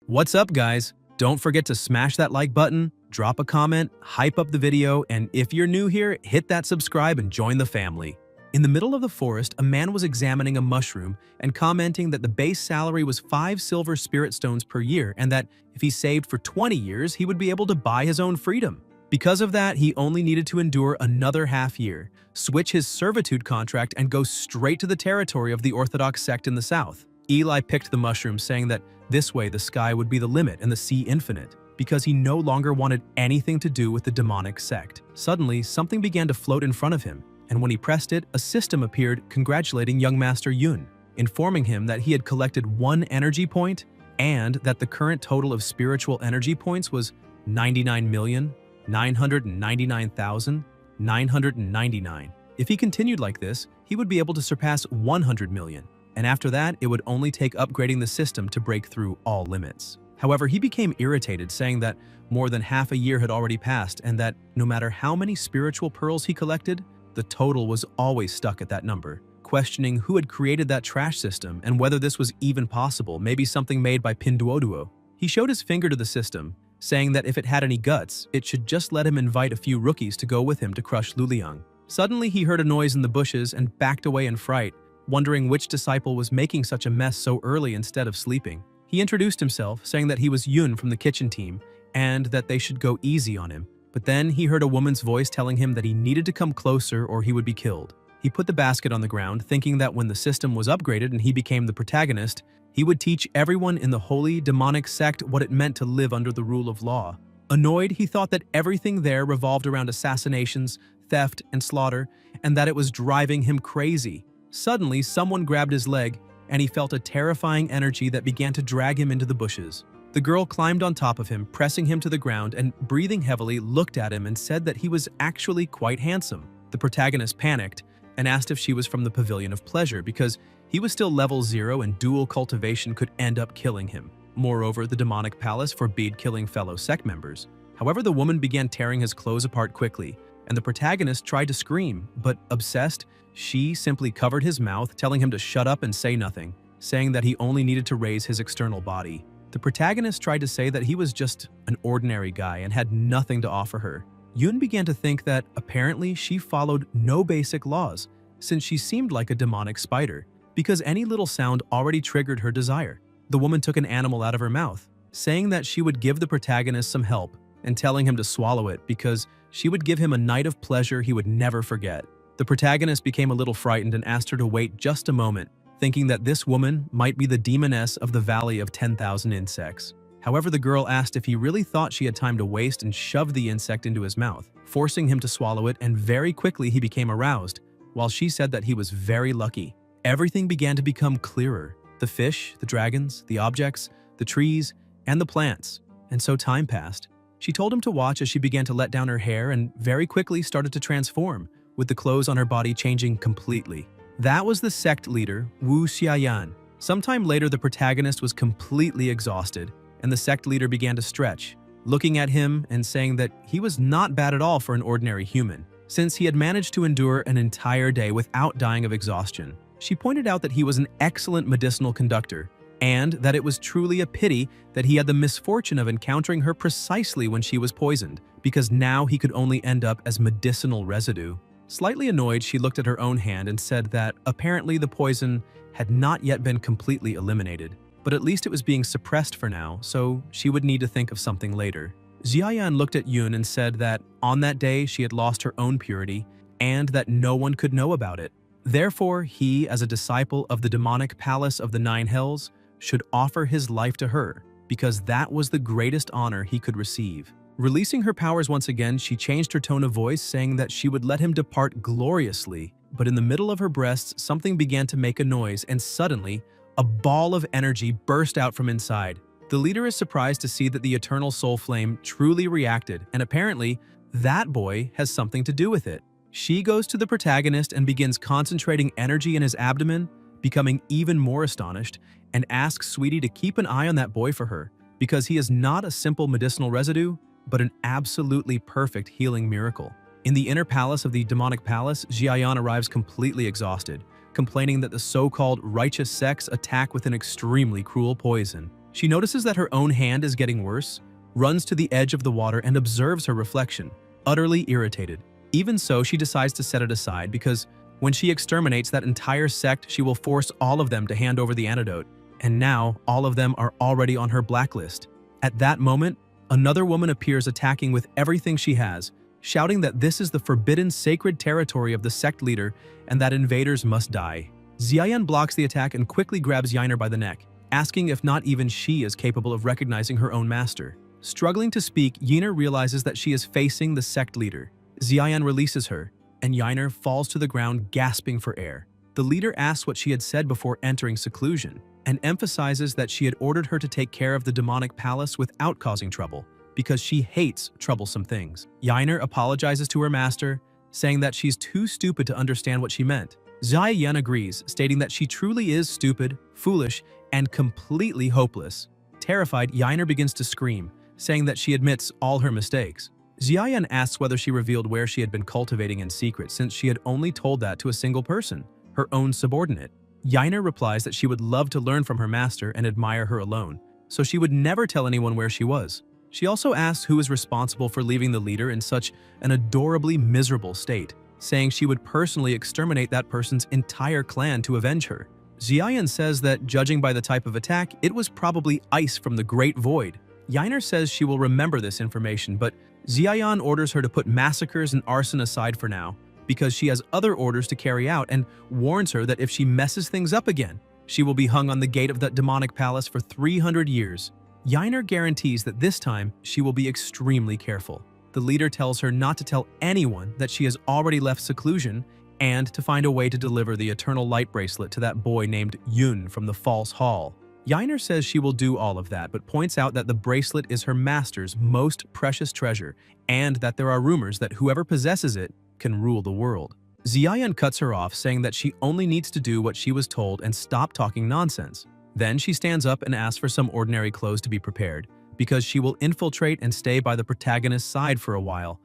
What's up, guys? Don't forget to smash that like button, drop a comment, hype up the video, and if you're new here, hit that subscribe and join the family. In the middle of the forest, a man was examining a mushroom and commenting that the base salary was 5 silver spirit stones per year and that if he saved for 20 years, he would be able to buy his own freedom. Because of that, he only needed to endure another half year, switch his servitude contract, and go straight to the territory of the Orthodox sect in the south. Eli picked the mushroom, saying that this way the sky would be the limit and the sea infinite, because he no longer wanted anything to do with the demonic sect. Suddenly, something began to float in front of him, and when he pressed it, a system appeared congratulating young Master Yun, informing him that he had collected 1 energy point and that the current total of spiritual energy points was 99,999,999. If he continued like this, he would be able to surpass 100 million. And after that, it would only take upgrading the system to break through all limits. However, he became irritated, saying that more than half a year had already passed and that no matter how many spiritual pearls he collected, the total was always stuck at that number, questioning who had created that trash system and whether this was even possible, maybe something made by Pinduoduo. He showed his finger to the system, saying that if it had any guts, it should just let him invite a few rookies to go with him to crush Luliang. Suddenly, he heard a noise in the bushes and backed away in fright, wondering which disciple was making such a mess so early instead of sleeping. He introduced himself, saying that he was Yun from the kitchen team and that they should go easy on him. But then he heard a woman's voice telling him that he needed to come closer or he would be killed. He put the basket on the ground, thinking that when the system was upgraded and he became the protagonist, he would teach everyone in the holy demonic sect what it meant to live under the rule of law. Annoyed, he thought that everything there revolved around assassinations, theft, and slaughter, and that it was driving him crazy. Suddenly, someone grabbed his leg, and he felt a terrifying energy that began to drag him into the bushes. The girl climbed on top of him, pressing him to the ground, and breathing heavily, looked at him and said that he was actually quite handsome. The protagonist panicked and asked if she was from the Pavilion of Pleasure because he was still level 0 and dual cultivation could end up killing him. Moreover, the demonic palace forbade killing fellow sect members. However, the woman began tearing his clothes apart quickly, and the protagonist tried to scream, but obsessed, she simply covered his mouth, telling him to shut up and say nothing, saying that he only needed to raise his external body. The protagonist tried to say that he was just an ordinary guy and had nothing to offer her. Yun began to think that apparently she followed no basic laws, since she seemed like a demonic spider, because any little sound already triggered her desire. The woman took an animal out of her mouth, saying that she would give the protagonist some help and telling him to swallow it because she would give him a night of pleasure he would never forget. The protagonist became a little frightened and asked her to wait just a moment, thinking that this woman might be the demoness of the Valley of 10,000 Insects. However, the girl asked if he really thought she had time to waste and shoved the insect into his mouth, forcing him to swallow it, and very quickly he became aroused, while she said that he was very lucky. Everything began to become clearer. The fish, the dragons, the objects, the trees, and the plants. And so time passed. She told him to watch as she began to let down her hair and very quickly started to transform, with the clothes on her body changing completely. That was the sect leader, Wu Xiaoyan. Sometime later, the protagonist was completely exhausted, and the sect leader began to stretch, looking at him and saying that he was not bad at all for an ordinary human, since he had managed to endure an entire day without dying of exhaustion. She pointed out that he was an excellent medicinal conductor, and that it was truly a pity that he had the misfortune of encountering her precisely when she was poisoned, because now he could only end up as medicinal residue. Slightly annoyed, she looked at her own hand and said that apparently the poison had not yet been completely eliminated, but at least it was being suppressed for now, so she would need to think of something later. Xiaoyan looked at Yun and said that on that day she had lost her own purity and that no one could know about it. Therefore, he, as a disciple of the demonic palace of the 9 hells, should offer his life to her, because that was the greatest honor he could receive. Releasing her powers once again, she changed her tone of voice, saying that she would let him depart gloriously, but in the middle of her breasts, something began to make a noise, and suddenly, a ball of energy burst out from inside. The leader is surprised to see that the eternal soul flame truly reacted, and apparently, that boy has something to do with it. She goes to the protagonist and begins concentrating energy in his abdomen, becoming even more astonished, and asks Sweetie to keep an eye on that boy for her, because he is not a simple medicinal residue, but an absolutely perfect healing miracle. In the inner palace of the demonic palace, Xiaoyan arrives completely exhausted, complaining that the so-called righteous sects attack with an extremely cruel poison. She notices that her own hand is getting worse, runs to the edge of the water and observes her reflection, utterly irritated. Even so, she decides to set it aside because when she exterminates that entire sect, she will force all of them to hand over the antidote, and now all of them are already on her blacklist. At that moment, another woman appears attacking with everything she has, shouting that this is the forbidden sacred territory of the sect leader and that invaders must die. Xiayan blocks the attack and quickly grabs Yainer by the neck, asking if not even she is capable of recognizing her own master. Struggling to speak, Yainer realizes that she is facing the sect leader. Xiayan releases her, and Yainer falls to the ground gasping for air. The leader asks what she had said before entering seclusion, and emphasizes that she had ordered her to take care of the demonic palace without causing trouble, because she hates troublesome things. Yainer apologizes to her master, saying that she's too stupid to understand what she meant. Xiayan agrees, stating that she truly is stupid, foolish, and completely hopeless. Terrified, Yainer begins to scream, saying that she admits all her mistakes. Xiayan asks whether she revealed where she had been cultivating in secret, since she had only told that to a single person, her own subordinate. Yainer replies that she would love to learn from her master and admire her alone, so she would never tell anyone where she was. She also asks who is responsible for leaving the leader in such an adorably miserable state, saying she would personally exterminate that person's entire clan to avenge her. Xiayan says that, judging by the type of attack, it was probably ice from the Great Void. Yainer says she will remember this information, but Xiayan orders her to put massacres and arson aside for now, because she has other orders to carry out, and warns her that if she messes things up again, she will be hung on the gate of that demonic palace for 300 years. Yainer guarantees that this time she will be extremely careful. The leader tells her not to tell anyone that she has already left seclusion and to find a way to deliver the Eternal Light Bracelet to that boy named Yun from the False Hall. Yainer says she will do all of that, but points out that the bracelet is her master's most precious treasure and that there are rumors that whoever possesses it can rule the world. Xiayan cuts her off, saying that she only needs to do what she was told and stop talking nonsense. Then she stands up and asks for some ordinary clothes to be prepared, because she will infiltrate and stay by the protagonist's side for a while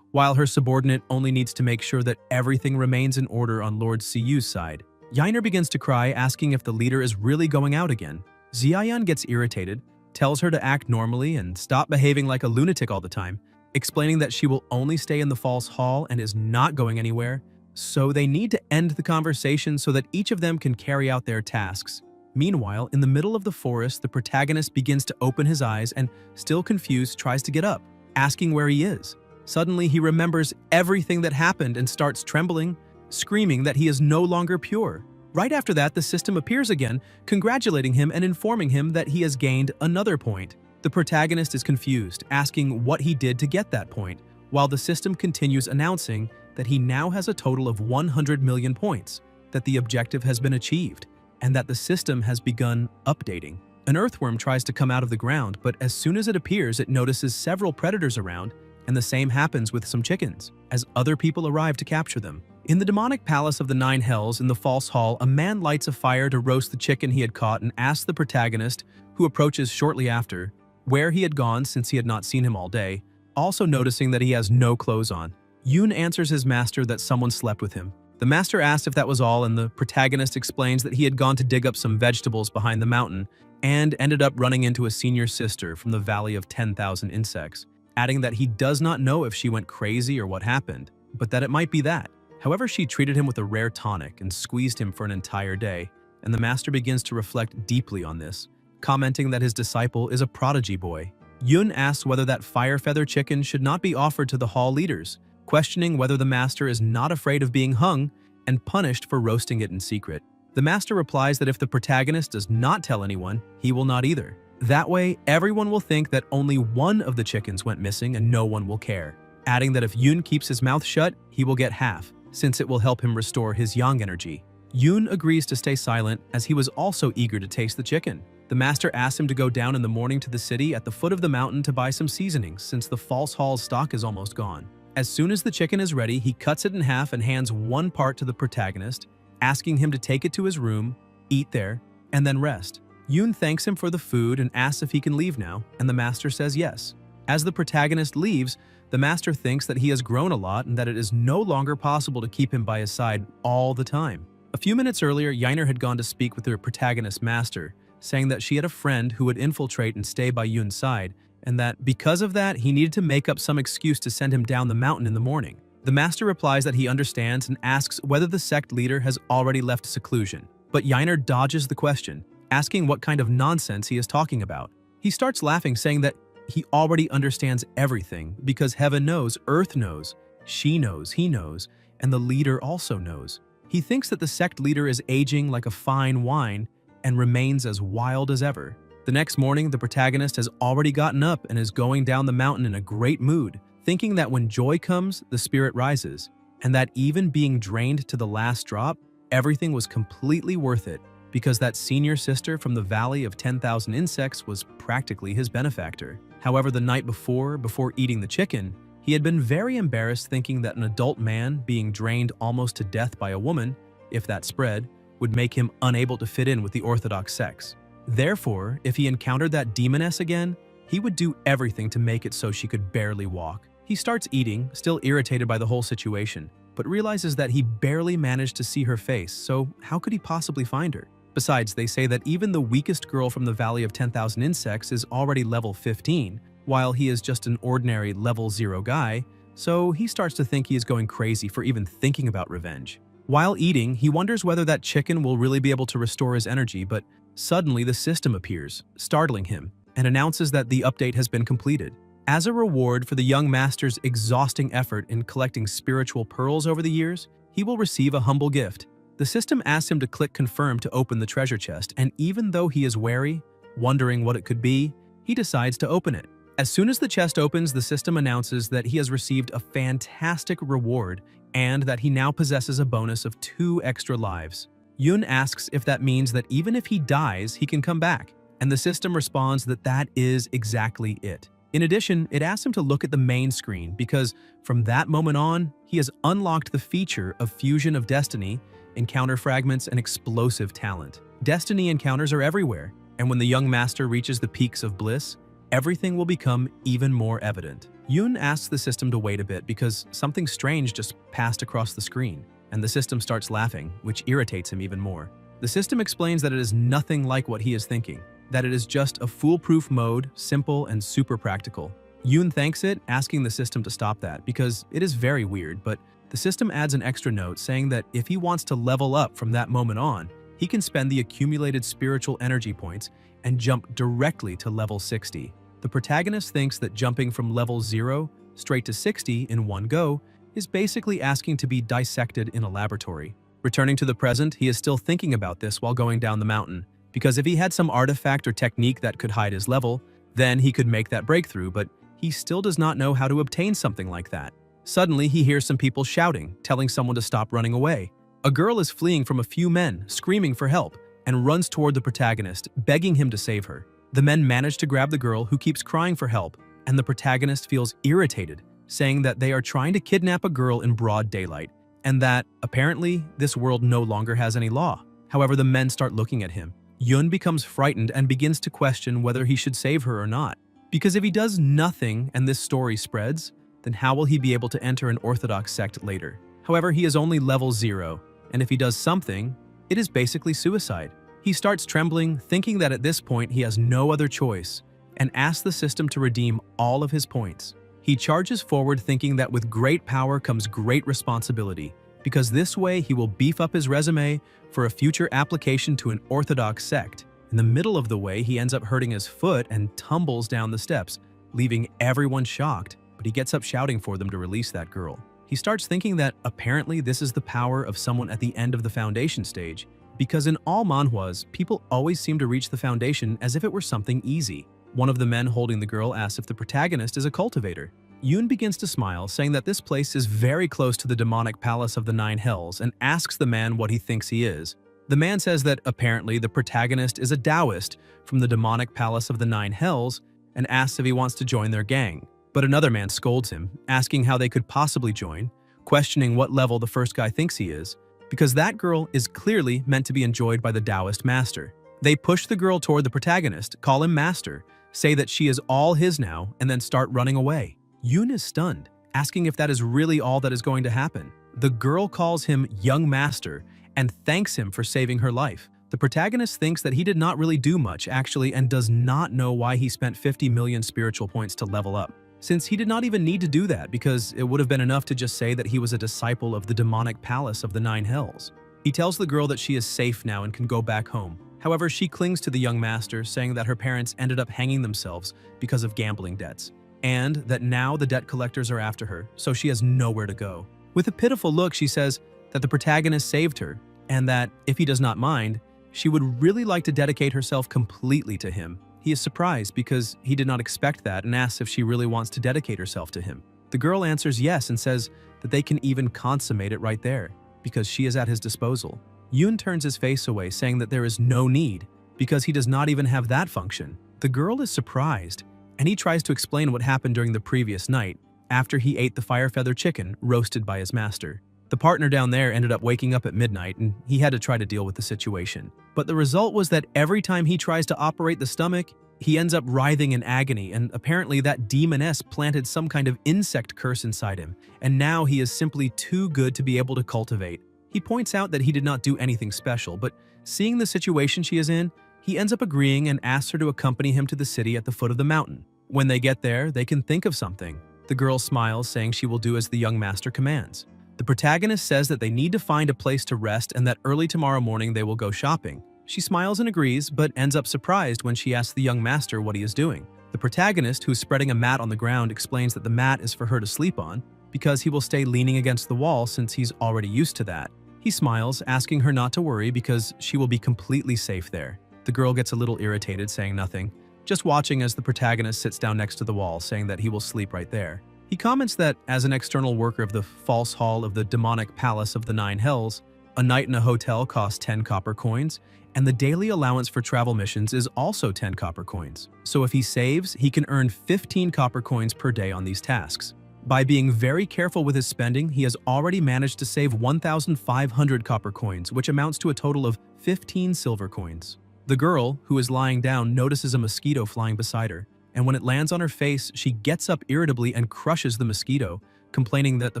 her subordinate only needs to make sure that everything remains in order on Lord Siyu's side. Yainer begins to cry, asking if the leader is really going out again. Xiayan gets irritated, tells her to act normally and stop behaving like a lunatic all the time, explaining that she will only stay in the false hall and is not going anywhere, so they need to end the conversation so that each of them can carry out their tasks. Meanwhile, in the middle of the forest, the protagonist begins to open his eyes and, still confused, tries to get up, asking where he is. Suddenly, he remembers everything that happened and starts trembling, screaming that he is no longer pure. Right after that, the system appears again, congratulating him and informing him that he has gained another point. The protagonist is confused, asking what he did to get that point, while the system continues announcing that he now has a total of 100 million points, that the objective has been achieved, and that the system has begun updating. An earthworm tries to come out of the ground, but as soon as it appears, it notices several predators around, and the same happens with some chickens, as other people arrive to capture them. In the demonic palace of the Nine Hells in the False Hall, a man lights a fire to roast the chicken he had caught and asks the protagonist, who approaches shortly after, where he had gone since he had not seen him all day, also noticing that he has no clothes on. Yun answers his master that someone slept with him. The master asks if that was all, and the protagonist explains that he had gone to dig up some vegetables behind the mountain and ended up running into a senior sister from the Valley of 10,000 Insects, adding that he does not know if she went crazy or what happened, but that it might be that. However, she treated him with a rare tonic and squeezed him for an entire day, and the master begins to reflect deeply on this, commenting that his disciple is a prodigy boy. Yun asks whether that fire feather chicken should not be offered to the hall leaders, questioning whether the master is not afraid of being hung and punished for roasting it in secret. The master replies that if the protagonist does not tell anyone, he will not either. That way, everyone will think that only one of the chickens went missing and no one will care, adding that if Yun keeps his mouth shut, he will get half, since it will help him restore his yang energy. Yun agrees to stay silent, as he was also eager to taste the chicken. The master asks him to go down in the morning to the city at the foot of the mountain to buy some seasonings, since the false hall's stock is almost gone. As soon as the chicken is ready, he cuts it in half and hands one part to the protagonist, asking him to take it to his room, eat there, and then rest. Yun thanks him for the food and asks if he can leave now, and the master says yes. As the protagonist leaves, the master thinks that he has grown a lot and that it is no longer possible to keep him by his side all the time. A few minutes earlier, Yainer had gone to speak with her protagonist's master, saying that she had a friend who would infiltrate and stay by Yun's side, and that because of that, he needed to make up some excuse to send him down the mountain in the morning. The master replies that he understands and asks whether the sect leader has already left seclusion. But Yainer dodges the question, asking what kind of nonsense he is talking about. He starts laughing, saying that he already understands everything because heaven knows, earth knows, she knows, he knows, and the leader also knows. He thinks that the sect leader is aging like a fine wine and remains as wild as ever. The next morning, the protagonist has already gotten up and is going down the mountain in a great mood, thinking that when joy comes, the spirit rises, and that even being drained to the last drop, everything was completely worth it because that senior sister from the Valley of 10,000 Insects was practically his benefactor. However, the night before eating the chicken, he had been very embarrassed thinking that an adult man being drained almost to death by a woman, if that spread, would make him unable to fit in with the orthodox sects. Therefore, if he encountered that demoness again, he would do everything to make it so she could barely walk. He starts eating, still irritated by the whole situation, but realizes that he barely managed to see her face, so how could he possibly find her? Besides, they say that even the weakest girl from the Valley of 10,000 Insects is already level 15, while he is just an ordinary level 0 guy, so he starts to think he is going crazy for even thinking about revenge. While eating, he wonders whether that chicken will really be able to restore his energy, but suddenly the system appears, startling him, and announces that the update has been completed. As a reward for the young master's exhausting effort in collecting spiritual pearls over the years, he will receive a humble gift. The system asks him to click confirm to open the treasure chest, and even though he is wary, wondering what it could be, he decides to open it. As soon as the chest opens, the system announces that he has received a fantastic reward and that he now possesses a bonus of 2 extra lives. Yun asks if that means that even if he dies, he can come back, and the system responds that that is exactly it. In addition, it asks him to look at the main screen because from that moment on, he has unlocked the feature of Fusion of Destiny, encounter fragments, and explosive talent. Destiny encounters are everywhere, and when the young master reaches the peaks of bliss, everything will become even more evident. Yun asks the system to wait a bit because something strange just passed across the screen, and the system starts laughing, which irritates him even more. The system explains that it is nothing like what he is thinking, that it is just a foolproof mode, simple and super practical. Yun thanks it, asking the system to stop that because it is very weird, but the system adds an extra note saying that if he wants to level up from that moment on, he can spend the accumulated spiritual energy points and jump directly to level 60. The protagonist thinks that jumping from level 0 straight to 60 in one go is basically asking to be dissected in a laboratory. Returning to the present, he is still thinking about this while going down the mountain, because if he had some artifact or technique that could hide his level, then he could make that breakthrough, but he still does not know how to obtain something like that. Suddenly, he hears some people shouting, telling someone to stop running away. A girl is fleeing from a few men, screaming for help, and runs toward the protagonist, begging him to save her. The men manage to grab the girl, who keeps crying for help, and the protagonist feels irritated, saying that they are trying to kidnap a girl in broad daylight, and that, apparently, this world no longer has any law. However, the men start looking at him. Yun becomes frightened and begins to question whether he should save her or not. Because if he does nothing and this story spreads, then how will he be able to enter an orthodox sect later? However, he is only level 0, and if he does something, it is basically suicide. He starts trembling, thinking that at this point he has no other choice, and asks the system to redeem all of his points. He charges forward thinking that with great power comes great responsibility, because this way he will beef up his resume for a future application to an orthodox sect. In the middle of the way, he ends up hurting his foot and tumbles down the steps, leaving everyone shocked, but he gets up shouting for them to release that girl. He starts thinking that apparently this is the power of someone at the end of the foundation stage, because in all manhwas, people always seem to reach the foundation as if it were something easy. One of the men holding the girl asks if the protagonist is a cultivator. Yun begins to smile, saying that this place is very close to the demonic palace of the 9 hells, and asks the man what he thinks he is. The man says that apparently the protagonist is a Taoist from the demonic palace of the 9 hells, and asks if he wants to join their gang. But another man scolds him, asking how they could possibly join, questioning what level the first guy thinks he is, because that girl is clearly meant to be enjoyed by the Taoist master. They push the girl toward the protagonist, call him master, say that she is all his now, and then start running away. Yun is stunned, asking if that is really all that is going to happen. The girl calls him young master and thanks him for saving her life, The protagonist thinks that he did not really do much, actually, and does not know why he spent 50 million spiritual points to level up, since he did not even need to do that because it would have been enough to just say that he was a disciple of the demonic palace of the Nine Hells. He tells the girl that she is safe now and can go back home. However, she clings to the young master, saying that her parents ended up hanging themselves because of gambling debts, and that now the debt collectors are after her, so she has nowhere to go. With a pitiful look, she says that the protagonist saved her, and that, if he does not mind, she would really like to dedicate herself completely to him. He is surprised because he did not expect that and asks if she really wants to dedicate herself to him. The girl answers yes and says that they can even consummate it right there, because she is at his disposal. Yoon turns his face away, saying that there is no need, because he does not even have that function. The girl is surprised, and he tries to explain what happened during the previous night, after he ate the fire feather chicken roasted by his master. The partner down there ended up waking up at midnight, and he had to try to deal with the situation. But the result was that every time he tries to operate the stomach, he ends up writhing in agony, and apparently that demoness planted some kind of insect curse inside him, and now he is simply too good to be able to cultivate. He points out that he did not do anything special, but seeing the situation she is in, he ends up agreeing and asks her to accompany him to the city at the foot of the mountain. When they get there, they can think of something. The girl smiles, saying she will do as the young master commands. The protagonist says that they need to find a place to rest and that early tomorrow morning they will go shopping. She smiles and agrees, but ends up surprised when she asks the young master what he is doing. The protagonist, who is spreading a mat on the ground, explains that the mat is for her to sleep on, because he will stay leaning against the wall since he's already used to that. He smiles, asking her not to worry because she will be completely safe there. The girl gets a little irritated, saying nothing, just watching as the protagonist sits down next to the wall, saying that he will sleep right there. He comments that, as an external worker of the false hall of the demonic palace of the Nine Hells, a night in a hotel costs 10 copper coins, and the daily allowance for travel missions is also 10 copper coins. So if he saves, he can earn 15 copper coins per day on these tasks. By being very careful with his spending, he has already managed to save 1,500 copper coins, which amounts to a total of 15 silver coins. The girl, who is lying down, notices a mosquito flying beside her, and when it lands on her face, she gets up irritably and crushes the mosquito, complaining that the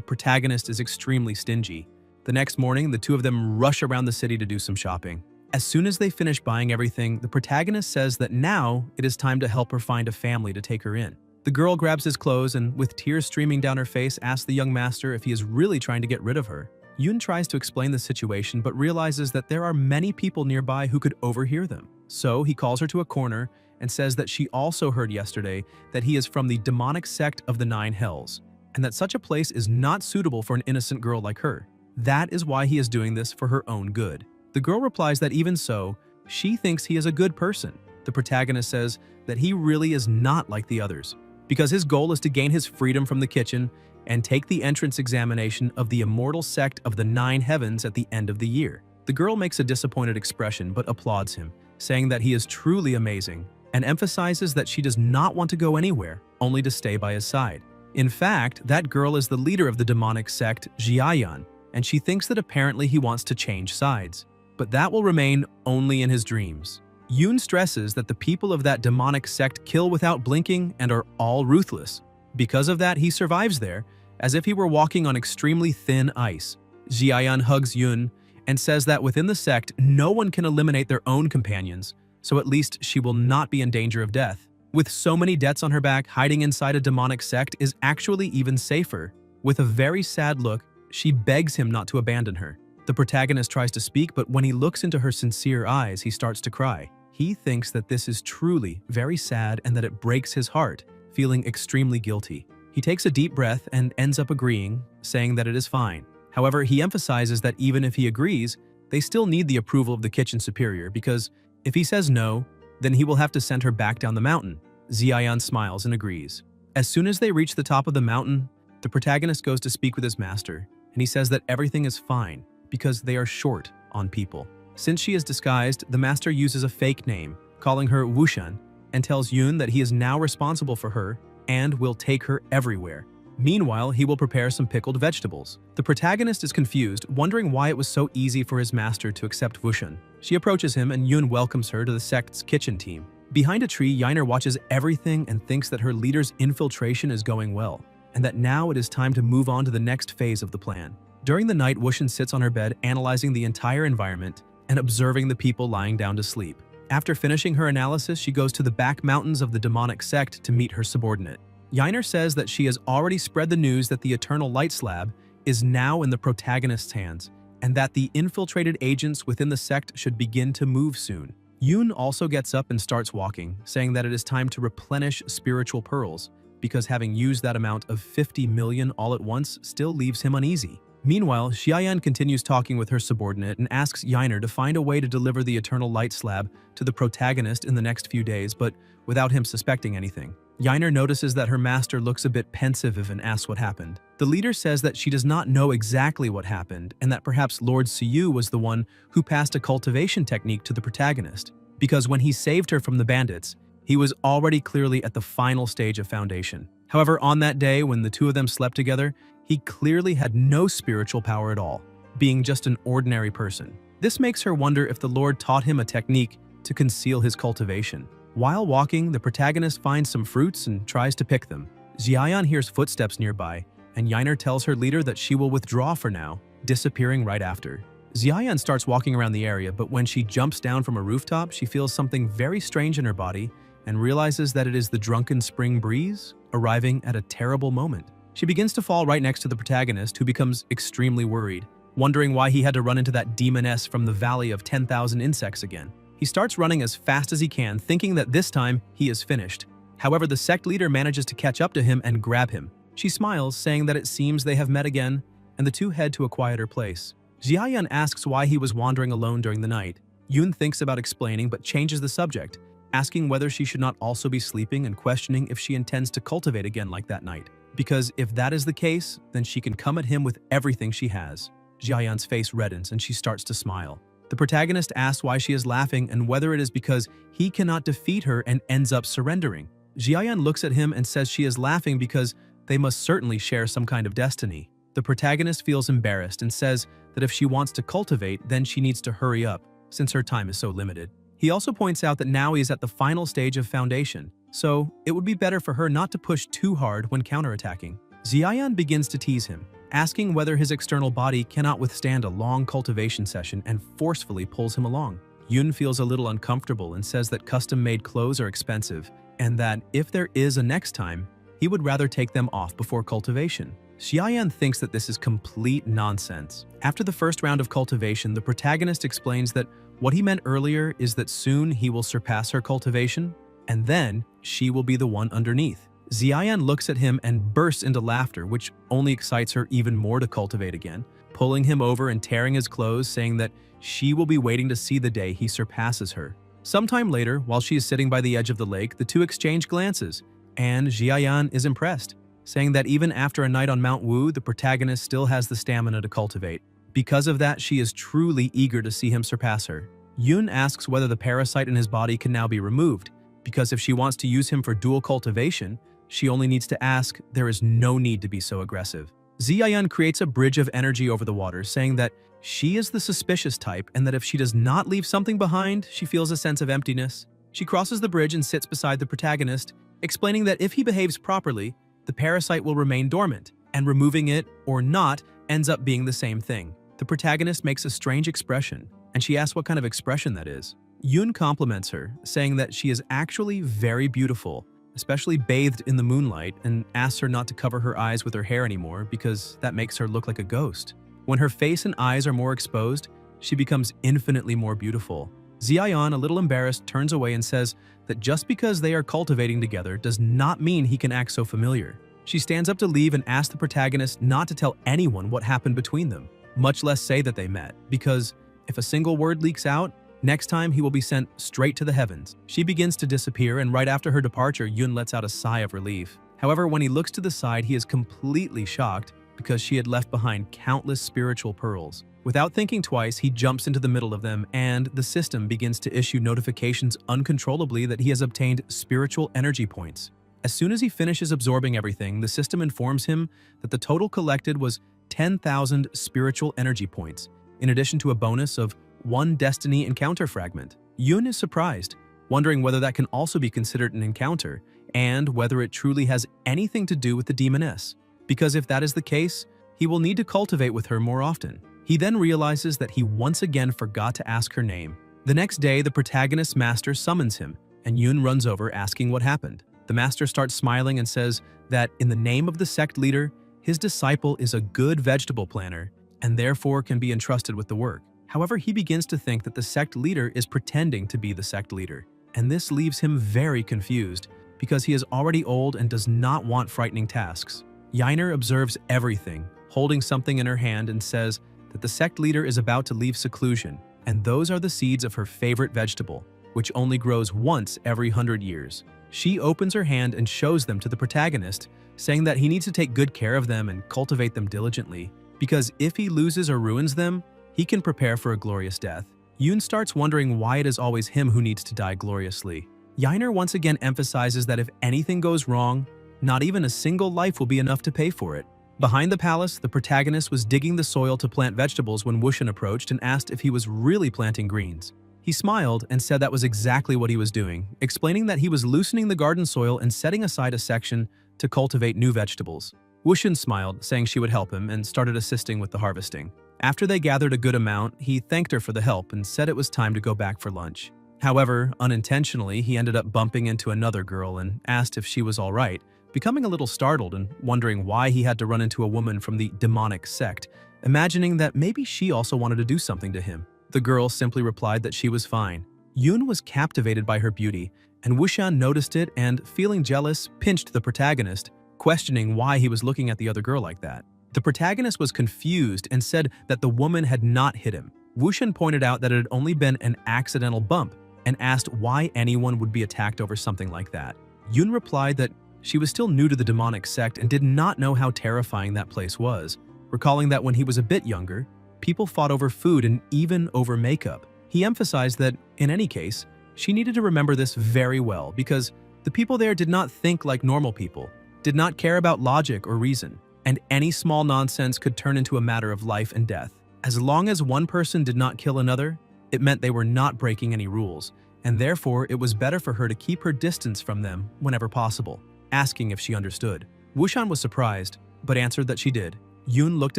protagonist is extremely stingy. The next morning, the two of them rush around the city to do some shopping. As soon as they finish buying everything, the protagonist says that now it is time to help her find a family to take her in. The girl grabs his clothes and, with tears streaming down her face, asks the young master if he is really trying to get rid of her. Yoon tries to explain the situation but realizes that there are many people nearby who could overhear them. So he calls her to a corner and says that she also heard yesterday that he is from the demonic sect of the Nine Hells, and that such a place is not suitable for an innocent girl like her. That is why he is doing this, for her own good. The girl replies that even so, she thinks he is a good person. The protagonist says that he really is not like the others, because his goal is to gain his freedom from the kitchen and take the entrance examination of the immortal sect of the Nine Heavens at the end of the year. The girl makes a disappointed expression but applauds him, saying that he is truly amazing, and emphasizes that she does not want to go anywhere, only to stay by his side. In fact, that girl is the leader of the demonic sect, Jiayan, and she thinks that apparently he wants to change sides. But that will remain only in his dreams. Yoon stresses that the people of that demonic sect kill without blinking and are all ruthless. Because of that, he survives there, as if he were walking on extremely thin ice. Jiayan hugs Yoon and says that within the sect, no one can eliminate their own companions, so at least she will not be in danger of death. With so many debts on her back, hiding inside a demonic sect is actually even safer. With a very sad look, she begs him not to abandon her. The protagonist tries to speak, but when he looks into her sincere eyes, he starts to cry. He thinks that this is truly very sad and that it breaks his heart, feeling extremely guilty. He takes a deep breath and ends up agreeing, saying that it is fine. However, he emphasizes that even if he agrees, they still need the approval of the kitchen superior, because if he says no, then he will have to send her back down the mountain. Ziayan smiles and agrees. As soon as they reach the top of the mountain, the protagonist goes to speak with his master, and he says that everything is fine because they are short on people. Since she is disguised, the master uses a fake name, calling her Wushan, and tells Yoon that he is now responsible for her and will take her everywhere. Meanwhile, he will prepare some pickled vegetables. The protagonist is confused, wondering why it was so easy for his master to accept Wushan. She approaches him and Yoon welcomes her to the sect's kitchen team. Behind a tree, Yainer watches everything and thinks that her leader's infiltration is going well, and that now it is time to move on to the next phase of the plan. During the night, Wushan sits on her bed analyzing the entire environment, and observing the people lying down to sleep. After finishing her analysis, she goes to the back mountains of the demonic sect to meet her subordinate. Yahello says that she has already spread the news that the Eternal Light Slab is now in the protagonist's hands, and that the infiltrated agents within the sect should begin to move soon. Yoon also gets up and starts walking, saying that it is time to replenish spiritual pearls, because having used that amount of 50 million all at once still leaves him uneasy. Meanwhile, Xiaoyan continues talking with her subordinate and asks Yahello to find a way to deliver the Eternal Light Slab to the protagonist in the next few days, but without him suspecting anything. Yahello notices that her master looks a bit pensive and asks what happened. The leader says that she does not know exactly what happened, and that perhaps Lord Siyu was the one who passed a cultivation technique to the protagonist, because when he saved her from the bandits, he was already clearly at the final stage of foundation. However, on that day when the two of them slept together, he clearly had no spiritual power at all, being just an ordinary person. This makes her wonder if the Lord taught him a technique to conceal his cultivation. While walking, the protagonist finds some fruits and tries to pick them. Xiaoyan hears footsteps nearby, and Yahello tells her leader that she will withdraw for now, disappearing right after. Xiaoyan starts walking around the area, but when she jumps down from a rooftop, she feels something very strange in her body and realizes that it is the drunken spring breeze arriving at a terrible moment. She begins to fall right next to the protagonist, who becomes extremely worried, wondering why he had to run into that demoness from the Valley of 10,000 Insects again. He starts running as fast as he can, thinking that this time he is finished. However, the sect leader manages to catch up to him and grab him. She smiles, saying that it seems they have met again, and the two head to a quieter place. Xiaoyan asks why he was wandering alone during the night. Yoon thinks about explaining but changes the subject, asking whether she should not also be sleeping and questioning if she intends to cultivate again like that night. Because if that is the case, then she can come at him with everything she has. Xiaoyan's face reddens and she starts to smile. The protagonist asks why she is laughing and whether it is because he cannot defeat her and ends up surrendering. Xiaoyan looks at him and says she is laughing because they must certainly share some kind of destiny. The protagonist feels embarrassed and says that if she wants to cultivate, then she needs to hurry up, since her time is so limited. He also points out that now he is at the final stage of foundation, so it would be better for her not to push too hard when counterattacking. Xiaoyan begins to tease him, asking whether his external body cannot withstand a long cultivation session and forcefully pulls him along. Yoon feels a little uncomfortable and says that custom-made clothes are expensive, and that if there is a next time, he would rather take them off before cultivation. Xiaoyan thinks that this is complete nonsense. After the first round of cultivation, the protagonist explains that what he meant earlier is that soon he will surpass her cultivation, and then she will be the one underneath. Xiaoyan looks at him and bursts into laughter, which only excites her even more to cultivate again, pulling him over and tearing his clothes, saying that she will be waiting to see the day he surpasses her. Sometime later, while she is sitting by the edge of the lake, the two exchange glances, and Xiaoyan is impressed, saying that even after a night on Mount Wu, the protagonist still has the stamina to cultivate. Because of that, she is truly eager to see him surpass her. Yoon asks whether the parasite in his body can now be removed, because if she wants to use him for dual cultivation, she only needs to ask. There is no need to be so aggressive. Xiaoyan creates a bridge of energy over the water, saying that she is the suspicious type and that if she does not leave something behind, she feels a sense of emptiness. She crosses the bridge and sits beside the protagonist, explaining that if he behaves properly, the parasite will remain dormant, and removing it or not ends up being the same thing. The protagonist makes a strange expression, and she asks what kind of expression that is. Yoon compliments her, saying that she is actually very beautiful, especially bathed in the moonlight, and asks her not to cover her eyes with her hair anymore because that makes her look like a ghost. When her face and eyes are more exposed, she becomes infinitely more beautiful. Xiaoyan, a little embarrassed, turns away and says that just because they are cultivating together does not mean he can act so familiar. She stands up to leave and asks the protagonist not to tell anyone what happened between them, much less say that they met, because if a single word leaks out, next time he will be sent straight to the heavens. She begins to disappear, and right after her departure, Yoon lets out a sigh of relief. However, when he looks to the side, he is completely shocked because she had left behind countless spiritual pearls. Without thinking twice, he jumps into the middle of them, and the system begins to issue notifications uncontrollably that he has obtained spiritual energy points. As soon as he finishes absorbing everything, the system informs him that the total collected was 10,000 spiritual energy points, in addition to a bonus of 1 destiny encounter fragment. Yoon is surprised, wondering whether that can also be considered an encounter, and whether it truly has anything to do with the demoness. Because if that is the case, he will need to cultivate with her more often. He then realizes that he once again forgot to ask her name. The next day, the protagonist's master summons him, and Yoon runs over asking what happened. The master starts smiling and says that in the name of the sect leader, his disciple is a good vegetable planter and therefore can be entrusted with the work. However, he begins to think that the sect leader is pretending to be the sect leader, and this leaves him very confused because he is already old and does not want frightening tasks. Yainer observes everything, holding something in her hand, and says that the sect leader is about to leave seclusion, and those are the seeds of her favorite vegetable, which only grows once every 100 years. She opens her hand and shows them to the protagonist, saying that he needs to take good care of them and cultivate them diligently, because if he loses or ruins them, he can prepare for a glorious death. Yoon starts wondering why it is always him who needs to die gloriously. Yainer once again emphasizes that if anything goes wrong, not even a single life will be enough to pay for it. Behind the palace, the protagonist was digging the soil to plant vegetables when Wushan approached and asked if he was really planting greens. He smiled and said that was exactly what he was doing, explaining that he was loosening the garden soil and setting aside a section to cultivate new vegetables. Wushan smiled, saying she would help him, and started assisting with the harvesting. After they gathered a good amount, he thanked her for the help and said it was time to go back for lunch. However, unintentionally, he ended up bumping into another girl and asked if she was all right, becoming a little startled and wondering why he had to run into a woman from the demonic sect, imagining that maybe she also wanted to do something to him. The girl simply replied that she was fine. Yoon was captivated by her beauty, and Wushan noticed it and, feeling jealous, pinched the protagonist, questioning why he was looking at the other girl like that. The protagonist was confused and said that the woman had not hit him. Wushan pointed out that it had only been an accidental bump and asked why anyone would be attacked over something like that. Yoon replied that she was still new to the demonic sect and did not know how terrifying that place was, recalling that when he was a bit younger, people fought over food and even over makeup. He emphasized that, in any case, she needed to remember this very well because the people there did not think like normal people, did not care about logic or reason, and any small nonsense could turn into a matter of life and death. As long as one person did not kill another, it meant they were not breaking any rules, and therefore it was better for her to keep her distance from them whenever possible, asking if she understood. Wushan was surprised, but answered that she did. Yoon looked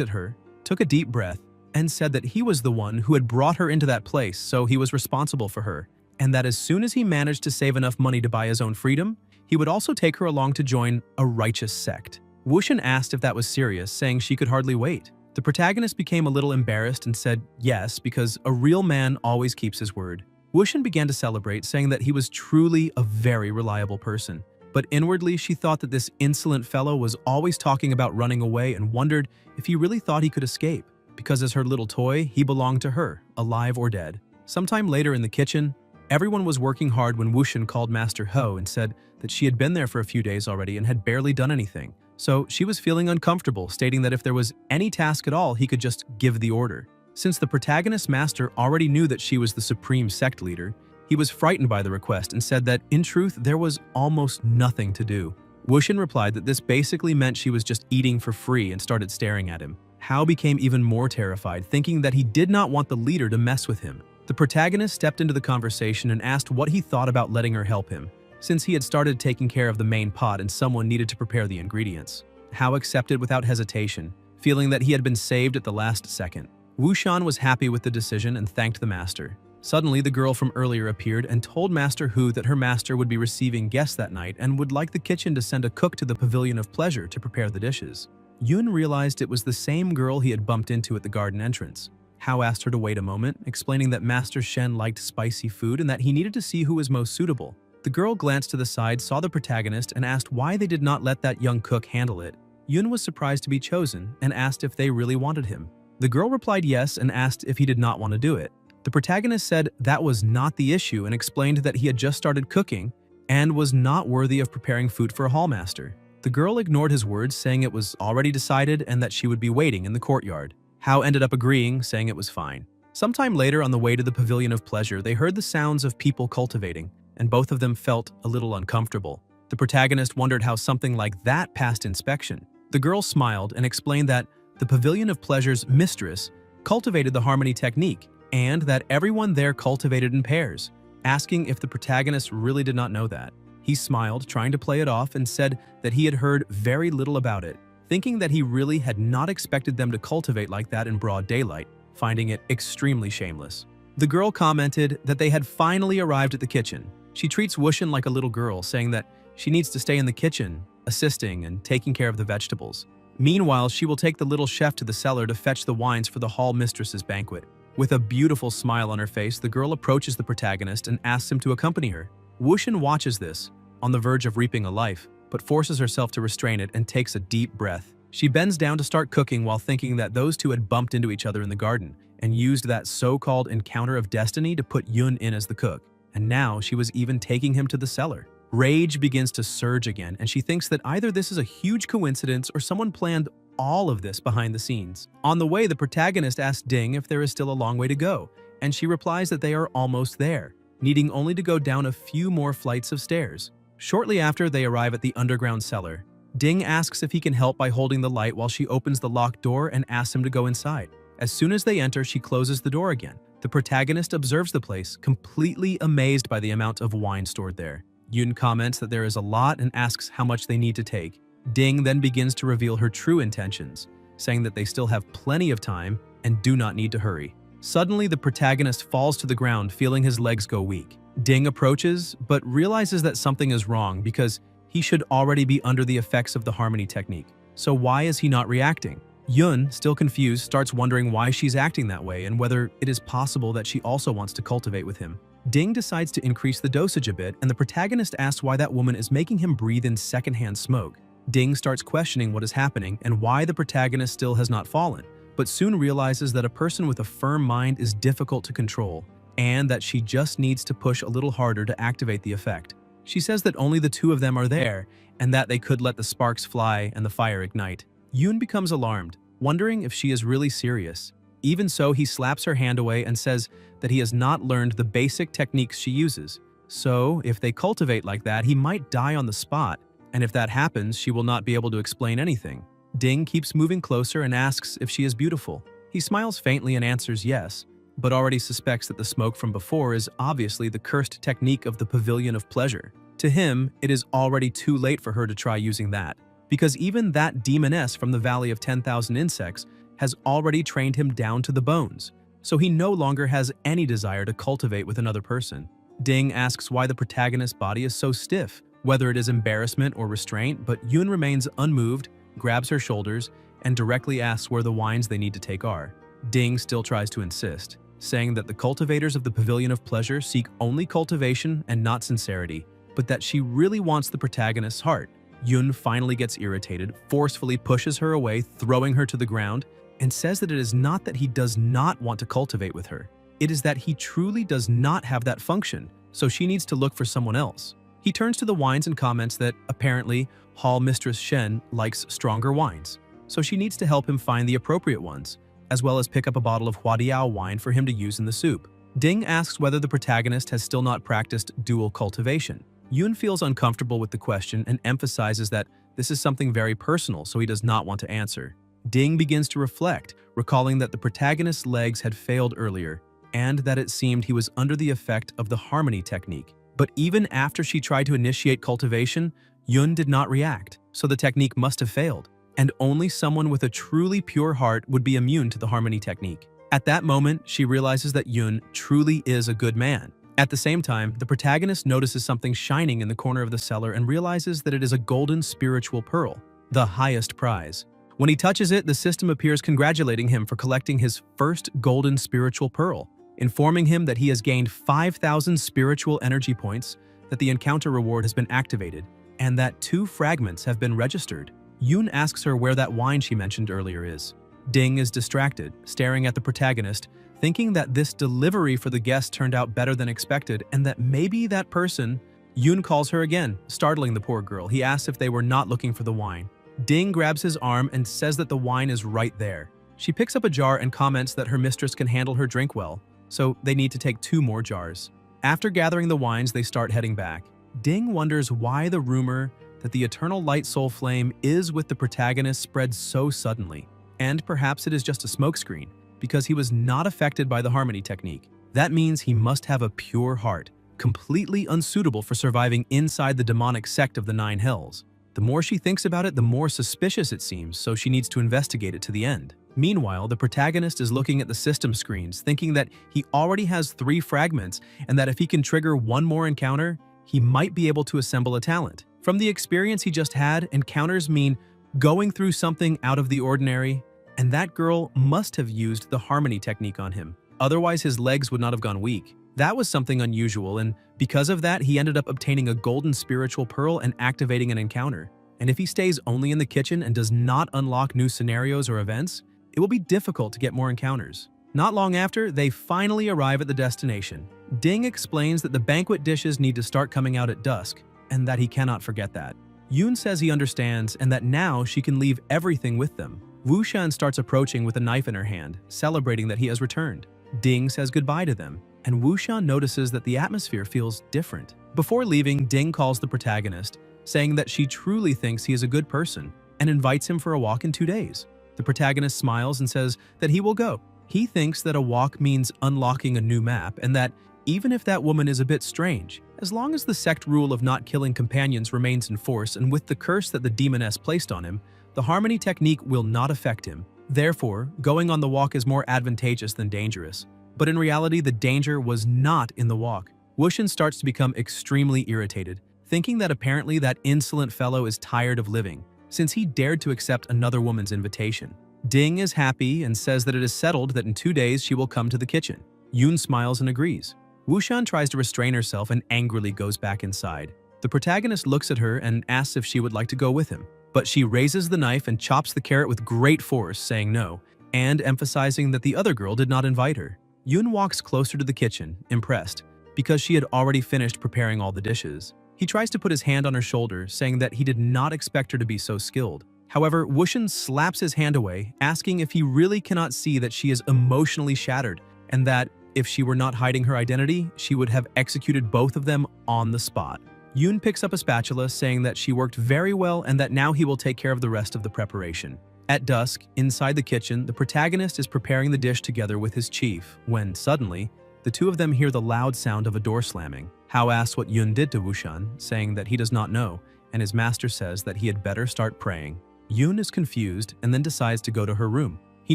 at her, took a deep breath, and said that he was the one who had brought her into that place, so he was responsible for her, and that as soon as he managed to save enough money to buy his own freedom, he would also take her along to join a righteous sect. Wushan asked if that was serious, saying she could hardly wait. The protagonist became a little embarrassed and said yes, because a real man always keeps his word. Wushan began to celebrate, saying that he was truly a very reliable person. But inwardly, she thought that this insolent fellow was always talking about running away and wondered if he really thought he could escape, because as her little toy, he belonged to her, alive or dead. Sometime later in the kitchen, everyone was working hard when Wushan called Master Ho and said that she had been there for a few days already and had barely done anything. So she was feeling uncomfortable, stating that if there was any task at all, he could just give the order. Since the protagonist's master already knew that she was the supreme sect leader, he was frightened by the request and said that, in truth, there was almost nothing to do. Wushan replied that this basically meant she was just eating for free and started staring at him. Hao became even more terrified, thinking that he did not want the leader to mess with him. The protagonist stepped into the conversation and asked what he thought about letting her help him, since he had started taking care of the main pot and someone needed to prepare the ingredients. Hao accepted without hesitation, feeling that he had been saved at the last second. Wushan was happy with the decision and thanked the master. Suddenly, the girl from earlier appeared and told Master Hu that her master would be receiving guests that night and would like the kitchen to send a cook to the Pavilion of Pleasure to prepare the dishes. Yoon realized it was the same girl he had bumped into at the garden entrance. Hao asked her to wait a moment, explaining that Master Shen liked spicy food and that he needed to see who was most suitable. The girl glanced to the side, saw the protagonist, and asked why they did not let that young cook handle it. Yoon was surprised to be chosen and asked if they really wanted him. The girl replied yes and asked if he did not want to do it. The protagonist said that was not the issue and explained that he had just started cooking and was not worthy of preparing food for a hallmaster. The girl ignored his words, saying it was already decided and that she would be waiting in the courtyard. Hao ended up agreeing, saying it was fine. Sometime later, on the way to the Pavilion of Pleasure, they heard the sounds of people cultivating, and both of them felt a little uncomfortable. The protagonist wondered how something like that passed inspection. The girl smiled and explained that the Pavilion of Pleasure's mistress cultivated the harmony technique and that everyone there cultivated in pairs, asking if the protagonist really did not know that. He smiled, trying to play it off, and said that he had heard very little about it, thinking that he really had not expected them to cultivate like that in broad daylight. finding it extremely shameless. The girl commented that they had finally arrived at the kitchen. She treats Wushin like a little girl, saying that she needs to stay in the kitchen, assisting and taking care of the vegetables. Meanwhile, she will take the little chef to the cellar to fetch the wines for the hall mistress's banquet. With a beautiful smile on her face, the girl approaches the protagonist and asks him to accompany her. Wushin watches this, on the verge of reaping a life, but forces herself to restrain it and takes a deep breath. She bends down to start cooking while thinking that those two had bumped into each other in the garden and used that so-called encounter of destiny to put Yun in as the cook. And now she was even taking him to the cellar. Rage begins to surge again, and she thinks that either this is a huge coincidence or someone planned all of this behind the scenes. On the way, the protagonist asks Ding if there is still a long way to go, and she replies that they are almost there, needing only to go down a few more flights of stairs. Shortly after, they arrive at the underground cellar. Ding asks if he can help by holding the light while she opens the locked door and asks him to go inside. As soon as they enter, she closes the door again. The protagonist observes the place, completely amazed by the amount of wine stored there. Yun comments that there is a lot and asks how much they need to take. Ding then begins to reveal her true intentions, saying that they still have plenty of time and do not need to hurry. Suddenly, the protagonist falls to the ground, feeling his legs go weak. Ding approaches, but realizes that something is wrong because he should already be under the effects of the harmony technique. So why is he not reacting? Yun, still confused, starts wondering why she's acting that way and whether it is possible that she also wants to cultivate with him. Ding decides to increase the dosage a bit, and the protagonist asks why that woman is making him breathe in secondhand smoke. Ding starts questioning what is happening and why the protagonist still has not fallen, but soon realizes that a person with a firm mind is difficult to control, and that she just needs to push a little harder to activate the effect. She says that only the two of them are there, and that they could let the sparks fly and the fire ignite. Yun becomes alarmed, wondering if she is really serious. Even so, he slaps her hand away and says that he has not learned the basic techniques she uses. So, if they cultivate like that, he might die on the spot, and if that happens, she will not be able to explain anything. Ding keeps moving closer and asks if she is beautiful. He smiles faintly and answers yes, but already suspects that the smoke from before is obviously the cursed technique of the Pavilion of Pleasure. To him, it is already too late for her to try using that, because even that demoness from the Valley of 10,000 Insects has already trained him down to the bones, so he no longer has any desire to cultivate with another person. Ding asks why the protagonist's body is so stiff, whether it is embarrassment or restraint, but Yun remains unmoved, grabs her shoulders, and directly asks where the wines they need to take are. Ding still tries to insist, saying that the cultivators of the Pavilion of Pleasure seek only cultivation and not sincerity, but that she really wants the protagonist's heart. Yun finally gets irritated, forcefully pushes her away, throwing her to the ground, and says that it is not that he does not want to cultivate with her. It is that he truly does not have that function, so she needs to look for someone else. He turns to the wines and comments that, apparently, Hall Mistress Shen likes stronger wines, so she needs to help him find the appropriate ones, as well as pick up a bottle of Huadiao wine for him to use in the soup. Ding asks whether the protagonist has still not practiced dual cultivation. Yun feels uncomfortable with the question and emphasizes that this is something very personal, so he does not want to answer. Ding begins to reflect, recalling that the protagonist's legs had failed earlier, and that it seemed he was under the effect of the harmony technique. But even after she tried to initiate cultivation, Yun did not react, so the technique must have failed, and only someone with a truly pure heart would be immune to the harmony technique. At that moment, she realizes that Yun truly is a good man. At the same time, the protagonist notices something shining in the corner of the cellar and realizes that it is a golden spiritual pearl, the highest prize. When he touches it, the system appears congratulating him for collecting his first golden spiritual pearl, informing him that he has gained 5,000 spiritual energy points, that the encounter reward has been activated, and that 2 fragments have been registered. Yun asks her where that wine she mentioned earlier is. Ding is distracted, staring at the protagonist, thinking that this delivery for the guest turned out better than expected and that maybe that person. Yun calls her again, startling the poor girl. He asks if they were not looking for the wine. Ding grabs his arm and says that the wine is right there. She picks up a jar and comments that her mistress can handle her drink well, so they need to take 2 more jars. After gathering the wines, they start heading back. Ding wonders why the rumor that the eternal light soul flame is with the protagonist spread so suddenly. And perhaps it is just a smokescreen, because he was not affected by the harmony technique. That means he must have a pure heart, completely unsuitable for surviving inside the demonic sect of the 9 hells. The more she thinks about it, the more suspicious it seems, so she needs to investigate it to the end. Meanwhile, the protagonist is looking at the system screens, thinking that he already has 3 fragments and that if he can trigger one more encounter, he might be able to assemble a talent. From the experience he just had, encounters mean going through something out of the ordinary, and that girl must have used the harmony technique on him. Otherwise, his legs would not have gone weak. That was something unusual, and because of that, he ended up obtaining a golden spiritual pearl and activating an encounter. And if he stays only in the kitchen and does not unlock new scenarios or events, it will be difficult to get more encounters. Not long after, they finally arrive at the destination. Ding explains that the banquet dishes need to start coming out at dusk, and that he cannot forget that. Yoon says he understands and that now she can leave everything with them. Wushan starts approaching with a knife in her hand, celebrating that he has returned. Ding says goodbye to them, and Wushan notices that the atmosphere feels different. Before leaving, Ding calls the protagonist, saying that she truly thinks he is a good person and invites him for a walk in 2 days. The protagonist smiles and says that he will go. He thinks that a walk means unlocking a new map and that even if that woman is a bit strange, as long as the sect rule of not killing companions remains in force and with the curse that the demoness placed on him, the harmony technique will not affect him. Therefore, going on the walk is more advantageous than dangerous. But in reality, the danger was not in the walk. Wushan starts to become extremely irritated, thinking that apparently that insolent fellow is tired of living, since he dared to accept another woman's invitation. Ding is happy and says that it is settled that in 2 days she will come to the kitchen. Yoon smiles and agrees. Wushan tries to restrain herself and angrily goes back inside. The protagonist looks at her and asks if she would like to go with him, but she raises the knife and chops the carrot with great force, saying no, and emphasizing that the other girl did not invite her. Yoon walks closer to the kitchen, impressed, because she had already finished preparing all the dishes. He tries to put his hand on her shoulder, saying that he did not expect her to be so skilled. However, Wushan slaps his hand away, asking if he really cannot see that she is emotionally shattered, and that if she were not hiding her identity, she would have executed both of them on the spot. Yoon picks up a spatula, saying that she worked very well and that now he will take care of the rest of the preparation. At dusk, inside the kitchen, the protagonist is preparing the dish together with his chief, when suddenly, the two of them hear the loud sound of a door slamming. Hao asks what Yoon did to Wushan, saying that he does not know, and his master says that he had better start praying. Yoon is confused and then decides to go to her room. He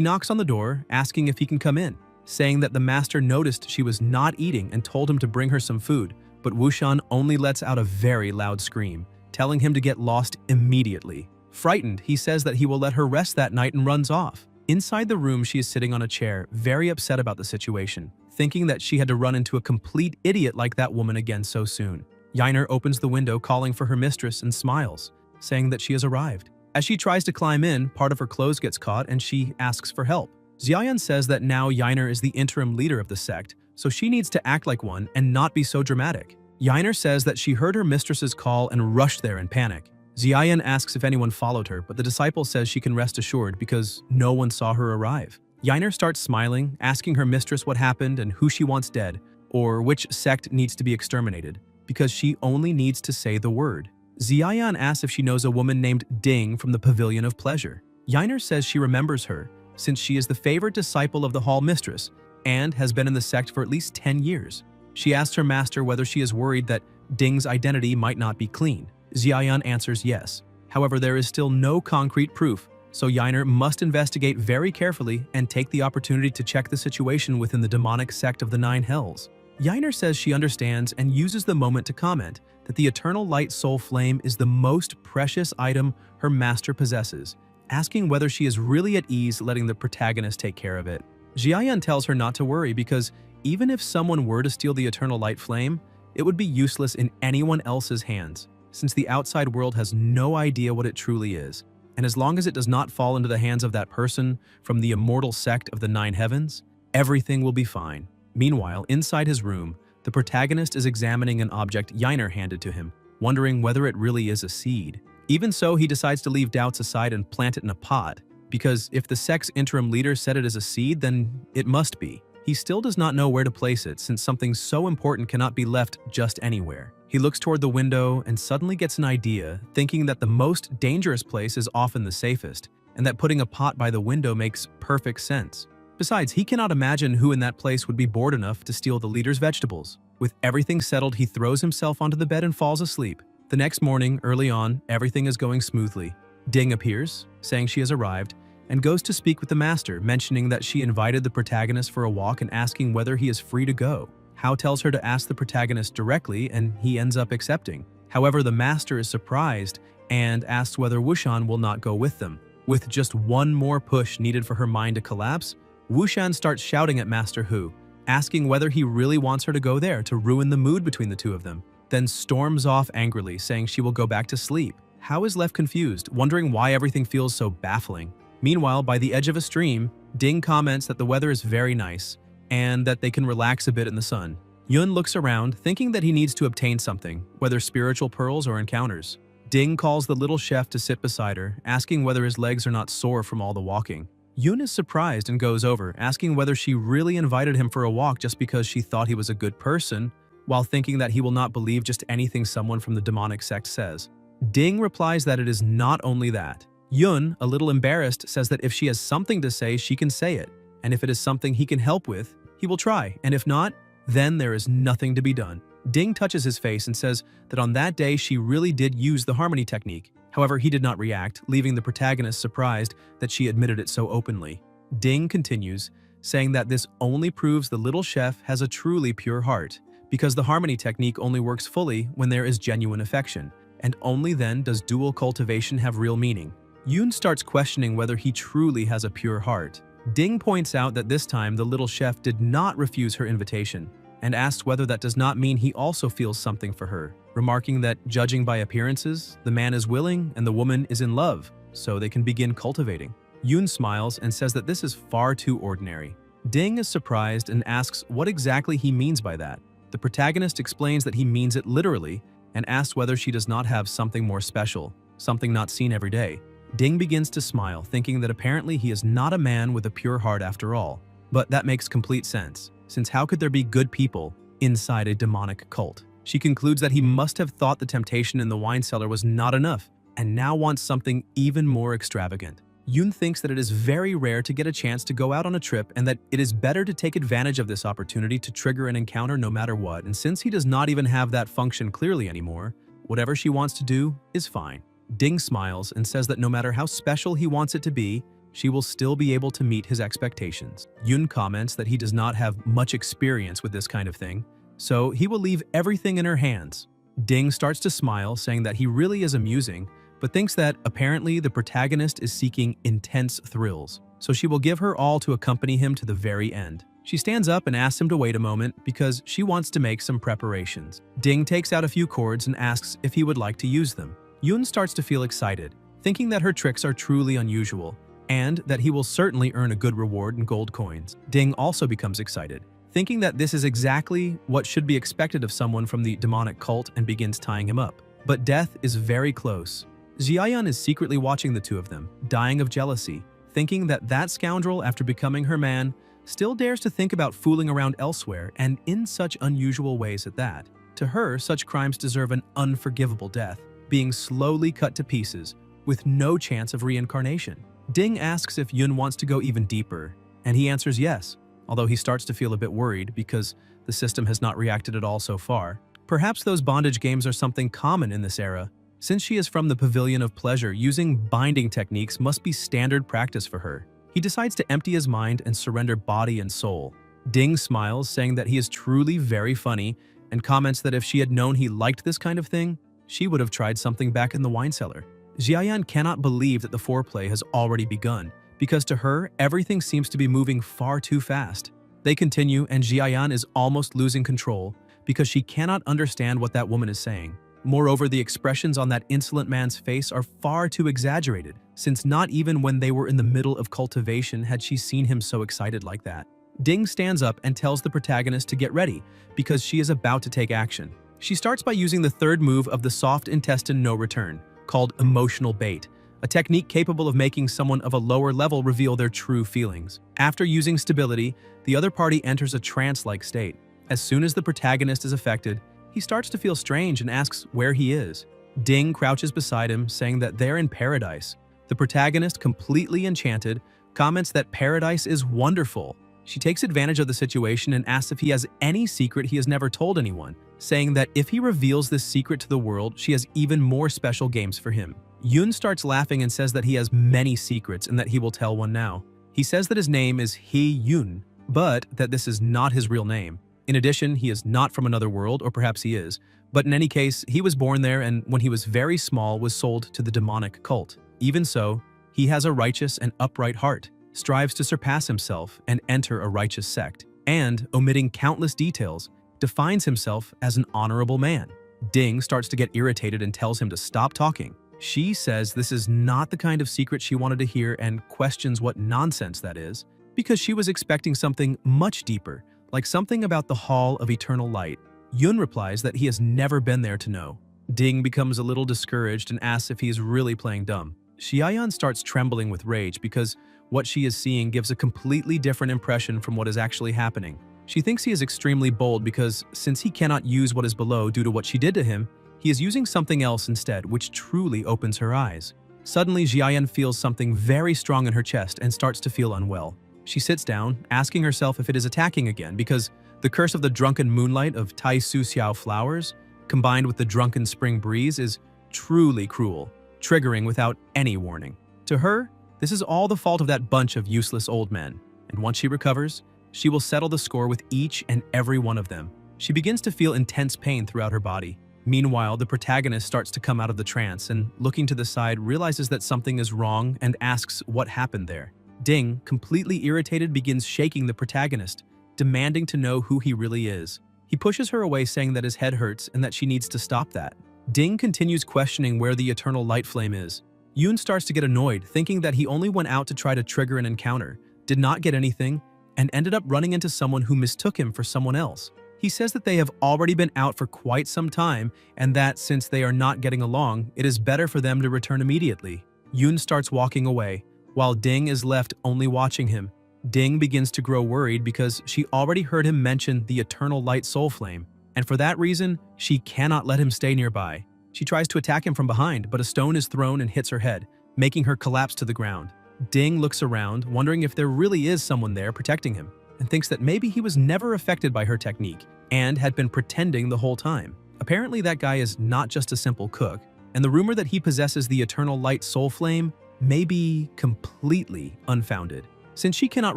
knocks on the door, asking if he can come in, saying that the master noticed she was not eating and told him to bring her some food, but Wushan only lets out a very loud scream, telling him to get lost immediately. Frightened, he says that he will let her rest that night and runs off. Inside the room, she is sitting on a chair, very upset about the situation, thinking that she had to run into a complete idiot like that woman again so soon. Yainer opens the window calling for her mistress and smiles, saying that she has arrived. As she tries to climb in, part of her clothes gets caught and she asks for help. Xiaoyan says that now Yainer is the interim leader of the sect, so she needs to act like one and not be so dramatic. Yainer says that she heard her mistress's call and rushed there in panic. Xiaoyan asks if anyone followed her, but the disciple says she can rest assured because no one saw her arrive. Yainer starts smiling, asking her mistress what happened and who she wants dead, or which sect needs to be exterminated, because she only needs to say the word. Xiaoyan asks if she knows a woman named Ding from the Pavilion of Pleasure. Yainer says she remembers her, since she is the favorite disciple of the hall mistress and has been in the sect for at least 10 years. She asks her master whether she is worried that Ding's identity might not be clean. Xiaoyan answers yes. However, there is still no concrete proof, so Yainer must investigate very carefully and take the opportunity to check the situation within the demonic sect of the Nine Hells. Yainer says she understands and uses the moment to comment that the Eternal Light Soul Flame is the most precious item her master possesses, asking whether she is really at ease letting the protagonist take care of it. Xiaoyan tells her not to worry because even if someone were to steal the Eternal Light Flame, it would be useless in anyone else's hands, since the outside world has no idea what it truly is. And as long as it does not fall into the hands of that person from the immortal sect of the Nine Heavens, everything will be fine. Meanwhile, inside his room, the protagonist is examining an object Yainer handed to him, wondering whether it really is a seed. Even so, he decides to leave doubts aside and plant it in a pot, because if the sect's interim leader said it is a seed, then it must be. He still does not know where to place it, since something so important cannot be left just anywhere. He looks toward the window and suddenly gets an idea, thinking that the most dangerous place is often the safest, and that putting a pot by the window makes perfect sense. Besides, he cannot imagine who in that place would be bored enough to steal the leader's vegetables. With everything settled, he throws himself onto the bed and falls asleep. The next morning, early on, everything is going smoothly. Ding appears, saying she has arrived, and goes to speak with the master, mentioning that she invited the protagonist for a walk and asking whether he is free to go. Hao tells her to ask the protagonist directly, and he ends up accepting. However, the master is surprised and asks whether Wushan will not go with them. With just one more push needed for her mind to collapse, Wushan starts shouting at Master Hu, asking whether he really wants her to go there to ruin the mood between the two of them, then storms off angrily, saying she will go back to sleep. Hao is left confused, wondering why everything feels so baffling. Meanwhile, by the edge of a stream, Ding comments that the weather is very nice and that they can relax a bit in the sun. Yun looks around, thinking that he needs to obtain something, whether spiritual pearls or encounters. Ding calls the little chef to sit beside her, asking whether his legs are not sore from all the walking. Yun is surprised and goes over, asking whether she really invited him for a walk just because she thought he was a good person, while thinking that he will not believe just anything someone from the demonic sect says. Ding replies that it is not only that. Yun, a little embarrassed, says that if she has something to say, she can say it, and if it is something he can help with, he will try, and if not, then there is nothing to be done. Ding touches his face and says that on that day she really did use the harmony technique. However, he did not react, leaving the protagonist surprised that she admitted it so openly. Ding continues, saying that this only proves the little chef has a truly pure heart, because the harmony technique only works fully when there is genuine affection, and only then does dual cultivation have real meaning. Yun starts questioning whether he truly has a pure heart. Ding points out that this time the little chef did not refuse her invitation, and asks whether that does not mean he also feels something for her, remarking that, judging by appearances, the man is willing and the woman is in love, so they can begin cultivating. Yun smiles and says that this is far too ordinary. Ding is surprised and asks what exactly he means by that. The protagonist explains that he means it literally and asks whether she does not have something more special, something not seen every day. Ding begins to smile, thinking that apparently he is not a man with a pure heart after all. But that makes complete sense, since how could there be good people inside a demonic cult? She concludes that he must have thought the temptation in the wine cellar was not enough, and now wants something even more extravagant. Yun thinks that it is very rare to get a chance to go out on a trip and that it is better to take advantage of this opportunity to trigger an encounter no matter what, and since he does not even have that function clearly anymore, whatever she wants to do is fine. Ding smiles and says that no matter how special he wants it to be, she will still be able to meet his expectations. Yun comments that he does not have much experience with this kind of thing, so he will leave everything in her hands. Ding starts to smile, saying that he really is amusing, but thinks that apparently the protagonist is seeking intense thrills, so she will give her all to accompany him to the very end. She stands up and asks him to wait a moment because she wants to make some preparations. Ding takes out a few chords and asks if he would like to use them. Yun starts to feel excited, thinking that her tricks are truly unusual, and that he will certainly earn a good reward in gold coins. Ding also becomes excited, thinking that this is exactly what should be expected of someone from the demonic cult, and begins tying him up. But death is very close. Jiayan is secretly watching the two of them, dying of jealousy, thinking that that scoundrel, after becoming her man, still dares to think about fooling around elsewhere, and in such unusual ways at that. To her, such crimes deserve an unforgivable death, being slowly cut to pieces, with no chance of reincarnation. Ding asks if Yun wants to go even deeper, and he answers yes, although he starts to feel a bit worried because the system has not reacted at all so far. Perhaps those bondage games are something common in this era. Since she is from the Pavilion of Pleasure, using binding techniques must be standard practice for her. He decides to empty his mind and surrender body and soul. Ding smiles, saying that he is truly very funny, and comments that if she had known he liked this kind of thing, she would have tried something back in the wine cellar. Jiayan cannot believe that the foreplay has already begun, because to her, everything seems to be moving far too fast. They continue, and Jiayan is almost losing control because she cannot understand what that woman is saying. Moreover, the expressions on that insolent man's face are far too exaggerated, since not even when they were in the middle of cultivation had she seen him so excited like that. Ding stands up and tells the protagonist to get ready, because she is about to take action. She starts by using the third move of the soft intestine no return, called emotional bait, a technique capable of making someone of a lower level reveal their true feelings. After using stability, the other party enters a trance-like state. As soon as the protagonist is affected, he starts to feel strange and asks where he is. Ding crouches beside him, saying that they're in paradise. The protagonist, completely enchanted, comments that paradise is wonderful. She takes advantage of the situation and asks if he has any secret he has never told anyone, saying that if he reveals this secret to the world, she has even more special games for him. Yoon starts laughing and says that he has many secrets and that he will tell one now. He says that his name is Yoon, but that this is not his real name. In addition, he is not from another world, or perhaps he is. But in any case, he was born there and when he was very small was sold to the demonic cult. Even so, he has a righteous and upright heart, strives to surpass himself and enter a righteous sect, and, omitting countless details, defines himself as an honorable man. Ding starts to get irritated and tells him to stop talking. She says this is not the kind of secret she wanted to hear and questions what nonsense that is, because she was expecting something much deeper, like something about the Hall of Eternal Light. Yoon replies that he has never been there to know. Ding becomes a little discouraged and asks if he is really playing dumb. Xiaoyan starts trembling with rage because what she is seeing gives a completely different impression from what is actually happening. She thinks he is extremely bold because, since he cannot use what is below due to what she did to him, he is using something else instead, which truly opens her eyes. Suddenly, Xiaoyan feels something very strong in her chest and starts to feel unwell. She sits down, asking herself if it is attacking again because the curse of the drunken moonlight of Tai Su Xiao flowers, combined with the drunken spring breeze, is truly cruel, triggering without any warning. To her, this is all the fault of that bunch of useless old men, and once she recovers, she will settle the score with each and every one of them. She begins to feel intense pain throughout her body. Meanwhile, the protagonist starts to come out of the trance and, looking to the side, realizes that something is wrong and asks what happened there. Ding, completely irritated, begins shaking the protagonist, demanding to know who he really is. He pushes her away, saying that his head hurts and that she needs to stop that. Ding continues questioning where the eternal light flame is. Yoon starts to get annoyed, thinking that he only went out to try to trigger an encounter, did not get anything, and ended up running into someone who mistook him for someone else. He says that they have already been out for quite some time and that since they are not getting along, it is better for them to return immediately. Yoon starts walking away, while Ding is left only watching him. Ding begins to grow worried because she already heard him mention the eternal light soul flame, and for that reason, she cannot let him stay nearby. She tries to attack him from behind, but a stone is thrown and hits her head, making her collapse to the ground. Ding looks around, wondering if there really is someone there protecting him, and thinks that maybe he was never affected by her technique and had been pretending the whole time. Apparently that guy is not just a simple cook, and the rumor that he possesses the eternal light soul flame may be completely unfounded. Since she cannot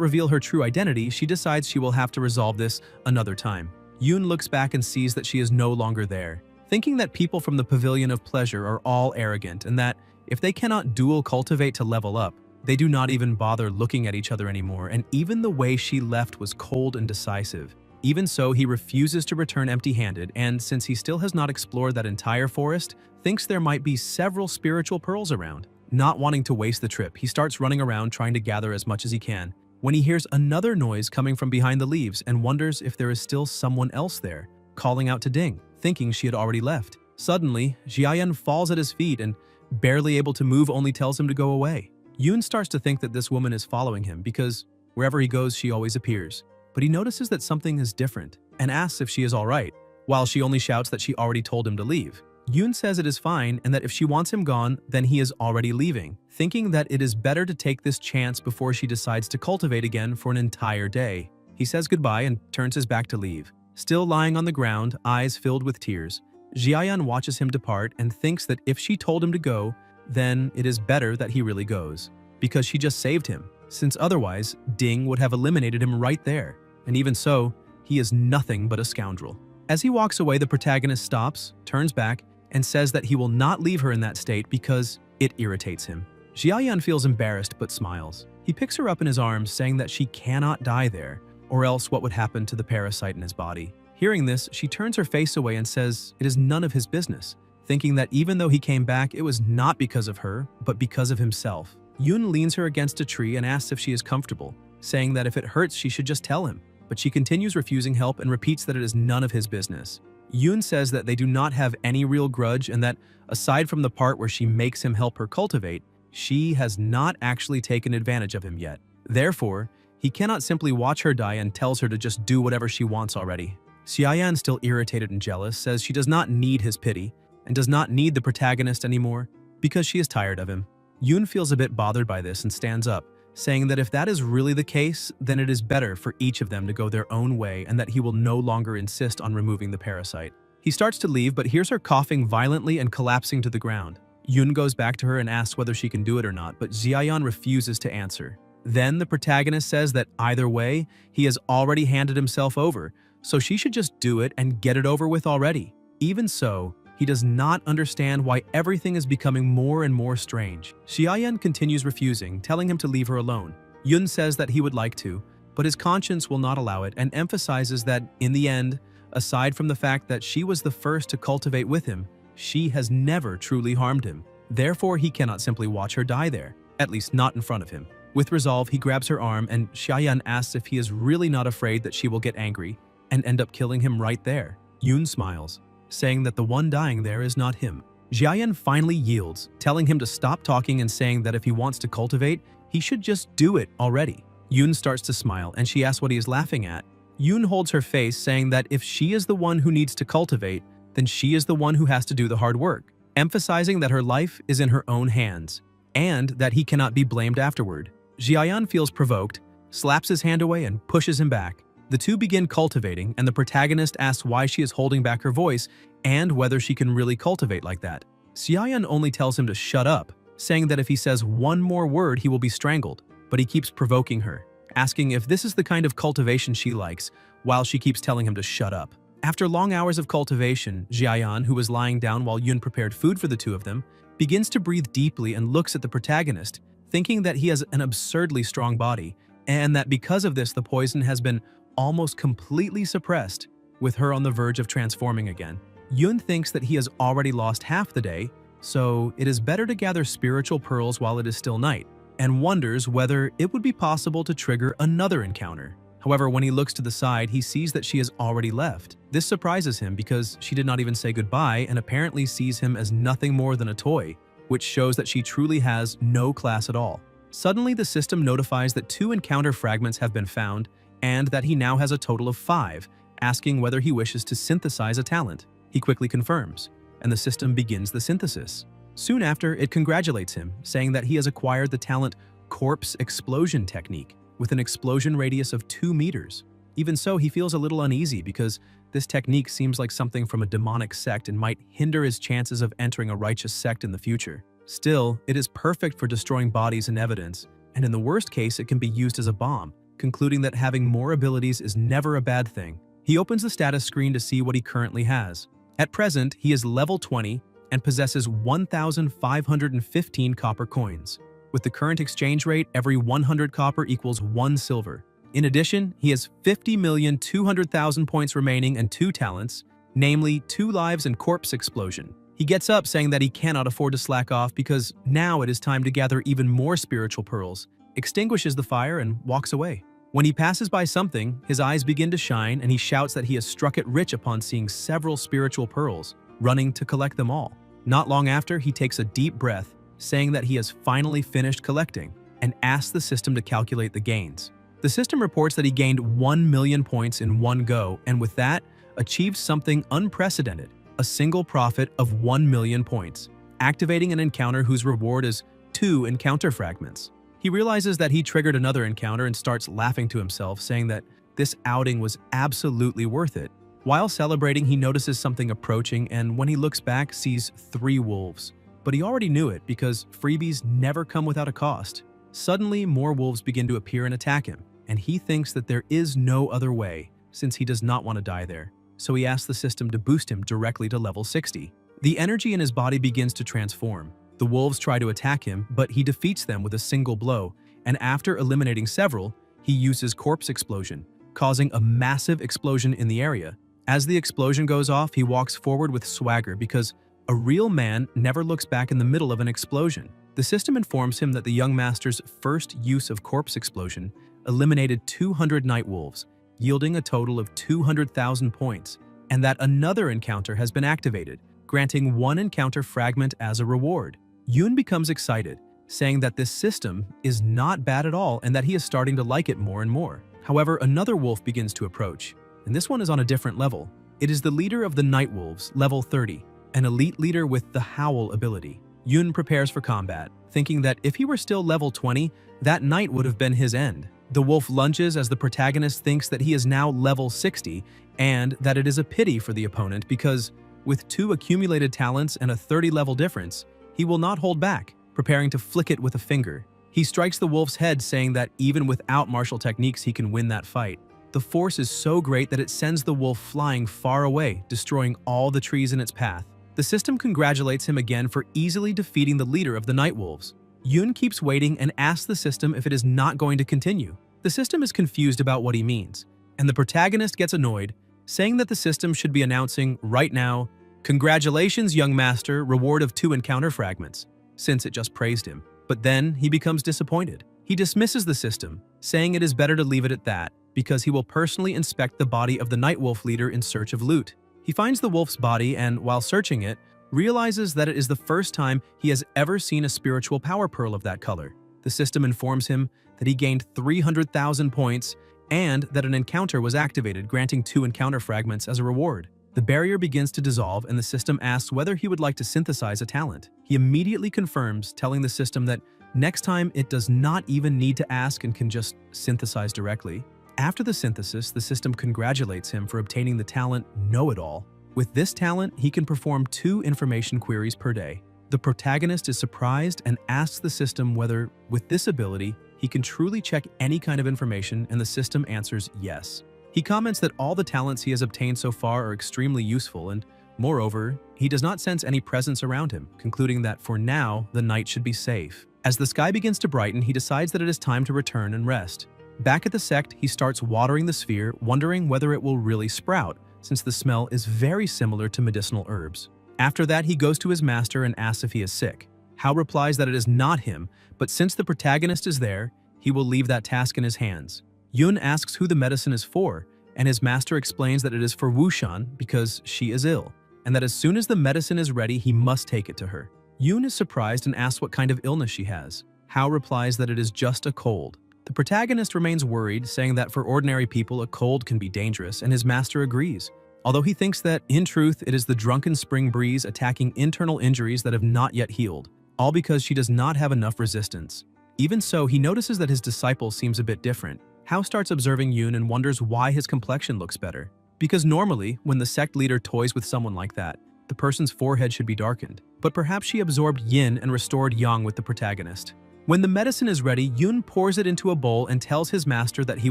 reveal her true identity, she decides she will have to resolve this another time. Yoon looks back and sees that she is no longer there, thinking that people from the Pavilion of Pleasure are all arrogant and that if they cannot dual cultivate to level up, they do not even bother looking at each other anymore, and even the way she left was cold and decisive. Even so, he refuses to return empty-handed, and since he still has not explored that entire forest, thinks there might be several spiritual pearls around. Not wanting to waste the trip, he starts running around trying to gather as much as he can, when he hears another noise coming from behind the leaves and wonders if there is still someone else there, calling out to Ding, thinking she had already left. Suddenly, Xiaoyan falls at his feet and, barely able to move, only tells him to go away. Yoon starts to think that this woman is following him because wherever he goes, she always appears. But he notices that something is different and asks if she is alright, while she only shouts that she already told him to leave. Yoon says it is fine and that if she wants him gone, then he is already leaving, thinking that it is better to take this chance before she decides to cultivate again for an entire day. He says goodbye and turns his back to leave. Still lying on the ground, eyes filled with tears, Xiaoyan watches him depart and thinks that if she told him to go, then it is better that he really goes, because she just saved him, since otherwise Ding would have eliminated him right there, and even so, he is nothing but a scoundrel. As he walks away, the protagonist stops, turns back, and says that he will not leave her in that state because it irritates him. Xiaoyan feels embarrassed but smiles. He picks her up in his arms, saying that she cannot die there, or else what would happen to the parasite in his body. Hearing this, she turns her face away and says it is none of his business, thinking that even though he came back, it was not because of her, but because of himself. Yoon leans her against a tree and asks if she is comfortable, saying that if it hurts, she should just tell him, but she continues refusing help and repeats that it is none of his business. Yoon says that they do not have any real grudge and that, aside from the part where she makes him help her cultivate, she has not actually taken advantage of him yet. Therefore, he cannot simply watch her die and tells her to just do whatever she wants already. Xiaoyan, still irritated and jealous, says she does not need his pity and does not need the protagonist anymore because she is tired of him. Yoon feels a bit bothered by this and stands up, saying that if that is really the case, then it is better for each of them to go their own way and that he will no longer insist on removing the parasite. He starts to leave but hears her coughing violently and collapsing to the ground. Yun goes back to her and asks whether she can do it or not, but Xiaoyan refuses to answer. Then the protagonist says that either way, he has already handed himself over, so she should just do it and get it over with already. Even so, he does not understand why everything is becoming more and more strange. Xiaoyan continues refusing, telling him to leave her alone. Yun says that he would like to, but his conscience will not allow it, and emphasizes that, in the end, aside from the fact that she was the first to cultivate with him, she has never truly harmed him. Therefore, he cannot simply watch her die there, at least not in front of him. With resolve, he grabs her arm, and Xiaoyan asks if he is really not afraid that she will get angry and end up killing him right there. Yun smiles, saying that the one dying there is not him. Xiaoyan finally yields, telling him to stop talking and saying that if he wants to cultivate, he should just do it already. Yun starts to smile, and she asks what he is laughing at. Yun holds her face, saying that if she is the one who needs to cultivate, then she is the one who has to do the hard work, emphasizing that her life is in her own hands, and that he cannot be blamed afterward. Xiaoyan feels provoked, slaps his hand away, and pushes him back. The two begin cultivating, and the protagonist asks why she is holding back her voice and whether she can really cultivate like that. Xiaoyan only tells him to shut up, saying that if he says one more word he will be strangled, but he keeps provoking her, asking if this is the kind of cultivation she likes, while she keeps telling him to shut up. After long hours of cultivation, Xiaoyan, who was lying down while Yun prepared food for the two of them, begins to breathe deeply and looks at the protagonist, thinking that he has an absurdly strong body, and that because of this the poison has been almost completely suppressed, with her on the verge of transforming again. Yun thinks that he has already lost half the day, so it is better to gather spiritual pearls while it is still night, and wonders whether it would be possible to trigger another encounter. However, when he looks to the side, he sees that she has already left. This surprises him because she did not even say goodbye and apparently sees him as nothing more than a toy, which shows that she truly has no class at all. Suddenly, the system notifies that 2 encounter fragments have been found and that he now has a total of 5, asking whether he wishes to synthesize a talent. He quickly confirms, and the system begins the synthesis. Soon after, it congratulates him, saying that he has acquired the talent Corpse Explosion Technique, with an explosion radius of 2 meters. Even so, he feels a little uneasy because this technique seems like something from a demonic sect and might hinder his chances of entering a righteous sect in the future. Still, it is perfect for destroying bodies and evidence, and in the worst case, it can be used as a bomb, concluding that having more abilities is never a bad thing. He opens the status screen to see what he currently has. At present, he is level 20 and possesses 1,515 copper coins. With the current exchange rate, every 100 copper equals 1 silver. In addition, he has 50,200,000 points remaining and 2 talents, namely 2 lives and Corpse Explosion. He gets up saying that he cannot afford to slack off because now it is time to gather even more spiritual pearls, extinguishes the fire, and walks away. When he passes by something, his eyes begin to shine and he shouts that he has struck it rich upon seeing several spiritual pearls, running to collect them all. Not long after, he takes a deep breath, saying that he has finally finished collecting, and asks the system to calculate the gains. The system reports that he gained 1 million points in one go, and with that, achieved something unprecedented, a single profit of 1 million points, activating an encounter whose reward is 2 encounter fragments. He realizes that he triggered another encounter and starts laughing to himself, saying that this outing was absolutely worth it. While celebrating, he notices something approaching, and when he looks back, sees 3 wolves. But he already knew it because freebies never come without a cost. Suddenly, more wolves begin to appear and attack him, and he thinks that there is no other way, since he does not want to die there. So he asks the system to boost him directly to level 60. The energy in his body begins to transform. The wolves try to attack him, but he defeats them with a single blow, and after eliminating several, he uses Corpse Explosion, causing a massive explosion in the area. As the explosion goes off, he walks forward with swagger because a real man never looks back in the middle of an explosion. The system informs him that the young master's first use of Corpse Explosion eliminated 200 night wolves, yielding a total of 200,000 points, and that another encounter has been activated, granting 1 encounter fragment as a reward. Yun becomes excited, saying that this system is not bad at all and that he is starting to like it more and more. However, another wolf begins to approach, and this one is on a different level. It is the leader of the Night Wolves, level 30, an elite leader with the Howl ability. Yun prepares for combat, thinking that if he were still level 20, that night would have been his end. The wolf lunges as the protagonist thinks that he is now level 60 and that it is a pity for the opponent because, with 2 accumulated talents and a 30 level difference, he will not hold back, preparing to flick it with a finger. He strikes the wolf's head, saying that even without martial techniques he can win that fight. The force is so great that it sends the wolf flying far away, destroying all the trees in its path. The system congratulates him again for easily defeating the leader of the night wolves. Yoon keeps waiting and asks the system if it is not going to continue. The system is confused about what he means, and the protagonist gets annoyed, saying that the system should be announcing right now, "Congratulations, young master, reward of 2 encounter fragments," since it just praised him. But then he becomes disappointed. He dismisses the system, saying it is better to leave it at that, because he will personally inspect the body of the night wolf leader in search of loot. He finds the wolf's body and, while searching it, realizes that it is the first time he has ever seen a spiritual power pearl of that color. The system informs him that he gained 300,000 points and that an encounter was activated, granting 2 encounter fragments as a reward. The barrier begins to dissolve and the system asks whether he would like to synthesize a talent. He immediately confirms, telling the system that next time it does not even need to ask and can just synthesize directly. After the synthesis, the system congratulates him for obtaining the talent Know-It-All. With this talent, he can perform 2 information queries per day. The protagonist is surprised and asks the system whether, with this ability, he can truly check any kind of information, and the system answers yes. He comments that all the talents he has obtained so far are extremely useful, and moreover, he does not sense any presence around him, concluding that for now, the night should be safe. As the sky begins to brighten, he decides that it is time to return and rest. Back at the sect, he starts watering the sphere, wondering whether it will really sprout, since the smell is very similar to medicinal herbs. After that, he goes to his master and asks if he is sick. Hao replies that it is not him, but since the protagonist is there, he will leave that task in his hands. Yun asks who the medicine is for, and his master explains that it is for Wushan because she is ill, and that as soon as the medicine is ready, he must take it to her. Yun is surprised and asks what kind of illness she has. Hao replies that it is just a cold. The protagonist remains worried, saying that for ordinary people, a cold can be dangerous, and his master agrees, although he thinks that, in truth, it is the drunken spring breeze attacking internal injuries that have not yet healed, all because she does not have enough resistance. Even so, he notices that his disciple seems a bit different. Hao starts observing Yun and wonders why his complexion looks better. Because normally, when the sect leader toys with someone like that, the person's forehead should be darkened. But perhaps she absorbed yin and restored yang with the protagonist. When the medicine is ready, Yun pours it into a bowl and tells his master that he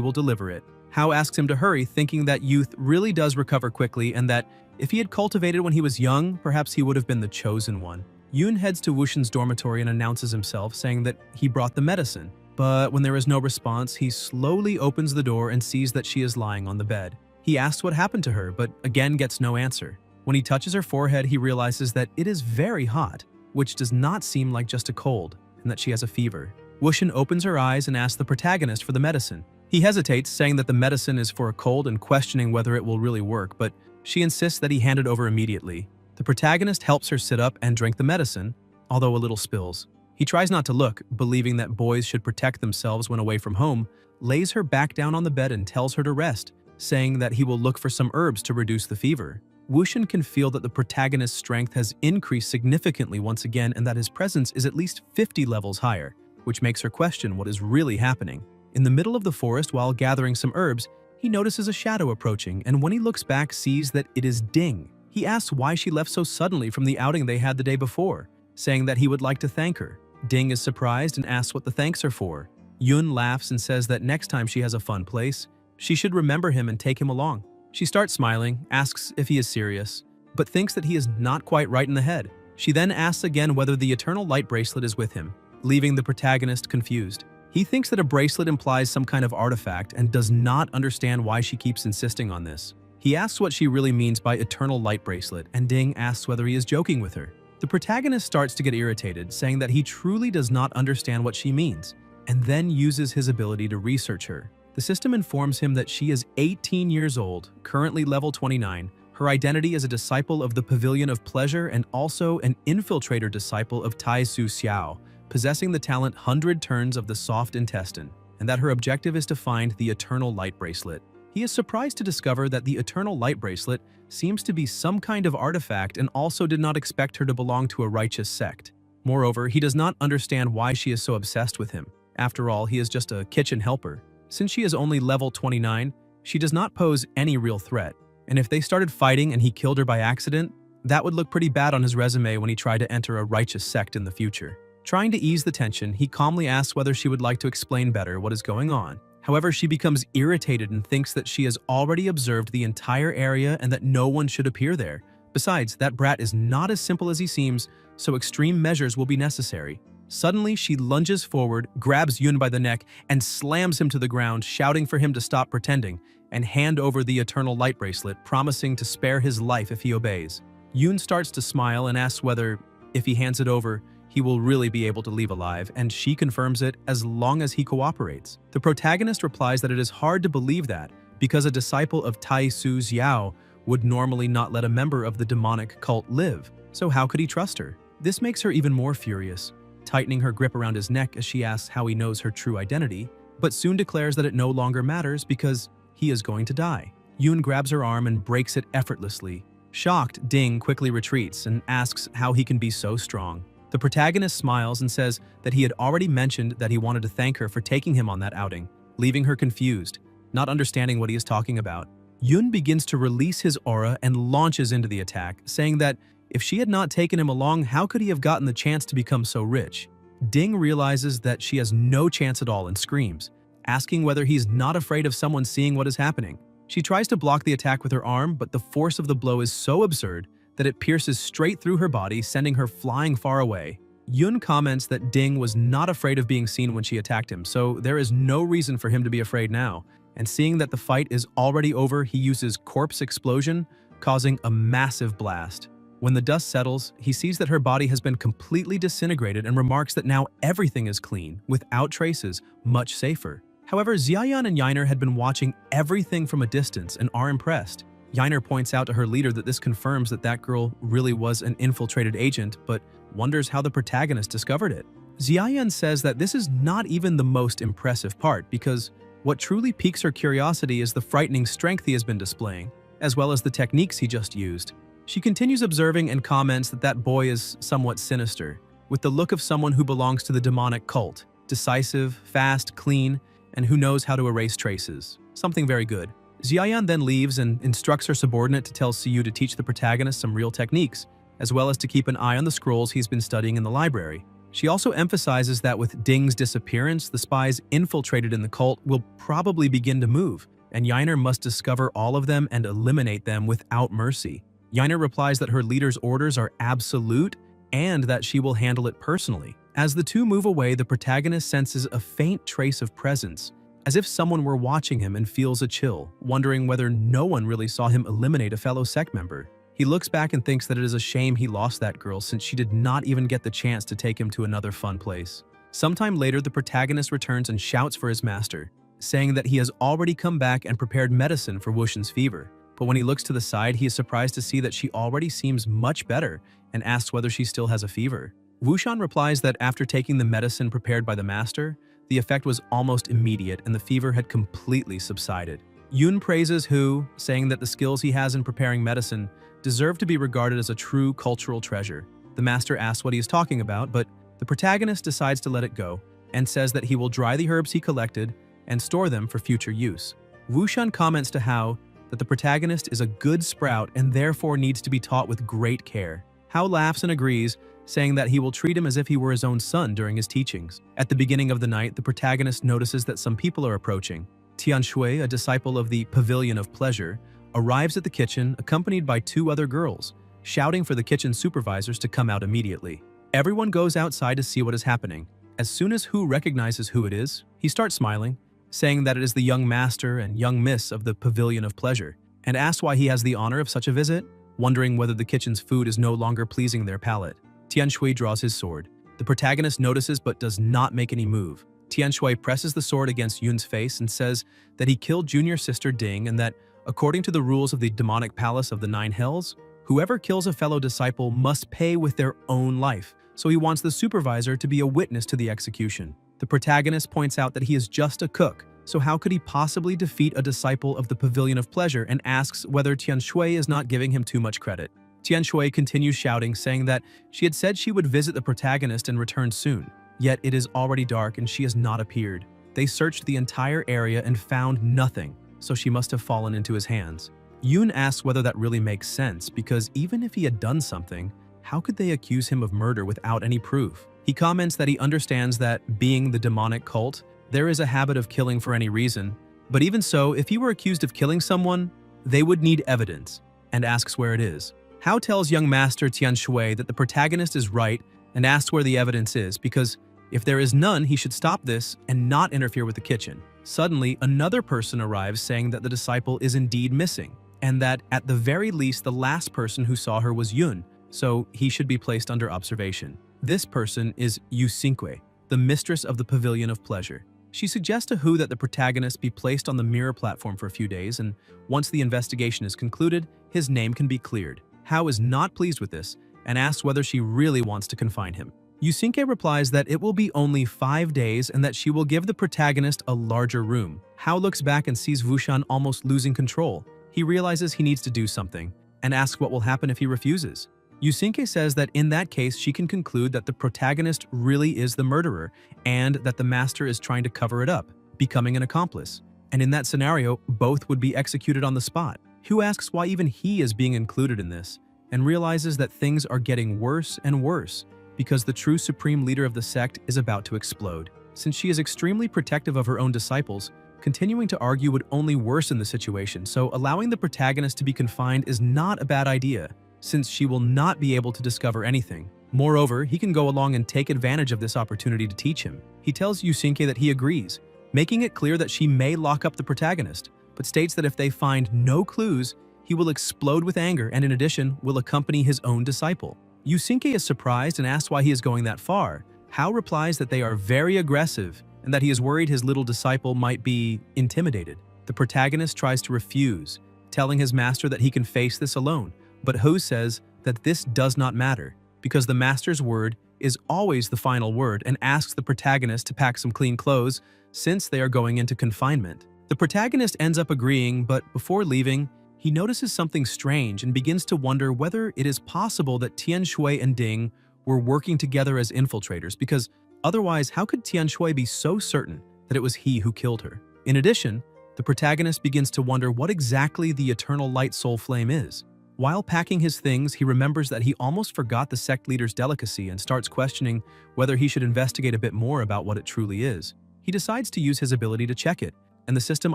will deliver it. Hao asks him to hurry, thinking that youth really does recover quickly and that if he had cultivated when he was young, perhaps he would have been the chosen one. Yun heads to Wushan's dormitory and announces himself, saying that he brought the medicine. But when there is no response, he slowly opens the door and sees that she is lying on the bed. He asks what happened to her, but again gets no answer. When he touches her forehead, he realizes that it is very hot, which does not seem like just a cold, and that she has a fever. Wushan opens her eyes and asks the protagonist for the medicine. He hesitates, saying that the medicine is for a cold and questioning whether it will really work, but she insists that he hand it over immediately. The protagonist helps her sit up and drink the medicine, although a little spills. He tries not to look, believing that boys should protect themselves when away from home, lays her back down on the bed and tells her to rest, saying that he will look for some herbs to reduce the fever. Wushan can feel that the protagonist's strength has increased significantly once again and that his presence is at least 50 levels higher, which makes her question what is really happening. In the middle of the forest while gathering some herbs, he notices a shadow approaching, and when he looks back, sees that it is Ding. He asks why she left so suddenly from the outing they had the day before, saying that he would like to thank her. Ding is surprised and asks what the thanks are for. Yun laughs and says that next time she has a fun place, she should remember him and take him along. She starts smiling, asks if he is serious, but thinks that he is not quite right in the head. She then asks again whether the Eternal Light bracelet is with him, leaving the protagonist confused. He thinks that a bracelet implies some kind of artifact and does not understand why she keeps insisting on this. He asks what she really means by Eternal Light bracelet, and Ding asks whether he is joking with her. The protagonist starts to get irritated, saying that he truly does not understand what she means, and then uses his ability to research her. The system informs him that she is 18 years old, currently level 29. Her identity is a disciple of the Pavilion of Pleasure and also an infiltrator disciple of Tai Su Xiao, possessing the talent 100 Turns of the Soft Intestine, and that her objective is to find the Eternal Light Bracelet. He is surprised to discover that the Eternal Light Bracelet seems to be some kind of artifact and also did not expect her to belong to a righteous sect. Moreover, he does not understand why she is so obsessed with him. After all, he is just a kitchen helper. Since she is only level 29, she does not pose any real threat, and if they started fighting and he killed her by accident, That would look pretty bad on his resume when he tried to enter a righteous sect in the future. Trying to ease the tension, he calmly asks whether she would like to explain better what is going on. However, she becomes irritated and thinks that she has already observed the entire area and that no one should appear there. Besides, that brat is not as simple as he seems, so extreme measures will be necessary. Suddenly, she lunges forward, grabs Yun by the neck, and slams him to the ground, shouting for him to stop pretending and hand over the Eternal Light Bracelet, promising to spare his life if he obeys. Yun starts to smile and asks whether, if he hands it over, he will really be able to leave alive, and she confirms it as long as he cooperates. The protagonist replies that it is hard to believe that, because a disciple of Tai Su Xiao would normally not let a member of the demonic cult live, so how could he trust her? This makes her even more furious, tightening her grip around his neck as she asks how he knows her true identity, but soon declares that it no longer matters because he is going to die. Yun grabs her arm and breaks it effortlessly. Shocked, Ding quickly retreats and asks how he can be so strong. The protagonist smiles and says that he had already mentioned that he wanted to thank her for taking him on that outing, leaving her confused, not understanding what he is talking about. Yun begins to release his aura and launches into the attack, saying that if she had not taken him along, how could he have gotten the chance to become so rich? Ding realizes that she has no chance at all and screams, asking whether he's not afraid of someone seeing what is happening. She tries to block the attack with her arm, but the force of the blow is so absurd that it pierces straight through her body, sending her flying far away. Yun comments that Ding was not afraid of being seen when she attacked him, so there is no reason for him to be afraid now. And seeing that the fight is already over, he uses Corpse Explosion, causing a massive blast. When the dust settles, he sees that her body has been completely disintegrated and remarks that now everything is clean, without traces, much safer. However, Xiaoyan and Yainer had been watching everything from a distance and are impressed. Yainer points out to her leader that this confirms that that girl really was an infiltrated agent, but wonders how the protagonist discovered it. Xiaoyan says that this is not even the most impressive part, because what truly piques her curiosity is the frightening strength he has been displaying, as well as the techniques he just used. She continues observing and comments that that boy is somewhat sinister, with the look of someone who belongs to the demonic cult, decisive, fast, clean, and who knows how to erase traces. Something very good. Xiaoyan then leaves and instructs her subordinate to tell Siyu to teach the protagonist some real techniques, as well as to keep an eye on the scrolls he's been studying in the library. She also emphasizes that with Ding's disappearance, the spies infiltrated in the cult will probably begin to move, and Yainer must discover all of them and eliminate them without mercy. Yainer replies that her leader's orders are absolute and that she will handle it personally. As the two move away, the protagonist senses a faint trace of presence, as if someone were watching him, and feels a chill, wondering whether no one really saw him eliminate a fellow sect member. He looks back and thinks that it is a shame he lost that girl, since she did not even get the chance to take him to another fun place. Sometime later, the protagonist returns and shouts for his master, saying that he has already come back and prepared medicine for Wushan's fever. But when he looks to the side, he is surprised to see that she already seems much better and asks whether she still has a fever. Wushan replies that after taking the medicine prepared by the master, the effect was almost immediate and the fever had completely subsided. Yun praises Hu, saying that the skills he has in preparing medicine deserve to be regarded as a true cultural treasure. The master asks what he is talking about, but the protagonist decides to let it go and says that he will dry the herbs he collected and store them for future use. Wushan comments to Hao that the protagonist is a good sprout and therefore needs to be taught with great care. Hao laughs and agrees, saying that he will treat him as if he were his own son during his teachings. At the beginning of the night, the protagonist notices that some people are approaching. Tianshui, a disciple of the Pavilion of Pleasure, arrives at the kitchen accompanied by two other girls, shouting for the kitchen supervisors to come out immediately. Everyone goes outside to see what is happening. As soon as Hu recognizes who it is, he starts smiling, saying that it is the young master and young miss of the Pavilion of Pleasure, and asks why he has the honor of such a visit, wondering whether the kitchen's food is no longer pleasing their palate. Tianshui draws his sword. The protagonist notices but does not make any move. Tianshui presses the sword against Yun's face and says that he killed junior sister Ding and that, according to the rules of the demonic palace of the Nine Hells, whoever kills a fellow disciple must pay with their own life, so he wants the supervisor to be a witness to the execution. The protagonist points out that he is just a cook, so how could he possibly defeat a disciple of the Pavilion of Pleasure, and asks whether Tianshui is not giving him too much credit. Tianshui continues shouting, saying that she had said she would visit the protagonist and return soon, yet it is already dark and she has not appeared. They searched the entire area and found nothing, so she must have fallen into his hands. Yoon asks whether that really makes sense, because even if he had done something, how could they accuse him of murder without any proof? He comments that he understands that, being the demonic cult, there is a habit of killing for any reason, but even so, if he were accused of killing someone, they would need evidence, and asks where it is. Hao tells young master Tian Shui that the protagonist is right and asks where the evidence is, because if there is none, he should stop this and not interfere with the kitchen. Suddenly, another person arrives saying that the disciple is indeed missing, and that at the very least the last person who saw her was Yun, so he should be placed under observation. This person is Yu Xingque, the mistress of the Pavilion of Pleasure. She suggests to Hu that the protagonist be placed on the mirror platform for a few days, and once the investigation is concluded, his name can be cleared. Hao is not pleased with this and asks whether she really wants to confine him. Yu Xingque replies that it will be only 5 days and that she will give the protagonist a larger room. Hao looks back and sees Wushan almost losing control. He realizes he needs to do something and asks what will happen if he refuses. Yu Xingque says that in that case she can conclude that the protagonist really is the murderer and that the master is trying to cover it up, becoming an accomplice. And in that scenario, both would be executed on the spot. Hu asks why even he is being included in this and realizes that things are getting worse and worse because the true supreme leader of the sect is about to explode. Since she is extremely protective of her own disciples, continuing to argue would only worsen the situation, so allowing the protagonist to be confined is not a bad idea, since she will not be able to discover anything. Moreover, he can go along and take advantage of this opportunity to teach him. He tells Yu Xingque that he agrees, making it clear that she may lock up the protagonist, but states that if they find no clues, he will explode with anger and in addition will accompany his own disciple. Yu Xingque is surprised and asks why he is going that far. Hao replies that they are very aggressive and that he is worried his little disciple might be intimidated. The protagonist tries to refuse, telling his master that he can face this alone, but Ho says that this does not matter because the master's word is always the final word and asks the protagonist to pack some clean clothes since they are going into confinement. The protagonist ends up agreeing, but before leaving, he notices something strange and begins to wonder whether it is possible that Tian Shui and Ding were working together as infiltrators, because otherwise how could Tian Shui be so certain that it was he who killed her? In addition, the protagonist begins to wonder what exactly the eternal light soul flame is. While packing his things, he remembers that he almost forgot the sect leader's delicacy and starts questioning whether he should investigate a bit more about what it truly is. He decides to use his ability to check it, and the system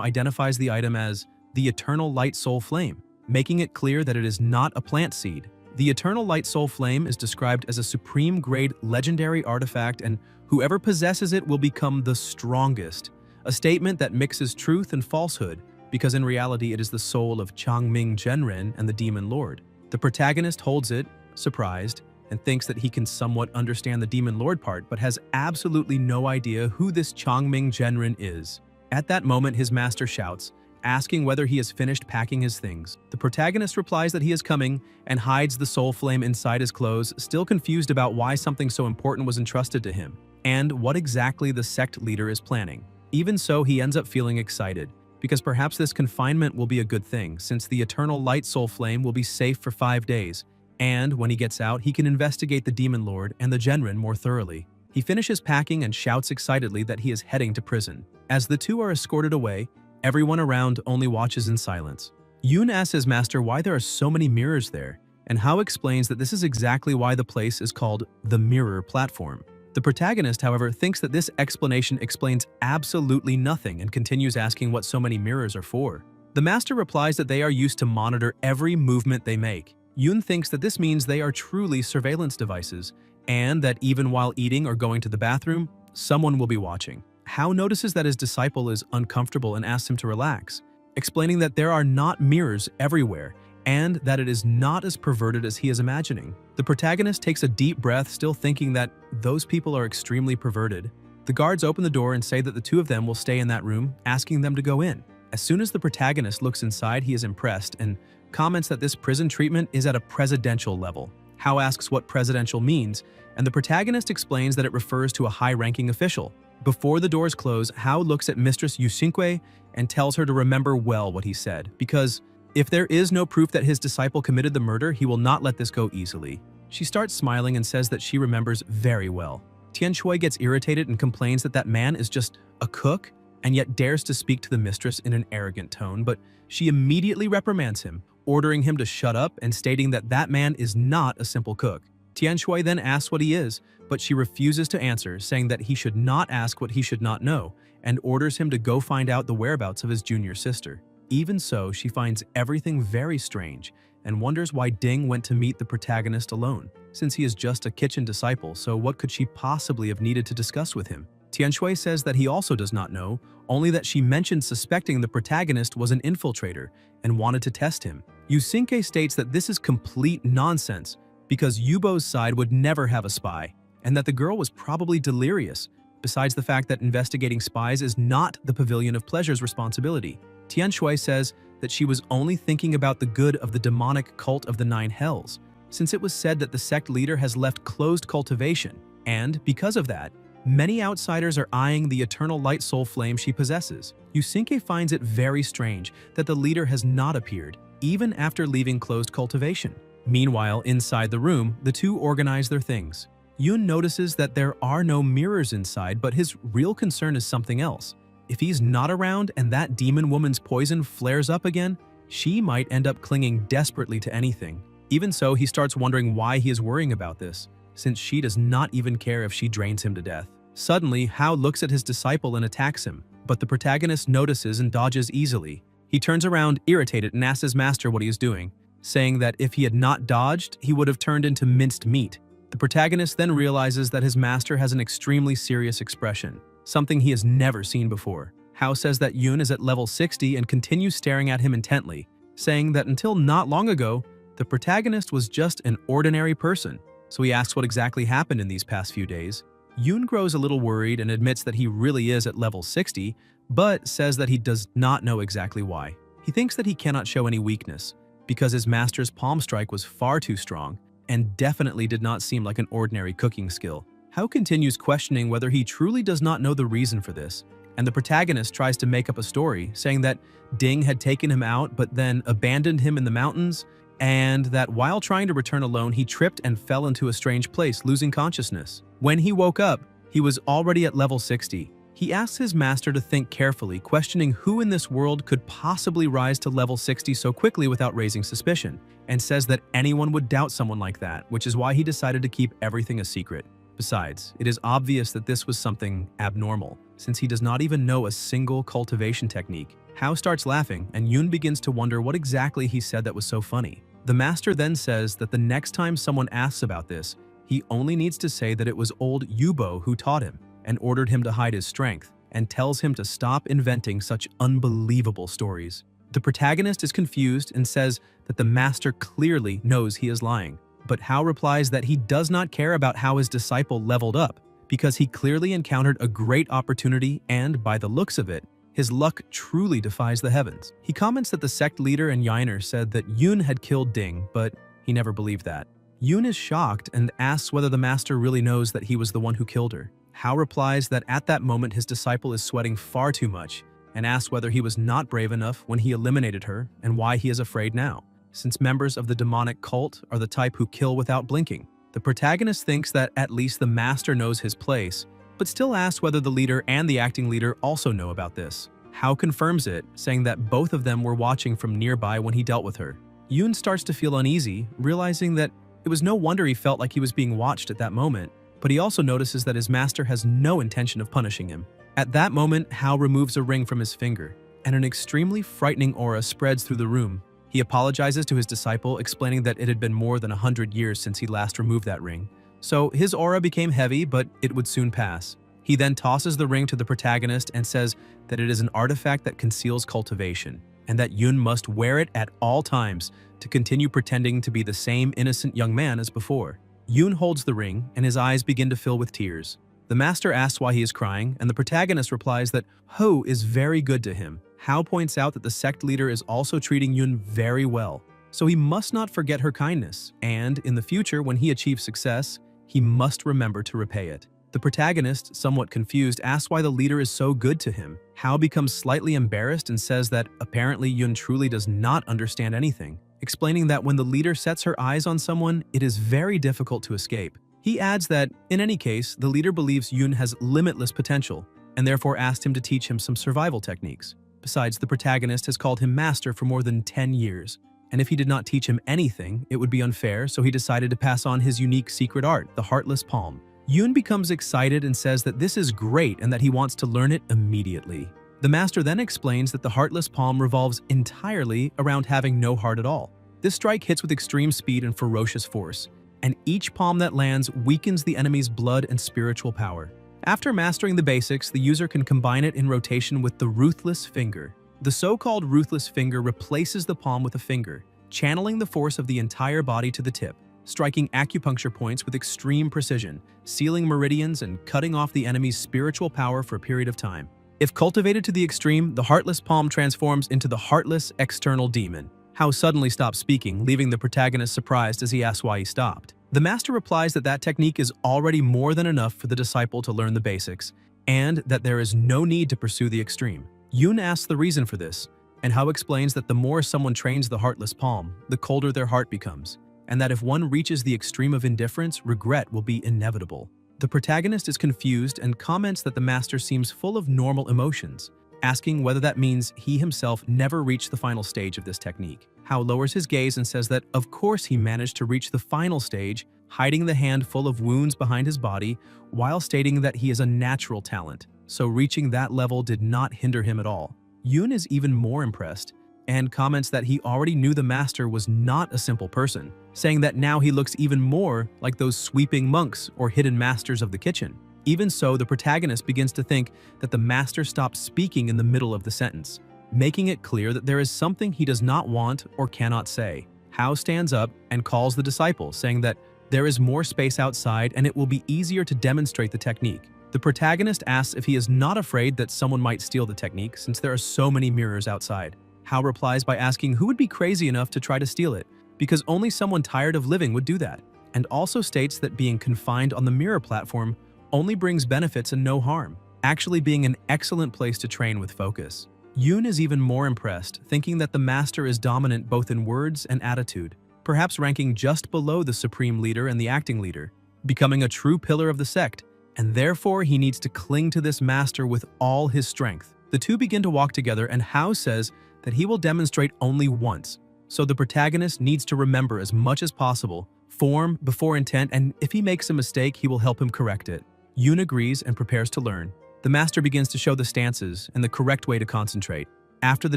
identifies the item as the Eternal Light Soul Flame, making it clear that it is not a plant seed. The Eternal Light Soul Flame is described as a supreme-grade legendary artifact, and whoever possesses it will become the strongest, a statement that mixes truth and falsehood, because in reality it is the soul of Changming Zhenren and the Demon Lord. The protagonist holds it, surprised, and thinks that he can somewhat understand the Demon Lord part, but has absolutely no idea who this Changming Zhenren is. At that moment, his master shouts, asking whether he has finished packing his things. The protagonist replies that he is coming and hides the soul flame inside his clothes, still confused about why something so important was entrusted to him, and what exactly the sect leader is planning. Even so, he ends up feeling excited, because perhaps this confinement will be a good thing, since the Eternal Light Soul Flame will be safe for 5 days, and when he gets out, he can investigate the Demon Lord and the Zhenren more thoroughly. He finishes packing and shouts excitedly that he is heading to prison. As the two are escorted away, everyone around only watches in silence. Yoon asks his master why there are so many mirrors there, and Hao explains that this is exactly why the place is called the Mirror Platform. The protagonist, however, thinks that this explanation explains absolutely nothing and continues asking what so many mirrors are for. The master replies that they are used to monitor every movement they make. Yoon thinks that this means they are truly surveillance devices, and that even while eating or going to the bathroom, someone will be watching. Hao notices that his disciple is uncomfortable and asks him to relax, explaining that there are not mirrors everywhere and that it is not as perverted as he is imagining. The protagonist takes a deep breath, still thinking that those people are extremely perverted. The guards open the door and say that the two of them will stay in that room, asking them to go in. As soon as the protagonist looks inside, he is impressed and comments that this prison treatment is at a presidential level. Hao asks what presidential means, and the protagonist explains that it refers to a high-ranking official. Before the doors close, Hao looks at Mistress Yu Xingque and tells her to remember well what he said, because if there is no proof that his disciple committed the murder, he will not let this go easily. She starts smiling and says that she remembers very well. Tian Shui gets irritated and complains that that man is just a cook and yet dares to speak to the mistress in an arrogant tone, but she immediately reprimands him, ordering him to shut up and stating that that man is not a simple cook. Tianshui then asks what he is, but she refuses to answer, saying that he should not ask what he should not know, and orders him to go find out the whereabouts of his junior sister. Even so, she finds everything very strange and wonders why Ding went to meet the protagonist alone, since he is just a kitchen disciple, so what could she possibly have needed to discuss with him? Tianshui says that he also does not know, only that she mentioned suspecting the protagonist was an infiltrator and wanted to test him. Yusinke states that this is complete nonsense because Yubo's side would never have a spy, and that the girl was probably delirious, besides the fact that investigating spies is not the Pavilion of Pleasure's responsibility. Tianshui says that she was only thinking about the good of the demonic cult of the Nine Hells, since it was said that the sect leader has left closed cultivation, and, because of that, many outsiders are eyeing the eternal light soul flame she possesses. Yusinke finds it very strange that the leader has not appeared, even after leaving closed cultivation. Meanwhile, inside the room, the two organize their things. Yun notices that there are no mirrors inside, but his real concern is something else. If he's not around and that demon woman's poison flares up again, she might end up clinging desperately to anything. Even so, he starts wondering why he is worrying about this, since she does not even care if she drains him to death. Suddenly, Hao looks at his disciple and attacks him, but the protagonist notices and dodges easily. He turns around, irritated, and asks his master what he is doing, saying that if he had not dodged, he would have turned into minced meat. The protagonist then realizes that his master has an extremely serious expression, something he has never seen before. Hao says that Yun is at level 60 and continues staring at him intently, saying that until not long ago, the protagonist was just an ordinary person. So he asks what exactly happened in these past few days. Yun grows a little worried and admits that he really is at level 60, but says that he does not know exactly why. He thinks that he cannot show any weakness, because his master's palm strike was far too strong, and definitely did not seem like an ordinary cooking skill. Hao continues questioning whether he truly does not know the reason for this, and the protagonist tries to make up a story, saying that Ding had taken him out but then abandoned him in the mountains, and that while trying to return alone, he tripped and fell into a strange place, losing consciousness. When he woke up, he was already at level 60. He asks his master to think carefully, questioning who in this world could possibly rise to level 60 so quickly without raising suspicion, and says that anyone would doubt someone like that, which is why he decided to keep everything a secret. Besides, it is obvious that this was something abnormal, since he does not even know a single cultivation technique. Hao starts laughing, and Yun begins to wonder what exactly he said that was so funny. The master then says that the next time someone asks about this, he only needs to say that it was old Yubo who taught him, and ordered him to hide his strength, and tells him to stop inventing such unbelievable stories. The protagonist is confused and says that the master clearly knows he is lying, but Hao replies that he does not care about how his disciple leveled up, because he clearly encountered a great opportunity and, by the looks of it, his luck truly defies the heavens. He comments that the sect leader and Yainer said that Yun had killed Ding, but he never believed that. Yun is shocked and asks whether the master really knows that he was the one who killed her. Hao replies that at that moment his disciple is sweating far too much, and asks whether he was not brave enough when he eliminated her and why he is afraid now, since members of the demonic cult are the type who kill without blinking. The protagonist thinks that at least the master knows his place, but still asks whether the leader and the acting leader also know about this. Hao confirms it, saying that both of them were watching from nearby when he dealt with her. Yun starts to feel uneasy, realizing that it was no wonder he felt like he was being watched at that moment, but he also notices that his master has no intention of punishing him. At that moment, Hao removes a ring from his finger, and an extremely frightening aura spreads through the room. He apologizes to his disciple, explaining that it had been more than 100 years since he last removed that ring. So his aura became heavy, but it would soon pass. He then tosses the ring to the protagonist and says that it is an artifact that conceals cultivation, and that Yun must wear it at all times to continue pretending to be the same innocent young man as before. Yun holds the ring, and his eyes begin to fill with tears. The master asks why he is crying, and the protagonist replies that Ho is very good to him. Hao points out that the sect leader is also treating Yun very well, so he must not forget her kindness, and in the future when he achieves success, he must remember to repay it. The protagonist, somewhat confused, asks why the leader is so good to him. Hao becomes slightly embarrassed and says that apparently Yun truly does not understand anything, explaining that when the leader sets her eyes on someone, it is very difficult to escape. He adds that, in any case, the leader believes Yun has limitless potential, and therefore asked him to teach him some survival techniques. Besides, the protagonist has called him master for more than 10 years, and if he did not teach him anything, it would be unfair, so he decided to pass on his unique secret art, the Heartless Palm. Yoon becomes excited and says that this is great and that he wants to learn it immediately. The master then explains that the Heartless Palm revolves entirely around having no heart at all. This strike hits with extreme speed and ferocious force, and each palm that lands weakens the enemy's blood and spiritual power. After mastering the basics, the user can combine it in rotation with the Ruthless Finger. The so-called Ruthless Finger replaces the palm with a finger, channeling the force of the entire body to the tip, striking acupuncture points with extreme precision, sealing meridians, and cutting off the enemy's spiritual power for a period of time. If cultivated to the extreme, the Heartless Palm transforms into the Heartless External Demon. Hao suddenly stops speaking, leaving the protagonist surprised as he asks why he stopped. The master replies that that technique is already more than enough for the disciple to learn the basics, and that there is no need to pursue the extreme. Yoon asks the reason for this, and Hao explains that the more someone trains the Heartless Palm, the colder their heart becomes, and that if one reaches the extreme of indifference, regret will be inevitable. The protagonist is confused and comments that the master seems full of normal emotions, asking whether that means he himself never reached the final stage of this technique. Hao lowers his gaze and says that of course he managed to reach the final stage, hiding the hand full of wounds behind his body, while stating that he is a natural talent, so reaching that level did not hinder him at all. Yoon is even more impressed, and comments that he already knew the master was not a simple person, saying that now he looks even more like those sweeping monks or hidden masters of the kitchen. Even so, the protagonist begins to think that the master stopped speaking in the middle of the sentence, making it clear that there is something he does not want or cannot say. Hao stands up and calls the disciple, saying that there is more space outside and it will be easier to demonstrate the technique. The protagonist asks if he is not afraid that someone might steal the technique since there are so many mirrors outside. Hao replies by asking who would be crazy enough to try to steal it, because only someone tired of living would do that, and also states that being confined on the mirror platform only brings benefits and no harm, actually being an excellent place to train with focus. Yoon is even more impressed, thinking that the master is dominant both in words and attitude, perhaps ranking just below the supreme leader and the acting leader, becoming a true pillar of the sect, and therefore he needs to cling to this master with all his strength. The two begin to walk together, and Hao says that he will demonstrate only once, so the protagonist needs to remember as much as possible, form before intent, and if he makes a mistake, he will help him correct it. Yoon agrees and prepares to learn. The master begins to show the stances and the correct way to concentrate. After the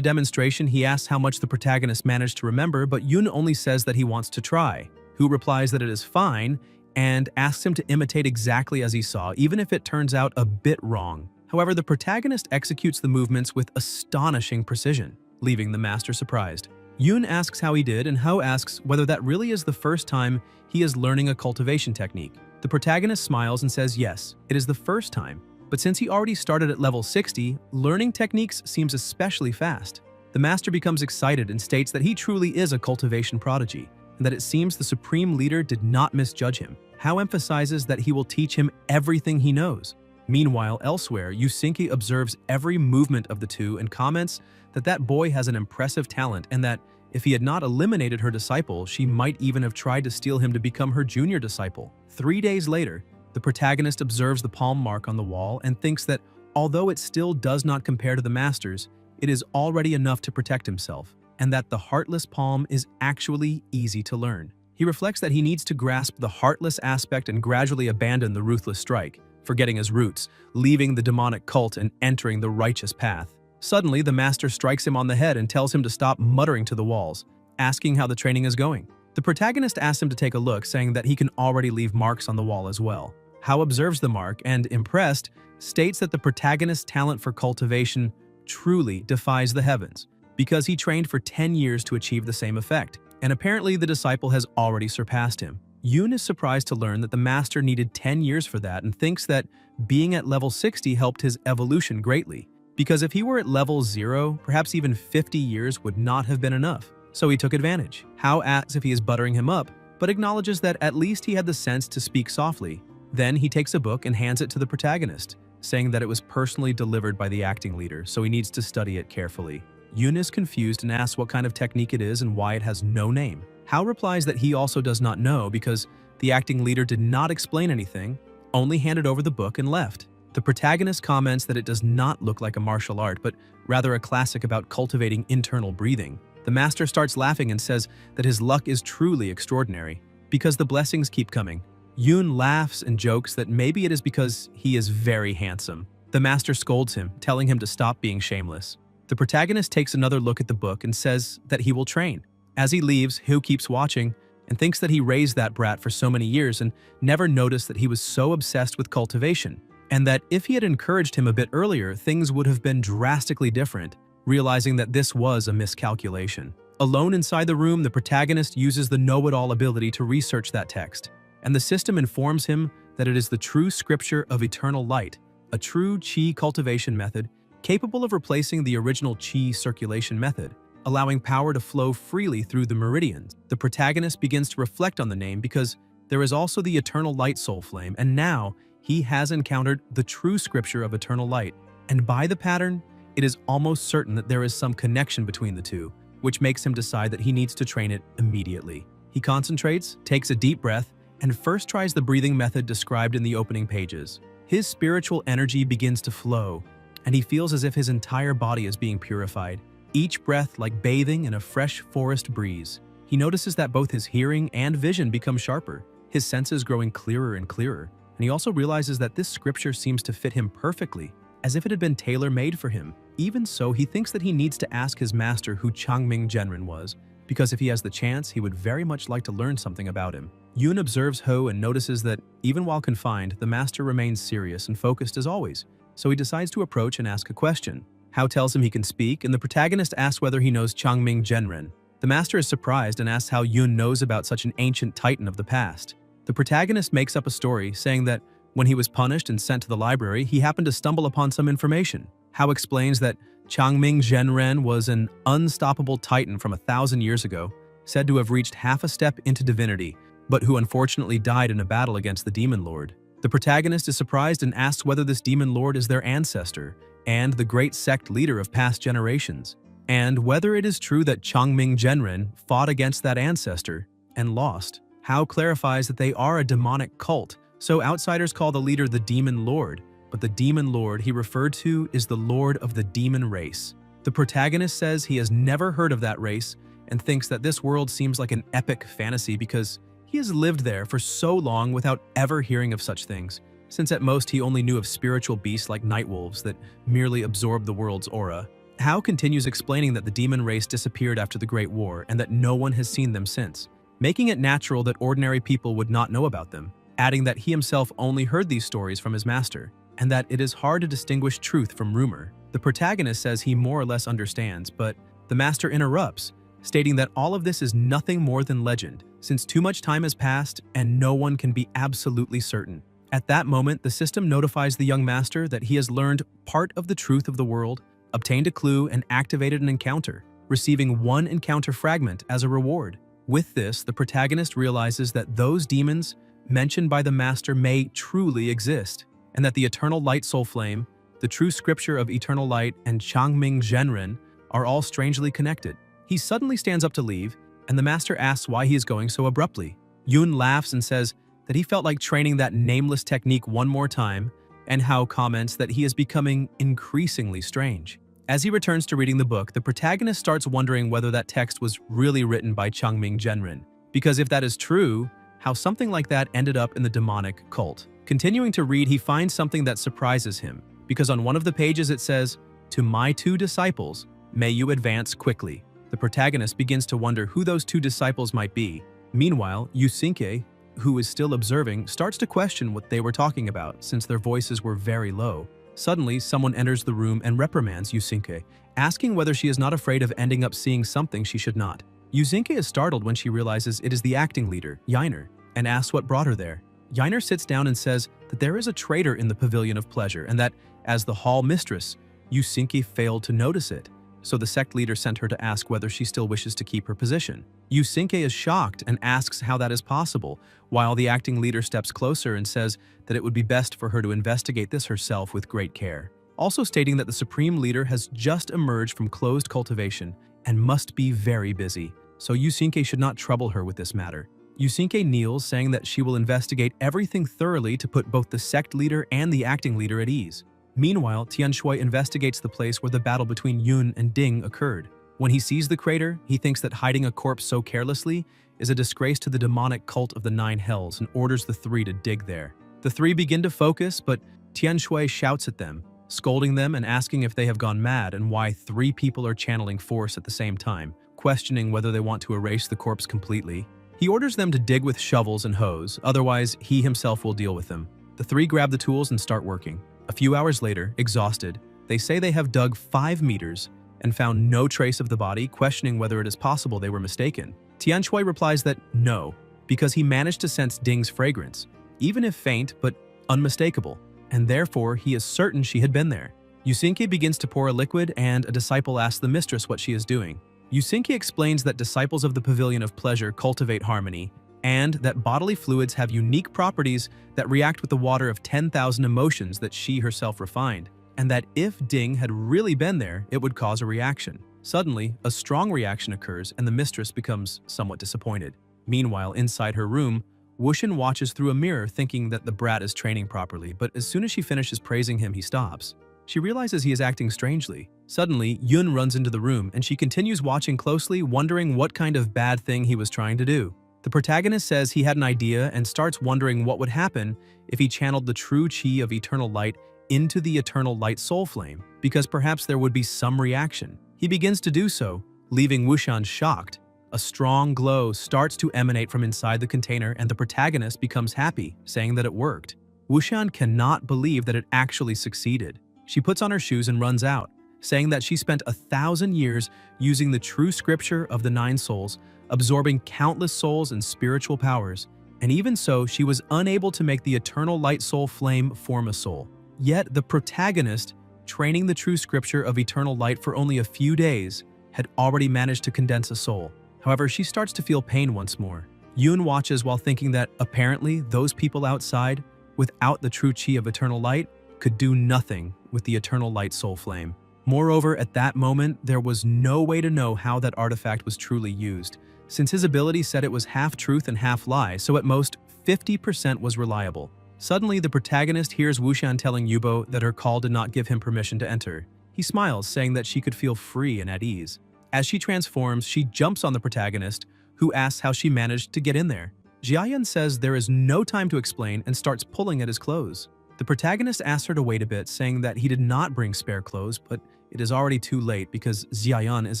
demonstration, he asks how much the protagonist managed to remember, but Yoon only says that he wants to try. Hu replies that it is fine and asks him to imitate exactly as he saw, even if it turns out a bit wrong. However, the protagonist executes the movements with astonishing precision, leaving the master surprised. Yoon asks how he did, and Hao asks whether that really is the first time he is learning a cultivation technique. The protagonist smiles and says yes, it is the first time, but since he already started at level 60, learning techniques seems especially fast. The master becomes excited and states that he truly is a cultivation prodigy, and that it seems the supreme leader did not misjudge him. Hao emphasizes that he will teach him everything he knows. Meanwhile, elsewhere, Yusinki observes every movement of the two and comments that that boy has an impressive talent and that if he had not eliminated her disciple, she might even have tried to steal him to become her junior disciple. 3 days later, the protagonist observes the palm mark on the wall and thinks that although it still does not compare to the master's, it is already enough to protect himself, and that the Heartless Palm is actually easy to learn. He reflects that he needs to grasp the heartless aspect and gradually abandon the ruthless strike, forgetting his roots, leaving the demonic cult and entering the righteous path. Suddenly, the master strikes him on the head and tells him to stop muttering to the walls, asking how the training is going. The protagonist asks him to take a look, saying that he can already leave marks on the wall as well. Hao observes the mark and, impressed, states that the protagonist's talent for cultivation truly defies the heavens, because he trained for 10 years to achieve the same effect, and apparently the disciple has already surpassed him. Yoon is surprised to learn that the master needed 10 years for that and thinks that being at level 60 helped his evolution greatly, because if he were at level 0, perhaps even 50 years would not have been enough. So he took advantage. Hao asks if he is buttering him up, but acknowledges that at least he had the sense to speak softly. Then he takes a book and hands it to the protagonist, saying that it was personally delivered by the acting leader, so he needs to study it carefully. Yoon is confused and asks what kind of technique it is and why it has no name. Hao replies that he also does not know because the acting leader did not explain anything, only handed over the book and left. The protagonist comments that it does not look like a martial art, but rather a classic about cultivating internal breathing. The master starts laughing and says that his luck is truly extraordinary, because the blessings keep coming. Yoon laughs and jokes that maybe it is because he is very handsome. The master scolds him, telling him to stop being shameless. The protagonist takes another look at the book and says that he will train. As he leaves, Hyo keeps watching and thinks that he raised that brat for so many years and never noticed that he was so obsessed with cultivation, and that if he had encouraged him a bit earlier, things would have been drastically different, realizing that this was a miscalculation. Alone inside the room, the protagonist uses the know-it-all ability to research that text, and the system informs him that it is the true scripture of eternal light, a true qi cultivation method capable of replacing the original qi circulation method, allowing power to flow freely through the meridians. The protagonist begins to reflect on the name because there is also the eternal light soul flame, and now he has encountered the true scripture of eternal light. And by the pattern, it is almost certain that there is some connection between the two, which makes him decide that he needs to train it immediately. He concentrates, takes a deep breath, and first tries the breathing method described in the opening pages. His spiritual energy begins to flow, and he feels as if his entire body is being purified, each breath like bathing in a fresh forest breeze. He notices that both his hearing and vision become sharper, his senses growing clearer and clearer, and he also realizes that this scripture seems to fit him perfectly, as if it had been tailor-made for him. Even so, he thinks that he needs to ask his master who Changming Genren was, because if he has the chance, he would very much like to learn something about him. Yoon observes Ho and notices that, even while confined, the master remains serious and focused as always, so he decides to approach and ask a question. Hao tells him he can speak, and the protagonist asks whether he knows Changming Genren. The master is surprised and asks how Yoon knows about such an ancient titan of the past. The protagonist makes up a story, saying that when he was punished and sent to the library, he happened to stumble upon some information. Hao explains that Changming Genren was an unstoppable titan from 1,000 years ago, said to have reached half a step into divinity, but who unfortunately died in a battle against the demon lord. The protagonist is surprised and asks whether this demon lord is their ancestor and the great sect leader of past generations, and whether it is true that Changming Genren fought against that ancestor and lost. Hao clarifies that they are a demonic cult, so outsiders call the leader the demon lord, but the demon lord he referred to is the lord of the demon race. The protagonist says he has never heard of that race and thinks that this world seems like an epic fantasy because he has lived there for so long without ever hearing of such things, since at most he only knew of spiritual beasts like nightwolves that merely absorb the world's aura. Hao continues explaining that the demon race disappeared after the Great War and that no one has seen them since, making it natural that ordinary people would not know about them, adding that he himself only heard these stories from his master, and that it is hard to distinguish truth from rumor. The protagonist says he more or less understands, but the master interrupts, stating that all of this is nothing more than legend, since too much time has passed and no one can be absolutely certain. At that moment, the system notifies the young master that he has learned part of the truth of the world, obtained a clue, and activated an encounter, receiving one encounter fragment as a reward. With this, the protagonist realizes that those demons mentioned by the master may truly exist, and that the eternal light soul flame, the true scripture of eternal light, and Changming Genren are all strangely connected. He suddenly stands up to leave, and the master asks why he is going so abruptly. Yoon laughs and says that he felt like training that nameless technique one more time, and Hao comments that he is becoming increasingly strange. As he returns to reading the book, the protagonist starts wondering whether that text was really written by Changming Genren, because if that is true, how something like that ended up in the demonic cult. Continuing to read, he finds something that surprises him, because on one of the pages it says, "To my 2 disciples, may you advance quickly." The protagonist begins to wonder who those 2 disciples might be. Meanwhile, Yusinke, who is still observing, starts to question what they were talking about since their voices were very low. Suddenly, someone enters the room and reprimands Yusinke, asking whether she is not afraid of ending up seeing something she should not. Yusinke is startled when she realizes it is the acting leader, Yainer, and asks what brought her there. Yainer sits down and says that there is a traitor in the Pavilion of Pleasure and that, as the hall mistress, Yusinke failed to notice it. So the sect leader sent her to ask whether she still wishes to keep her position. Yusinke is shocked and asks how that is possible, while the acting leader steps closer and says that it would be best for her to investigate this herself with great care, also stating that the supreme leader has just emerged from closed cultivation and must be very busy, so Yusinke should not trouble her with this matter. Yusinke kneels, saying that she will investigate everything thoroughly to put both the sect leader and the acting leader at ease. Meanwhile, Tianshui investigates the place where the battle between Yun and Ding occurred. When he sees the crater, he thinks that hiding a corpse so carelessly is a disgrace to the demonic cult of the Nine Hells and orders the three to dig there. The three begin to focus, but Tianshui shouts at them, scolding them and asking if they have gone mad and why three people are channeling force at the same time, questioning whether they want to erase the corpse completely. He orders them to dig with shovels and hoes, otherwise he himself will deal with them. The three grab the tools and start working. A few hours later, exhausted, they say they have dug 5 meters and found no trace of the body, questioning whether it is possible they were mistaken. Tianshui replies that no, because he managed to sense Ding's fragrance, even if faint but unmistakable, and therefore he is certain she had been there. Yusinke begins to pour a liquid, and a disciple asks the mistress what she is doing. Yusinke explains that disciples of the Pavilion of Pleasure cultivate harmony, and that bodily fluids have unique properties that react with the water of 10,000 emotions that she herself refined, and that if Ding had really been there, it would cause a reaction. Suddenly, a strong reaction occurs and the mistress becomes somewhat disappointed. Meanwhile, inside her room, Wushan watches through a mirror thinking that the brat is training properly, but as soon as she finishes praising him, he stops. She realizes he is acting strangely. Suddenly, Yun runs into the room and she continues watching closely, wondering what kind of bad thing he was trying to do. The protagonist says he had an idea and starts wondering what would happen if he channeled the true chi of eternal light into the eternal light soul flame, because perhaps there would be some reaction. He begins to do so, leaving Wushan shocked. A strong glow starts to emanate from inside the container and the protagonist becomes happy, saying that it worked. Wushan cannot believe that it actually succeeded. She puts on her shoes and runs out, saying that she spent 1,000 years using the true scripture of the 9 souls, absorbing countless souls and spiritual powers, and even so, she was unable to make the eternal light soul flame form a soul. Yet the protagonist, training the true scripture of eternal light for only a few days, had already managed to condense a soul. However, she starts to feel pain once more. Yun watches while thinking that apparently those people outside, without the true chi of eternal light, could do nothing with the eternal light soul flame. Moreover, at that moment, there was no way to know how that artifact was truly used, since his ability said it was half truth and half lie, so at most 50% was reliable. Suddenly, the protagonist hears Wushan telling Yubo that her call did not give him permission to enter. He smiles, saying that she could feel free and at ease. As she transforms, she jumps on the protagonist, who asks how she managed to get in there. Jiayan says there is no time to explain and starts pulling at his clothes. The protagonist asks her to wait a bit, saying that he did not bring spare clothes, but it is already too late because Jiayan is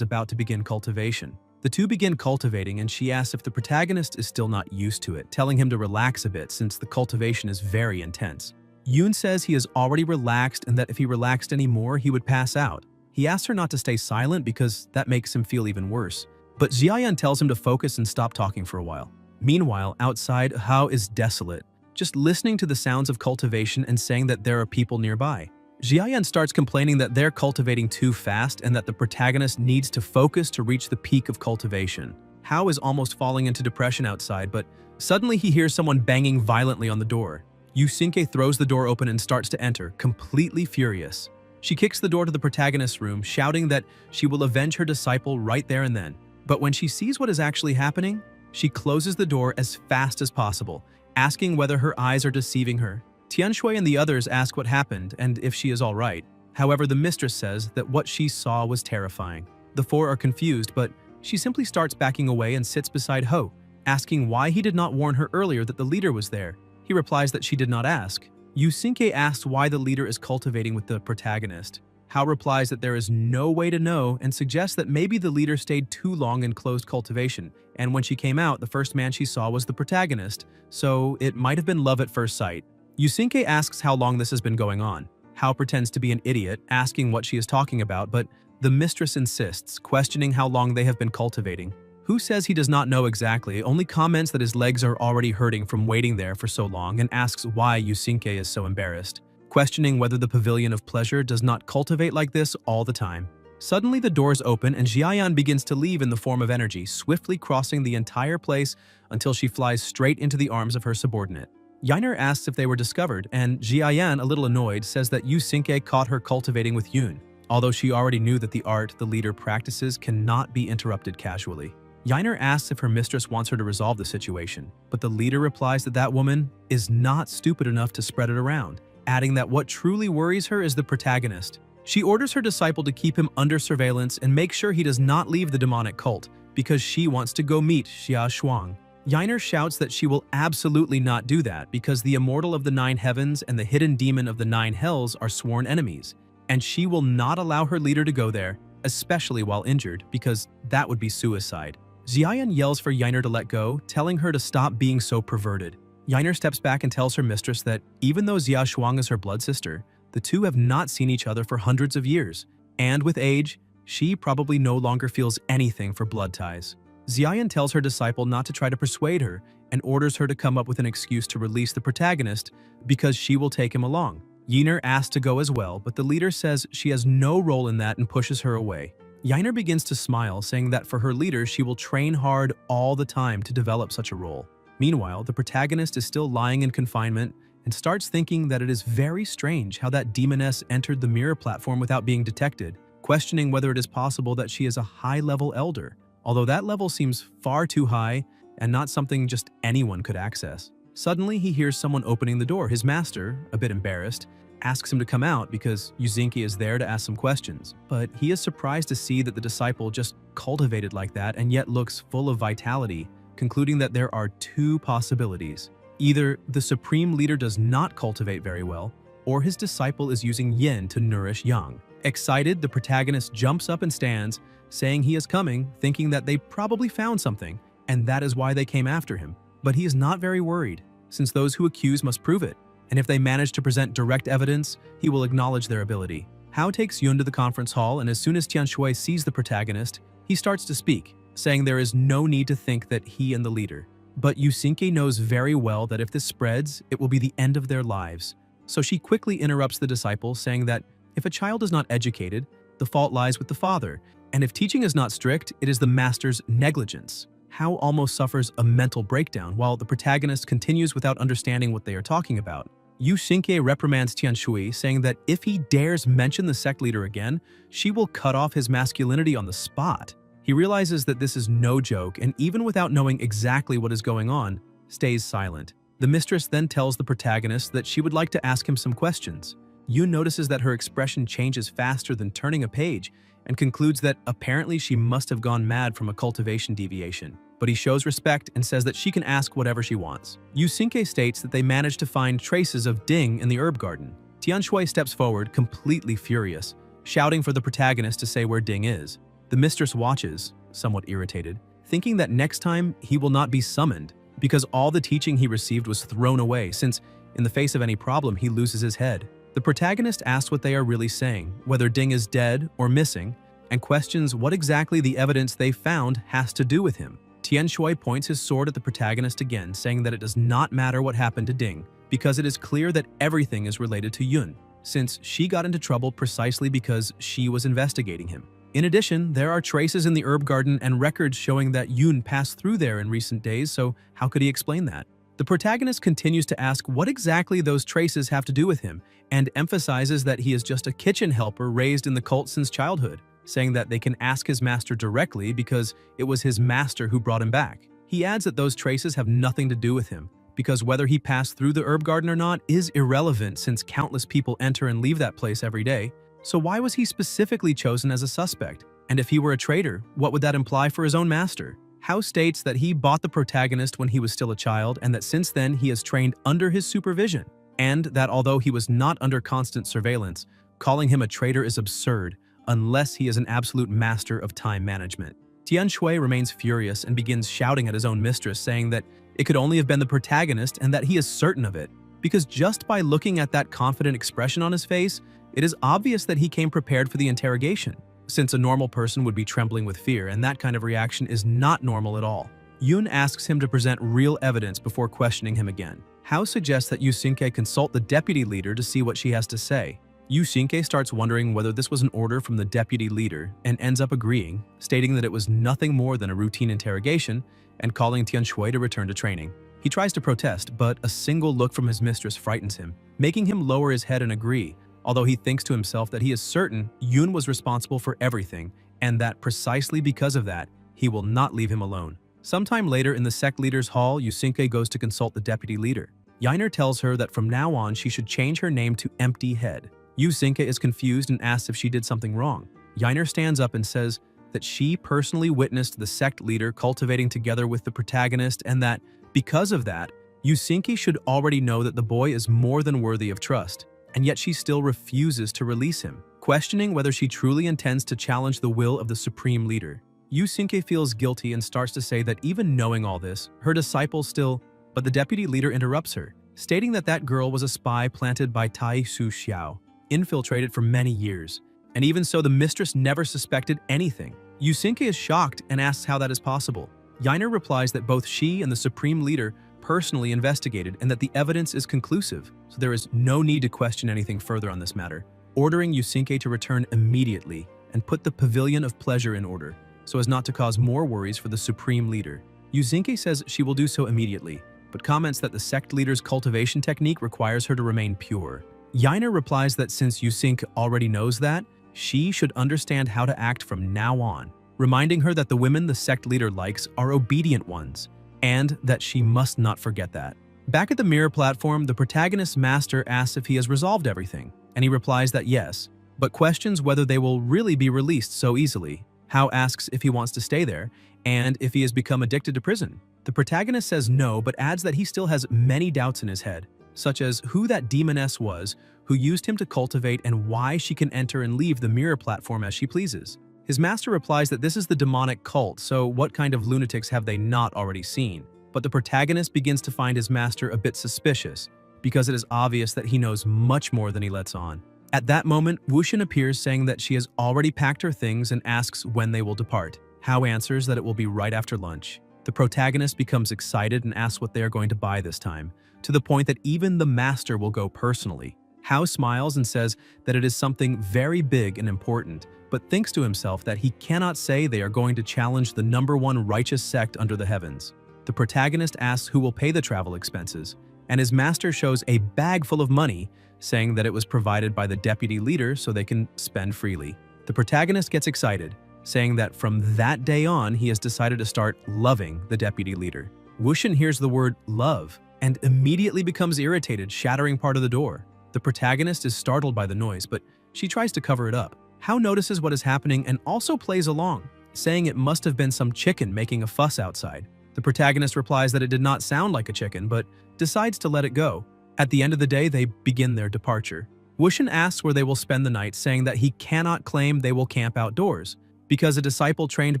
about to begin cultivation. The two begin cultivating and she asks if the protagonist is still not used to it, telling him to relax a bit since the cultivation is very intense. Yun says he is already relaxed and that if he relaxed any more, he would pass out. He asks her not to stay silent because that makes him feel even worse. But Jiayan tells him to focus and stop talking for a while. Meanwhile, outside, Hao is desolate, just listening to the sounds of cultivation and saying that there are people nearby. Jiayan starts complaining that they're cultivating too fast and that the protagonist needs to focus to reach the peak of cultivation. Hao is almost falling into depression outside, but suddenly he hears someone banging violently on the door. Yusinke throws the door open and starts to enter, completely furious. She kicks the door to the protagonist's room, shouting that she will avenge her disciple right there and then. But when she sees what is actually happening, she closes the door as fast as possible, asking whether her eyes are deceiving her. Tianshui and the others ask what happened and if she is all right. However, the mistress says that what she saw was terrifying. The four are confused, but she simply starts backing away and sits beside Ho, asking why he did not warn her earlier that the leader was there. He replies that she did not ask. Yusinke asks why the leader is cultivating with the protagonist. Hao replies that there is no way to know and suggests that maybe the leader stayed too long in closed cultivation, and when she came out, the first man she saw was the protagonist, so it might have been love at first sight. Yusinke asks how long this has been going on. Hao pretends to be an idiot, asking what she is talking about, but the mistress insists, questioning how long they have been cultivating. Hu says he does not know exactly, only comments that his legs are already hurting from waiting there for so long and asks why Yusinke is so embarrassed, questioning whether the Pavilion of Pleasure does not cultivate like this all the time. Suddenly the doors open and Jiayan begins to leave in the form of energy, swiftly crossing the entire place until she flies straight into the arms of her subordinate. Yainer asks if they were discovered, and Jiayan, a little annoyed, says that Yusinke caught her cultivating with Yun, although she already knew that the art the leader practices cannot be interrupted casually. Yainer asks if her mistress wants her to resolve the situation, but the leader replies that that woman is not stupid enough to spread it around, adding that what truly worries her is the protagonist. She orders her disciple to keep him under surveillance and make sure he does not leave the demonic cult, because she wants to go meet Xia Shuang. Yainer shouts that she will absolutely not do that because the immortal of the 9 heavens and the hidden demon of the 9 hells are sworn enemies, and she will not allow her leader to go there, especially while injured, because that would be suicide. Xiayan yells for Yainer to let go, telling her to stop being so perverted. Yainer steps back and tells her mistress that even though Xia Shuang is her blood sister, the two have not seen each other for hundreds of years, and with age, she probably no longer feels anything for blood ties. Xiayan tells her disciple not to try to persuade her and orders her to come up with an excuse to release the protagonist because she will take him along. Yainer asks to go as well, but the leader says she has no role in that and pushes her away. Yainer begins to smile, saying that for her leader she will train hard all the time to develop such a role. Meanwhile, the protagonist is still lying in confinement and starts thinking that it is very strange how that demoness entered the mirror platform without being detected, questioning whether it is possible that she is a high-level elder, although that level seems far too high and not something just anyone could access. Suddenly, he hears someone opening the door. His master, a bit embarrassed, asks him to come out because Yuzinki is there to ask some questions, but he is surprised to see that the disciple just cultivated like that and yet looks full of vitality, concluding that there are 2 possibilities. Either the supreme leader does not cultivate very well, or his disciple is using yin to nourish yang. Excited, the protagonist jumps up and stands, saying he is coming, thinking that they probably found something, and that is why they came after him. But he is not very worried, since those who accuse must prove it, and if they manage to present direct evidence, he will acknowledge their ability. Hao takes Yun to the conference hall, and as soon as Tianshui sees the protagonist, he starts to speak, saying there is no need to think that he and the leader. But Yusinke knows very well that if this spreads, it will be the end of their lives. So she quickly interrupts the disciple, saying that if a child is not educated, the fault lies with the father, and if teaching is not strict, it is the master's negligence. Hao almost suffers a mental breakdown while the protagonist continues without understanding what they are talking about. Yu Xinke reprimands Tianshui, saying that if he dares mention the sect leader again, she will cut off his masculinity on the spot. He realizes that this is no joke, and even without knowing exactly what is going on, stays silent. The mistress then tells the protagonist that she would like to ask him some questions. Yun notices that her expression changes faster than turning a page, and concludes that apparently she must have gone mad from a cultivation deviation. But he shows respect and says that she can ask whatever she wants. Yu Xinke states that they managed to find traces of Ding in the herb garden. Tianshui steps forward, completely furious, shouting for the protagonist to say where Ding is. The mistress watches, somewhat irritated, thinking that next time he will not be summoned, because all the teaching he received was thrown away, since in the face of any problem he loses his head. The protagonist asks what they are really saying, whether Ding is dead or missing, and questions what exactly the evidence they found has to do with him. Tianshui points his sword at the protagonist again, saying that it does not matter what happened to Ding, because it is clear that everything is related to Yun, since she got into trouble precisely because she was investigating him. In addition, there are traces in the herb garden and records showing that Yun passed through there in recent days, so how could he explain that? The protagonist continues to ask what exactly those traces have to do with him, and emphasizes that he is just a kitchen helper raised in the cult since childhood, saying that they can ask his master directly because it was his master who brought him back. He adds that those traces have nothing to do with him, because whether he passed through the herb garden or not is irrelevant since countless people enter and leave that place every day. So why was he specifically chosen as a suspect? And if he were a traitor, what would that imply for his own master? Hao states that he bought the protagonist when he was still a child and that since then he has trained under his supervision, and that although he was not under constant surveillance, calling him a traitor is absurd unless he is an absolute master of time management. Tianshui remains furious and begins shouting at his own mistress, saying that it could only have been the protagonist and that he is certain of it, because just by looking at that confident expression on his face, it is obvious that he came prepared for the interrogation, since a normal person would be trembling with fear, and that kind of reaction is not normal at all. Yun asks him to present real evidence before questioning him again. Hao suggests that Yu Xinke consult the deputy leader to see what she has to say. Yu Xinke starts wondering whether this was an order from the deputy leader and ends up agreeing, stating that it was nothing more than a routine interrogation and calling Tianshui to return to training. He tries to protest, but a single look from his mistress frightens him, making him lower his head and agree, although he thinks to himself that he is certain Yun was responsible for everything and that precisely because of that, he will not leave him alone. Sometime later in the sect leader's hall, Yusuke goes to consult the deputy leader. Yahello tells her that from now on she should change her name to Empty Head. Yusuke is confused and asks if she did something wrong. Yahello stands up and says that she personally witnessed the sect leader cultivating together with the protagonist and that, because of that, Yusuke should already know that the boy is more than worthy of trust, and yet she still refuses to release him, questioning whether she truly intends to challenge the will of the supreme leader. Yusuke feels guilty and starts to say that even knowing all this, her disciple still, but the deputy leader interrupts her, stating that that girl was a spy planted by Tai Su Xiao, infiltrated for many years, and even so the mistress never suspected anything. Yusuke is shocked and asks how that is possible. Yahello replies that both she and the supreme leader personally investigated and that the evidence is conclusive, so there is no need to question anything further on this matter, ordering Yusuke to return immediately and put the Pavilion of Pleasure in order, so as not to cause more worries for the supreme leader. Yusuke says she will do so immediately, but comments that the sect leader's cultivation technique requires her to remain pure. Yahello replies that since Yusuke already knows that, she should understand how to act from now on, reminding her that the women the sect leader likes are obedient ones, and that she must not forget that. Back at the mirror platform, the protagonist's master asks if he has resolved everything, and he replies that yes, but questions whether they will really be released so easily. Hao asks if he wants to stay there, and if he has become addicted to prison. The protagonist says no, but adds that he still has many doubts in his head, such as who that demoness was, who used him to cultivate, and why she can enter and leave the mirror platform as she pleases. His master replies that this is the demonic cult, so what kind of lunatics have they not already seen? But the protagonist begins to find his master a bit suspicious, because it is obvious that he knows much more than he lets on. At that moment, Wuxian appears saying that she has already packed her things and asks when they will depart. Hao answers that it will be right after lunch. The protagonist becomes excited and asks what they are going to buy this time, to the point that even the master will go personally. Hao smiles and says that it is something very big and important, but thinks to himself that he cannot say they are going to challenge the #1 righteous sect under the heavens. The protagonist asks who will pay the travel expenses, and his master shows a bag full of money, saying that it was provided by the deputy leader so they can spend freely. The protagonist gets excited, saying that from that day on he has decided to start loving the deputy leader. Wuxian hears the word love and immediately becomes irritated, shattering part of the door. The protagonist is startled by the noise, but she tries to cover it up. Hao notices what is happening and also plays along, saying it must have been some chicken making a fuss outside. The protagonist replies that it did not sound like a chicken, but decides to let it go. At the end of the day, they begin their departure. Wuxian asks where they will spend the night, saying that he cannot claim they will camp outdoors, because a disciple trained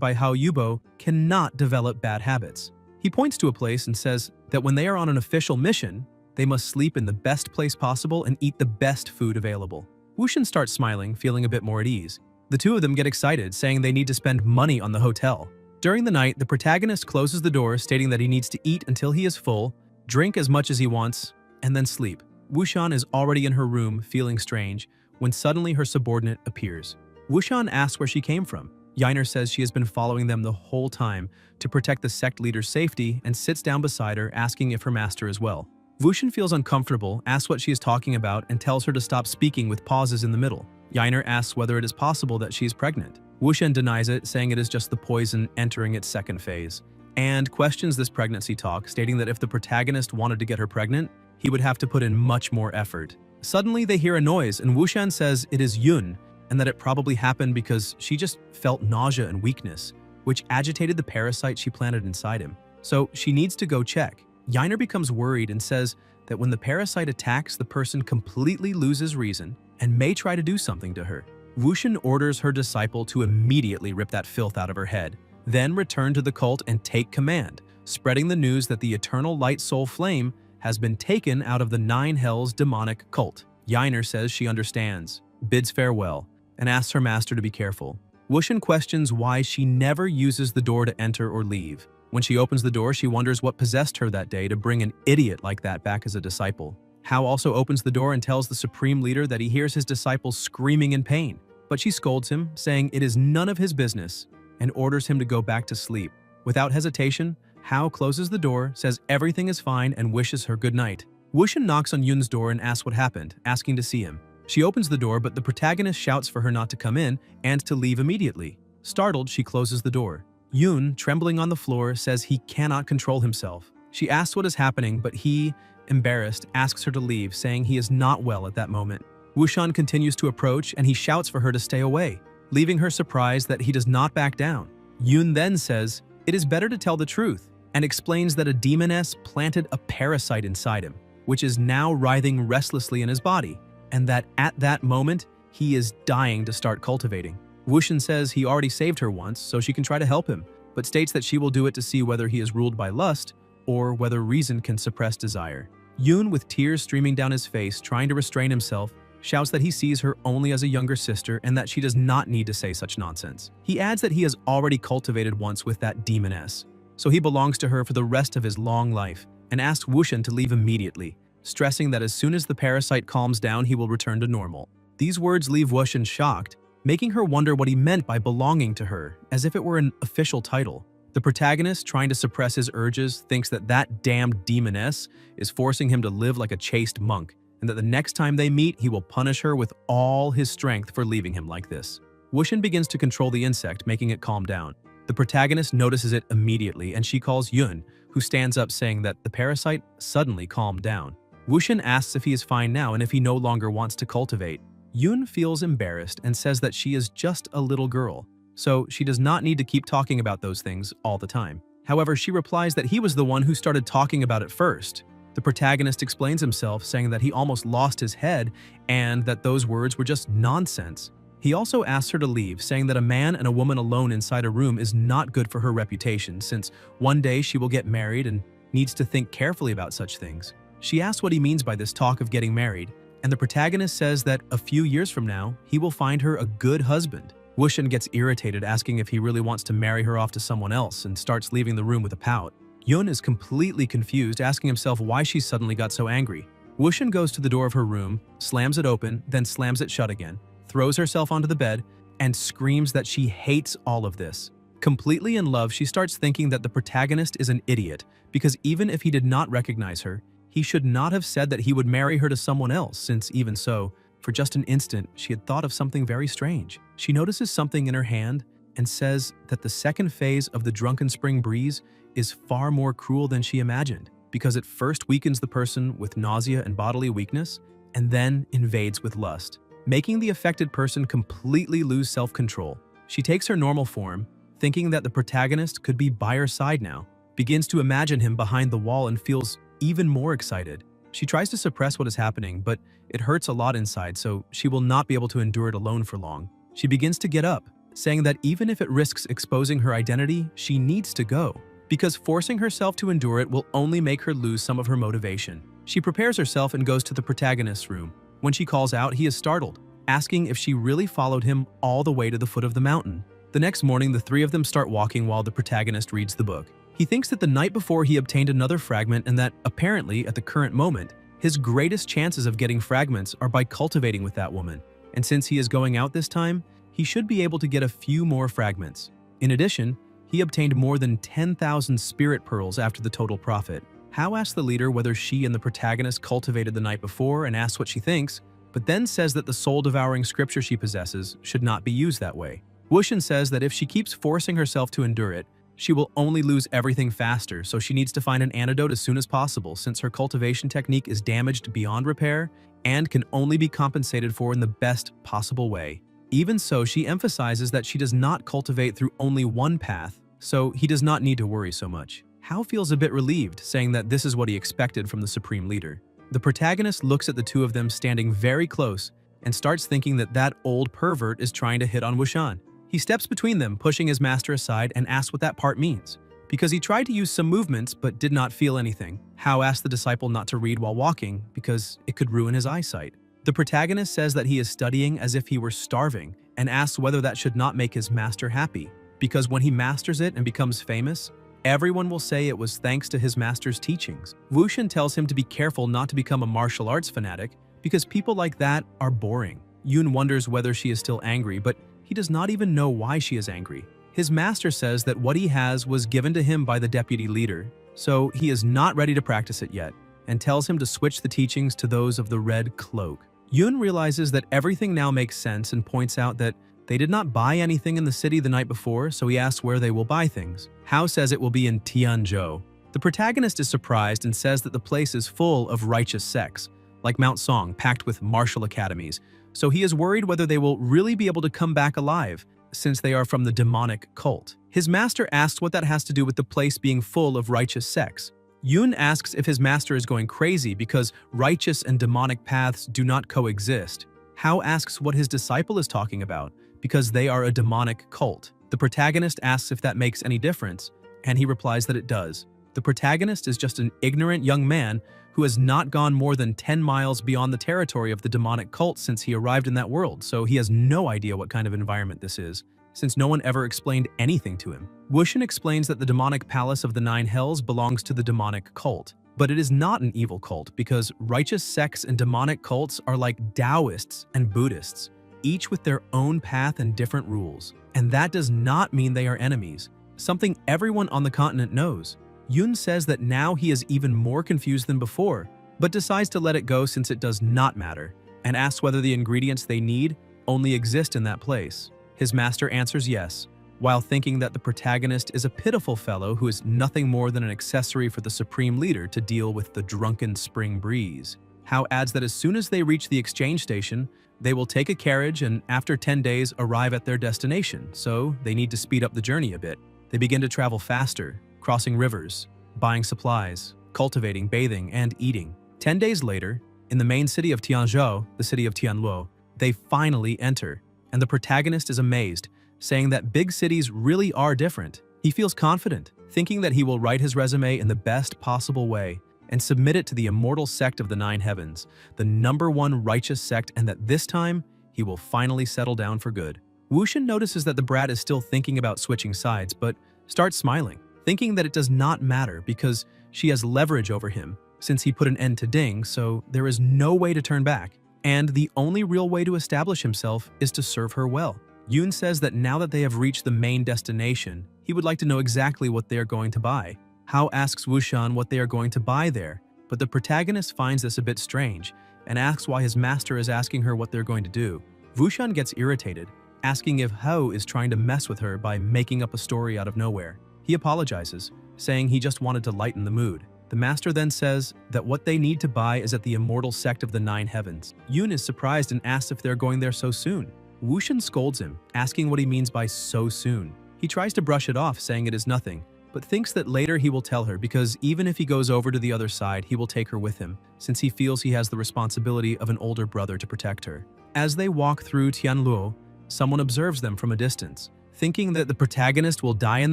by Hao Yubo cannot develop bad habits. He points to a place and says that when they are on an official mission, they must sleep in the best place possible and eat the best food available. Wuxian starts smiling, feeling a bit more at ease. The two of them get excited, saying they need to spend money on the hotel. During the night, the protagonist closes the door, stating that he needs to eat until he is full, drink as much as he wants, and then sleep. Wuxian is already in her room, feeling strange, when suddenly her subordinate appears. Wuxian asks where she came from. Yahello says she has been following them the whole time to protect the sect leader's safety and sits down beside her, asking if her master is well. Wuxian feels uncomfortable, asks what she is talking about, and tells her to stop speaking with pauses in the middle. Yahello asks whether it is possible that she is pregnant. Wuxian denies it, saying it is just the poison entering its second phase, and questions this pregnancy talk, stating that if the protagonist wanted to get her pregnant, he would have to put in much more effort. Suddenly, they hear a noise, and Wuxian says it is Yun, and that it probably happened because she just felt nausea and weakness, which agitated the parasite she planted inside him. So she needs to go check. Yahello becomes worried and says that when the parasite attacks, the person completely loses reason and may try to do something to her. Wuxian orders her disciple to immediately rip that filth out of her head, then return to the cult and take command, spreading the news that the eternal light soul flame has been taken out of the 9 hells demonic cult. Yahello says she understands, bids farewell, and asks her master to be careful. Wuxian questions why she never uses the door to enter or leave. When she opens the door, she wonders what possessed her that day to bring an idiot like that back as a disciple. Hao also opens the door and tells the supreme leader that he hears his disciple screaming in pain, but she scolds him, saying it is none of his business, and orders him to go back to sleep. Without hesitation, Hao closes the door, says everything is fine, and wishes her good night. Wuxian knocks on Yun's door and asks what happened, asking to see him. She opens the door, but the protagonist shouts for her not to come in and to leave immediately. Startled, she closes the door. Yoon, trembling on the floor, says he cannot control himself. She asks what is happening, but he, embarrassed, asks her to leave, saying he is not well at that moment. Wushan continues to approach and he shouts for her to stay away, leaving her surprised that he does not back down. Yoon then says, "It is better to tell the truth," and explains that a demoness planted a parasite inside him, which is now writhing restlessly in his body, and that at that moment, he is dying to start cultivating. Wushan says he already saved her once, so she can try to help him, but states that she will do it to see whether he is ruled by lust or whether reason can suppress desire. Yoon, with tears streaming down his face, trying to restrain himself, shouts that he sees her only as a younger sister and that she does not need to say such nonsense. He adds that he has already cultivated once with that demoness, so he belongs to her for the rest of his long life, and asks Wushan to leave immediately, stressing that as soon as the parasite calms down, he will return to normal. These words leave Wushan shocked, making her wonder what he meant by belonging to her, as if it were an official title. The protagonist, trying to suppress his urges, thinks that that damned demoness is forcing him to live like a chaste monk, and that the next time they meet, he will punish her with all his strength for leaving him like this. Wushan begins to control the insect, making it calm down. The protagonist notices it immediately, and she calls Yoon, who stands up saying that the parasite suddenly calmed down. Wushan asks if he is fine now and if he no longer wants to cultivate. Yoon feels embarrassed and says that she is just a little girl, so she does not need to keep talking about those things all the time. However, she replies that he was the one who started talking about it first. The protagonist explains himself, saying that he almost lost his head and that those words were just nonsense. He also asks her to leave, saying that a man and a woman alone inside a room is not good for her reputation, since one day she will get married and needs to think carefully about such things. She asks what he means by this talk of getting married, and the protagonist says that a few years from now, he will find her a good husband. Wushan gets irritated, asking if he really wants to marry her off to someone else, and starts leaving the room with a pout. Yoon is completely confused, asking himself why she suddenly got so angry. Wushan goes to the door of her room, slams it open, then slams it shut again, throws herself onto the bed, and screams that she hates all of this. Completely in love, she starts thinking that the protagonist is an idiot, because even if he did not recognize her, he should not have said that he would marry her to someone else, since even so, for just an instant, she had thought of something very strange. She notices something in her hand and says that the second phase of the drunken spring breeze is far more cruel than she imagined, because it first weakens the person with nausea and bodily weakness, and then invades with lust, making the affected person completely lose self-control. She takes her normal form, thinking that the protagonist could be by her side now, begins to imagine him behind the wall and feels even more excited. She tries to suppress what is happening, but it hurts a lot inside, so she will not be able to endure it alone for long. She begins to get up, saying that even if it risks exposing her identity, she needs to go, because forcing herself to endure it will only make her lose some of her motivation. She prepares herself and goes to the protagonist's room. When she calls out, he is startled, asking if she really followed him all the way to the foot of the mountain. The next morning, the three of them start walking while the protagonist reads the book. He thinks that the night before he obtained another fragment and that, apparently, at the current moment, his greatest chances of getting fragments are by cultivating with that woman. And since he is going out this time, he should be able to get a few more fragments. In addition, he obtained more than 10,000 spirit pearls after the total profit. Hao asks the leader whether she and the protagonist cultivated the night before and asks what she thinks, but then says that the soul-devouring scripture she possesses should not be used that way. Wushan says that if she keeps forcing herself to endure it, she will only lose everything faster, so she needs to find an antidote as soon as possible, since her cultivation technique is damaged beyond repair and can only be compensated for in the best possible way. Even so, she emphasizes that she does not cultivate through only one path, so he does not need to worry so much. Hao feels a bit relieved, saying that this is what he expected from the Supreme Leader. The protagonist looks at the two of them standing very close and starts thinking that that old pervert is trying to hit on Wushan. He steps between them, pushing his master aside, and asks what that part means, because he tried to use some movements but did not feel anything. Hao asks the disciple not to read while walking because it could ruin his eyesight. The protagonist says that he is studying as if he were starving and asks whether that should not make his master happy, because when he masters it and becomes famous, everyone will say it was thanks to his master's teachings. Wushan tells him to be careful not to become a martial arts fanatic because people like that are boring. Yoon wonders whether she is still angry, but he does not even know why she is angry. His master says that what he has was given to him by the deputy leader, so he is not ready to practice it yet, and tells him to switch the teachings to those of the red cloak. Yoon realizes that everything now makes sense and points out that They did not buy anything in the city the night before, so he asks where they will buy things. Hao says it will be in Tianzhou. The protagonist is surprised and says that the place is full of righteous sects, like Mount Song, packed with martial academies, so he is worried whether they will really be able to come back alive, since they are from the demonic cult. His master asks what that has to do with the place being full of righteous sects. Yun asks if his master is going crazy because righteous and demonic paths do not coexist. Hao asks what his disciple is talking about, because they are a demonic cult. The protagonist asks if that makes any difference, and he replies that it does. The protagonist is just an ignorant young man who has not gone more than 10 miles beyond the territory of the demonic cult since he arrived in that world, so he has no idea what kind of environment this is, since no one ever explained anything to him. Wushan explains that the demonic palace of the Nine Hells belongs to the demonic cult, but it is not an evil cult because righteous sects and demonic cults are like Taoists and Buddhists, each with their own path and different rules. And that does not mean they are enemies, something everyone on the continent knows. Yun says that now he is even more confused than before, but decides to let it go since it does not matter, and asks whether the ingredients they need only exist in that place. His master answers yes, while thinking that the protagonist is a pitiful fellow who is nothing more than an accessory for the supreme leader to deal with the drunken spring breeze. Hao adds that as soon as they reach the exchange station, they will take a carriage and after 10 days arrive at their destination, so they need to speed up the journey a bit. They begin to travel faster, crossing rivers, buying supplies, cultivating, bathing, and eating. 10 days later, in the main city of Tianzhou, the city of Tianluo, they finally enter, and the protagonist is amazed, saying that big cities really are different. He feels confident, thinking that he will write his resume in the best possible way and submit it to the immortal sect of the Nine Heavens, the #1 righteous sect, and that this time, he will finally settle down for good. Wushan notices that the brat is still thinking about switching sides, but starts smiling, thinking that it does not matter because she has leverage over him since he put an end to Ding, so there is no way to turn back, and the only real way to establish himself is to serve her well. Yun says that now that they have reached the main destination, he would like to know exactly what they are going to buy. Hao asks Wushan what they are going to buy there, but the protagonist finds this a bit strange and asks why his master is asking her what they're going to do. Wushan gets irritated, asking if Hao is trying to mess with her by making up a story out of nowhere. He apologizes, saying he just wanted to lighten the mood. The master then says that what they need to buy is at the immortal sect of the Nine Heavens. Yun is surprised and asks if they're going there so soon. Wushan scolds him, asking what he means by so soon. He tries to brush it off, saying it is nothing, but thinks that later he will tell her because even if he goes over to the other side, he will take her with him, since he feels he has the responsibility of an older brother to protect her. As they walk through Tianluo, someone observes them from a distance, thinking that the protagonist will die in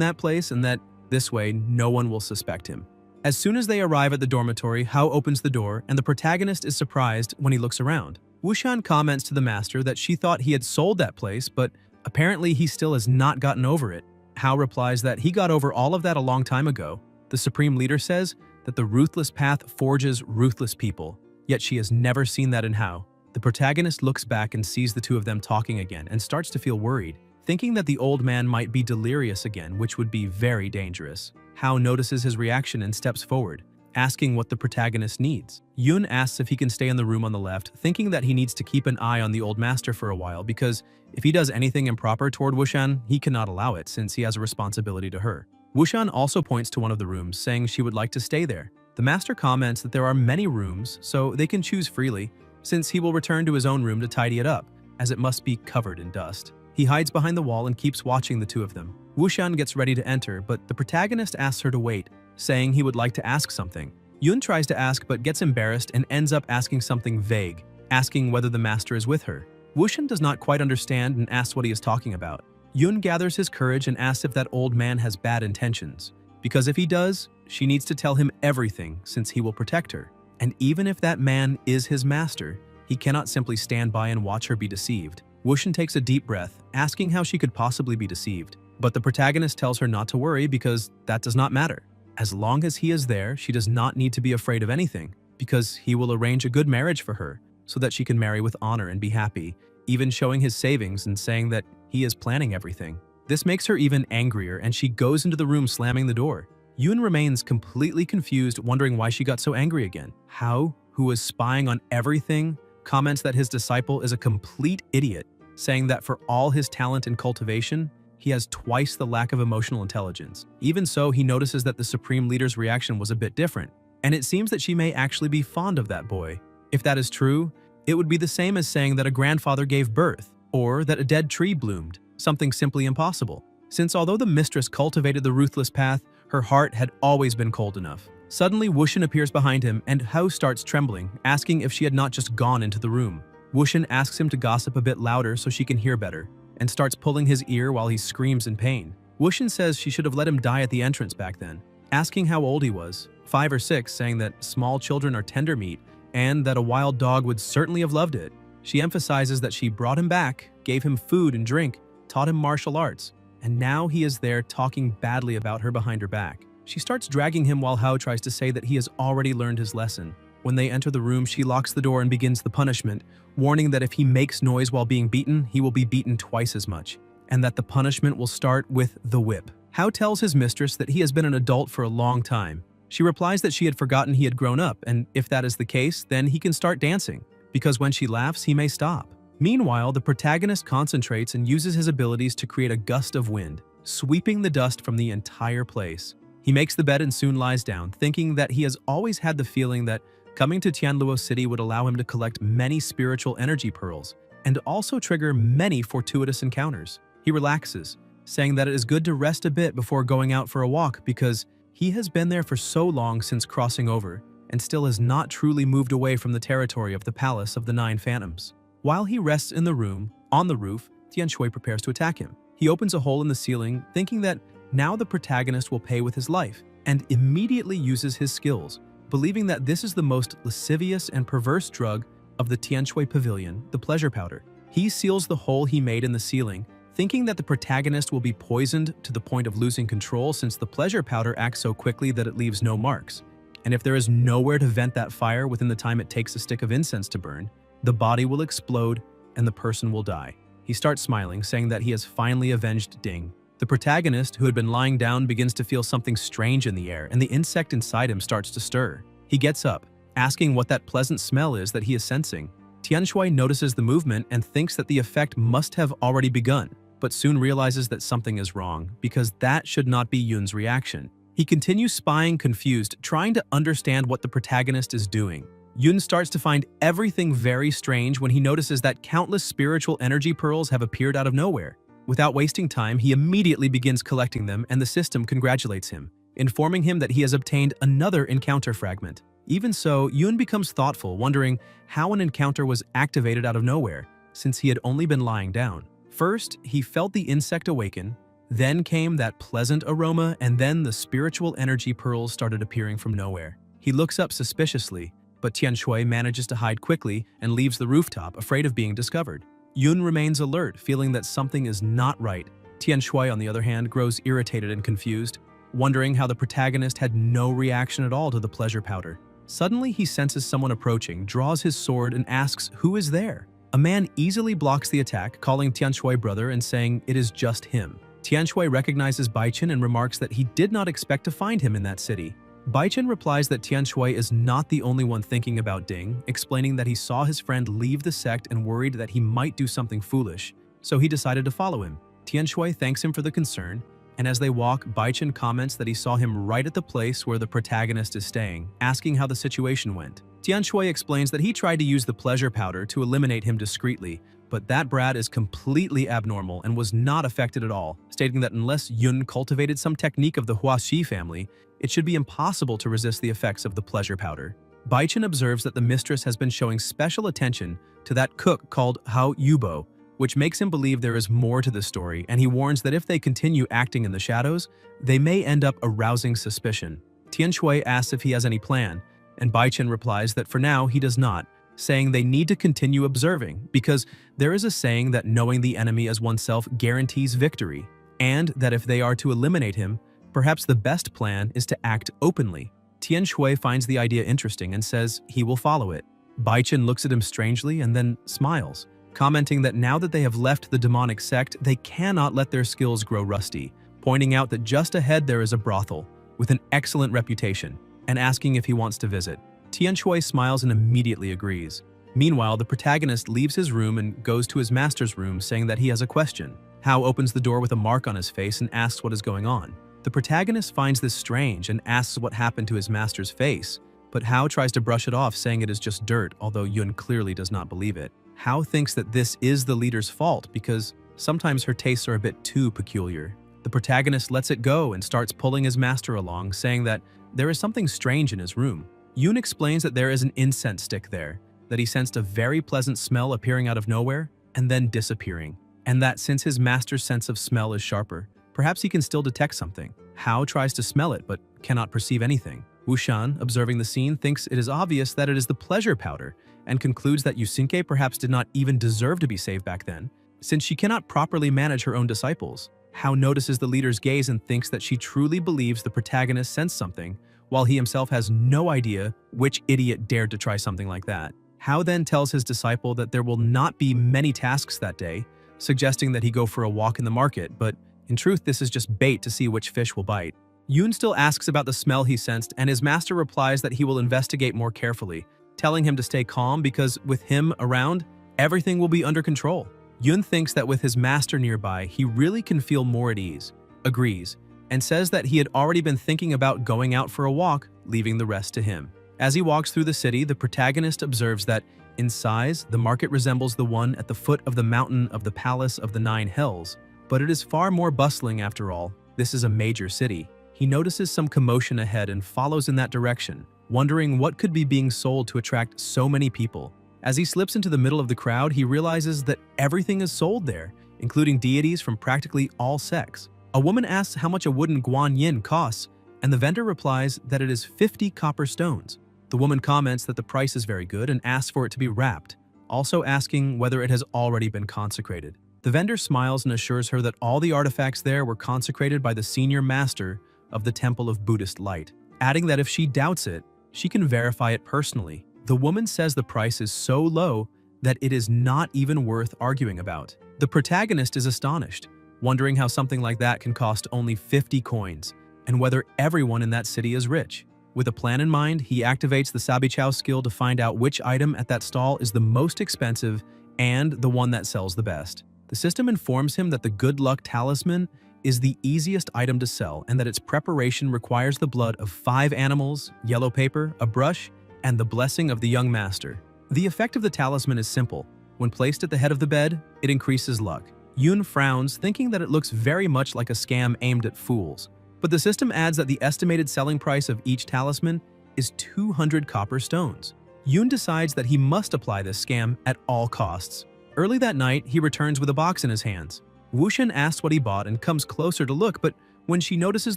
that place and that this way no one will suspect him. As soon as they arrive at the dormitory, Hao opens the door and the protagonist is surprised when he looks around. Wushan comments to the master that she thought he had sold that place, but apparently he still has not gotten over it. Hao replies that he got over all of that a long time ago. The supreme leader says that the ruthless path forges ruthless people, yet she has never seen that in Hao. The protagonist looks back and sees the two of them talking again and starts to feel worried, thinking that the old man might be delirious again, which would be very dangerous. Hao notices his reaction and steps forward, asking what the protagonist needs. Yun asks if he can stay in the room on the left, thinking that he needs to keep an eye on the old master for a while because if he does anything improper toward Wushan, he cannot allow it since he has a responsibility to her. Wushan also points to one of the rooms, saying she would like to stay there. The master comments that there are many rooms, so they can choose freely, since he will return to his own room to tidy it up, as it must be covered in dust. He hides behind the wall and keeps watching the two of them. Wushan gets ready to enter, but the protagonist asks her to wait, saying he would like to ask something. Yun tries to ask but gets embarrassed and ends up asking something vague, asking whether the master is with her. Wushan does not quite understand and asks what he is talking about. Yun gathers his courage and asks if that old man has bad intentions, because if he does, she needs to tell him everything since he will protect her. And even if that man is his master, he cannot simply stand by and watch her be deceived. Wushan takes a deep breath, asking how she could possibly be deceived. But the protagonist tells her not to worry because that does not matter. As long as he is there, she does not need to be afraid of anything, because he will arrange a good marriage for her so that she can marry with honor and be happy, even showing his savings and saying that he is planning everything. This makes her even angrier and she goes into the room slamming the door. Yun remains completely confused, wondering why she got so angry again. Hao, who was spying on everything, comments that his disciple is a complete idiot, saying that for all his talent in cultivation, he has twice the lack of emotional intelligence. Even so, he notices that the Supreme Leader's reaction was a bit different, and it seems that she may actually be fond of that boy. If that is true, it would be the same as saying that a grandfather gave birth, or that a dead tree bloomed, something simply impossible. Since although the mistress cultivated the ruthless path, her heart had always been cold enough. Suddenly, Wushin appears behind him, and Hao starts trembling, asking if she had not just gone into the room. Wushin asks him to gossip a bit louder so she can hear better, and starts pulling his ear while he screams in pain. Wushin says she should have let him die at the entrance back then, asking how old he was, 5 or 6, saying that small children are tender meat, and that a wild dog would certainly have loved it. She emphasizes that she brought him back, gave him food and drink, taught him martial arts, and now he is there talking badly about her behind her back. She starts dragging him while Hao tries to say that he has already learned his lesson. When they enter the room, she locks the door and begins the punishment, warning that if he makes noise while being beaten, he will be beaten twice as much, and that the punishment will start with the whip. Hao tells his mistress that he has been an adult for a long time. She replies that she had forgotten he had grown up, and if that is the case, then he can start dancing, because when she laughs, he may stop. Meanwhile, the protagonist concentrates and uses his abilities to create a gust of wind, sweeping the dust from the entire place. He makes the bed and soon lies down, thinking that he has always had the feeling that coming to Tianluo City would allow him to collect many spiritual energy pearls, and also trigger many fortuitous encounters. He relaxes, saying that it is good to rest a bit before going out for a walk because he has been there for so long since crossing over, and still has not truly moved away from the territory of the Palace of the Nine Phantoms. While he rests in the room, on the roof, Tian Shui prepares to attack him. He opens a hole in the ceiling, thinking that now the protagonist will pay with his life, and immediately uses his skills, believing that this is the most lascivious and perverse drug of the Tianshui Pavilion, the pleasure powder. He seals the hole he made in the ceiling, thinking that the protagonist will be poisoned to the point of losing control since the pleasure powder acts so quickly that it leaves no marks. And if there is nowhere to vent that fire within the time it takes a stick of incense to burn, the body will explode and the person will die. He starts smiling, saying that he has finally avenged Ding. The protagonist, who had been lying down, begins to feel something strange in the air, and the insect inside him starts to stir. He gets up, asking what that pleasant smell is that he is sensing. Tianshui notices the movement and thinks that the effect must have already begun, but soon realizes that something is wrong, because that should not be Yun's reaction. He continues spying confused, trying to understand what the protagonist is doing. Yun starts to find everything very strange when he notices that countless spiritual energy pearls have appeared out of nowhere. Without wasting time, he immediately begins collecting them, and the system congratulates him, informing him that he has obtained another encounter fragment. Even so, Yun becomes thoughtful, wondering how an encounter was activated out of nowhere, since he had only been lying down. First, he felt the insect awaken, then came that pleasant aroma, and then the spiritual energy pearls started appearing from nowhere. He looks up suspiciously, but Tianshui manages to hide quickly and leaves the rooftop, afraid of being discovered. Yun remains alert, feeling that something is not right. Tianshui, on the other hand, grows irritated and confused, wondering how the protagonist had no reaction at all to the pleasure powder. Suddenly, he senses someone approaching, draws his sword, and asks who is there. A man easily blocks the attack, calling Tianshui brother and saying it is just him. Tianshui recognizes Baichen and remarks that he did not expect to find him in that city. Baichen replies that Tianshui is not the only one thinking about Ding, explaining that he saw his friend leave the sect and worried that he might do something foolish, so he decided to follow him. Tianshui thanks him for the concern, and as they walk, Baichen comments that he saw him right at the place where the protagonist is staying, asking how the situation went. Tianshui explains that he tried to use the pleasure powder to eliminate him discreetly, but that brat is completely abnormal and was not affected at all, stating that unless Yun cultivated some technique of the Huaxi family, it should be impossible to resist the effects of the pleasure powder. Baichen observes that the mistress has been showing special attention to that cook called Hao Yubo, which makes him believe there is more to the story, and he warns that if they continue acting in the shadows, they may end up arousing suspicion. Tianshui asks if he has any plan, and Baichen replies that for now he does not, saying they need to continue observing because there is a saying that knowing the enemy as oneself guarantees victory, and that if they are to eliminate him, perhaps the best plan is to act openly. Tianshui finds the idea interesting and says he will follow it. Baichen looks at him strangely and then smiles, commenting that now that they have left the demonic sect, they cannot let their skills grow rusty, pointing out that just ahead there is a brothel with an excellent reputation, and asking if he wants to visit. Tianshui smiles and immediately agrees. Meanwhile, the protagonist leaves his room and goes to his master's room saying that he has a question. Hao opens the door with a mark on his face and asks what is going on. The protagonist finds this strange and asks what happened to his master's face, but Hao tries to brush it off saying it is just dirt, although Yun clearly does not believe it. Hao thinks that this is the leader's fault because sometimes her tastes are a bit too peculiar. The protagonist lets it go and starts pulling his master along, saying that there is something strange in his room. Yun explains that there is an incense stick there, that he sensed a very pleasant smell appearing out of nowhere and then disappearing, and that since his master's sense of smell is sharper, perhaps he can still detect something. Hao tries to smell it but cannot perceive anything. Wushan, observing the scene, thinks it is obvious that it is the pleasure powder and concludes that Yusuke perhaps did not even deserve to be saved back then, since she cannot properly manage her own disciples. Hao notices the leader's gaze and thinks that she truly believes the protagonist sensed something, while he himself has no idea which idiot dared to try something like that. Hao then tells his disciple that there will not be many tasks that day, suggesting that he go for a walk in the market, but in truth this is just bait to see which fish will bite. Yun still asks about the smell he sensed, and his master replies that he will investigate more carefully, telling him to stay calm because with him around, everything will be under control. Yun thinks that with his master nearby, he really can feel more at ease, agrees, and says that he had already been thinking about going out for a walk, leaving the rest to him. As he walks through the city, the protagonist observes that, in size, the market resembles the one at the foot of the mountain of the Palace of the Nine Hells, but it is far more bustling after all. This is a major city. He notices some commotion ahead and follows in that direction, wondering what could be being sold to attract so many people. As he slips into the middle of the crowd, he realizes that everything is sold there, including deities from practically all sects. A woman asks how much a wooden guan yin costs, and the vendor replies that it is 50 copper stones. The woman comments that the price is very good and asks for it to be wrapped, also asking whether it has already been consecrated. The vendor smiles and assures her that all the artifacts there were consecrated by the senior master of the Temple of Buddhist Light, adding that if she doubts it, she can verify it personally. The woman says the price is so low that it is not even worth arguing about. The protagonist is astonished, wondering how something like that can cost only 50 coins, and whether everyone in that city is rich. With a plan in mind, he activates the Sabichao skill to find out which item at that stall is the most expensive and the one that sells the best. The system informs him that the good luck talisman is the easiest item to sell and that its preparation requires the blood of 5 animals, yellow paper, a brush, and the blessing of the young master. The effect of the talisman is simple. When placed at the head of the bed, it increases luck. Yun frowns, thinking that it looks very much like a scam aimed at fools. But the system adds that the estimated selling price of each talisman is 200 copper stones. Yun decides that he must apply this scam at all costs. Early that night, he returns with a box in his hands. Wushan asks what he bought and comes closer to look, but when she notices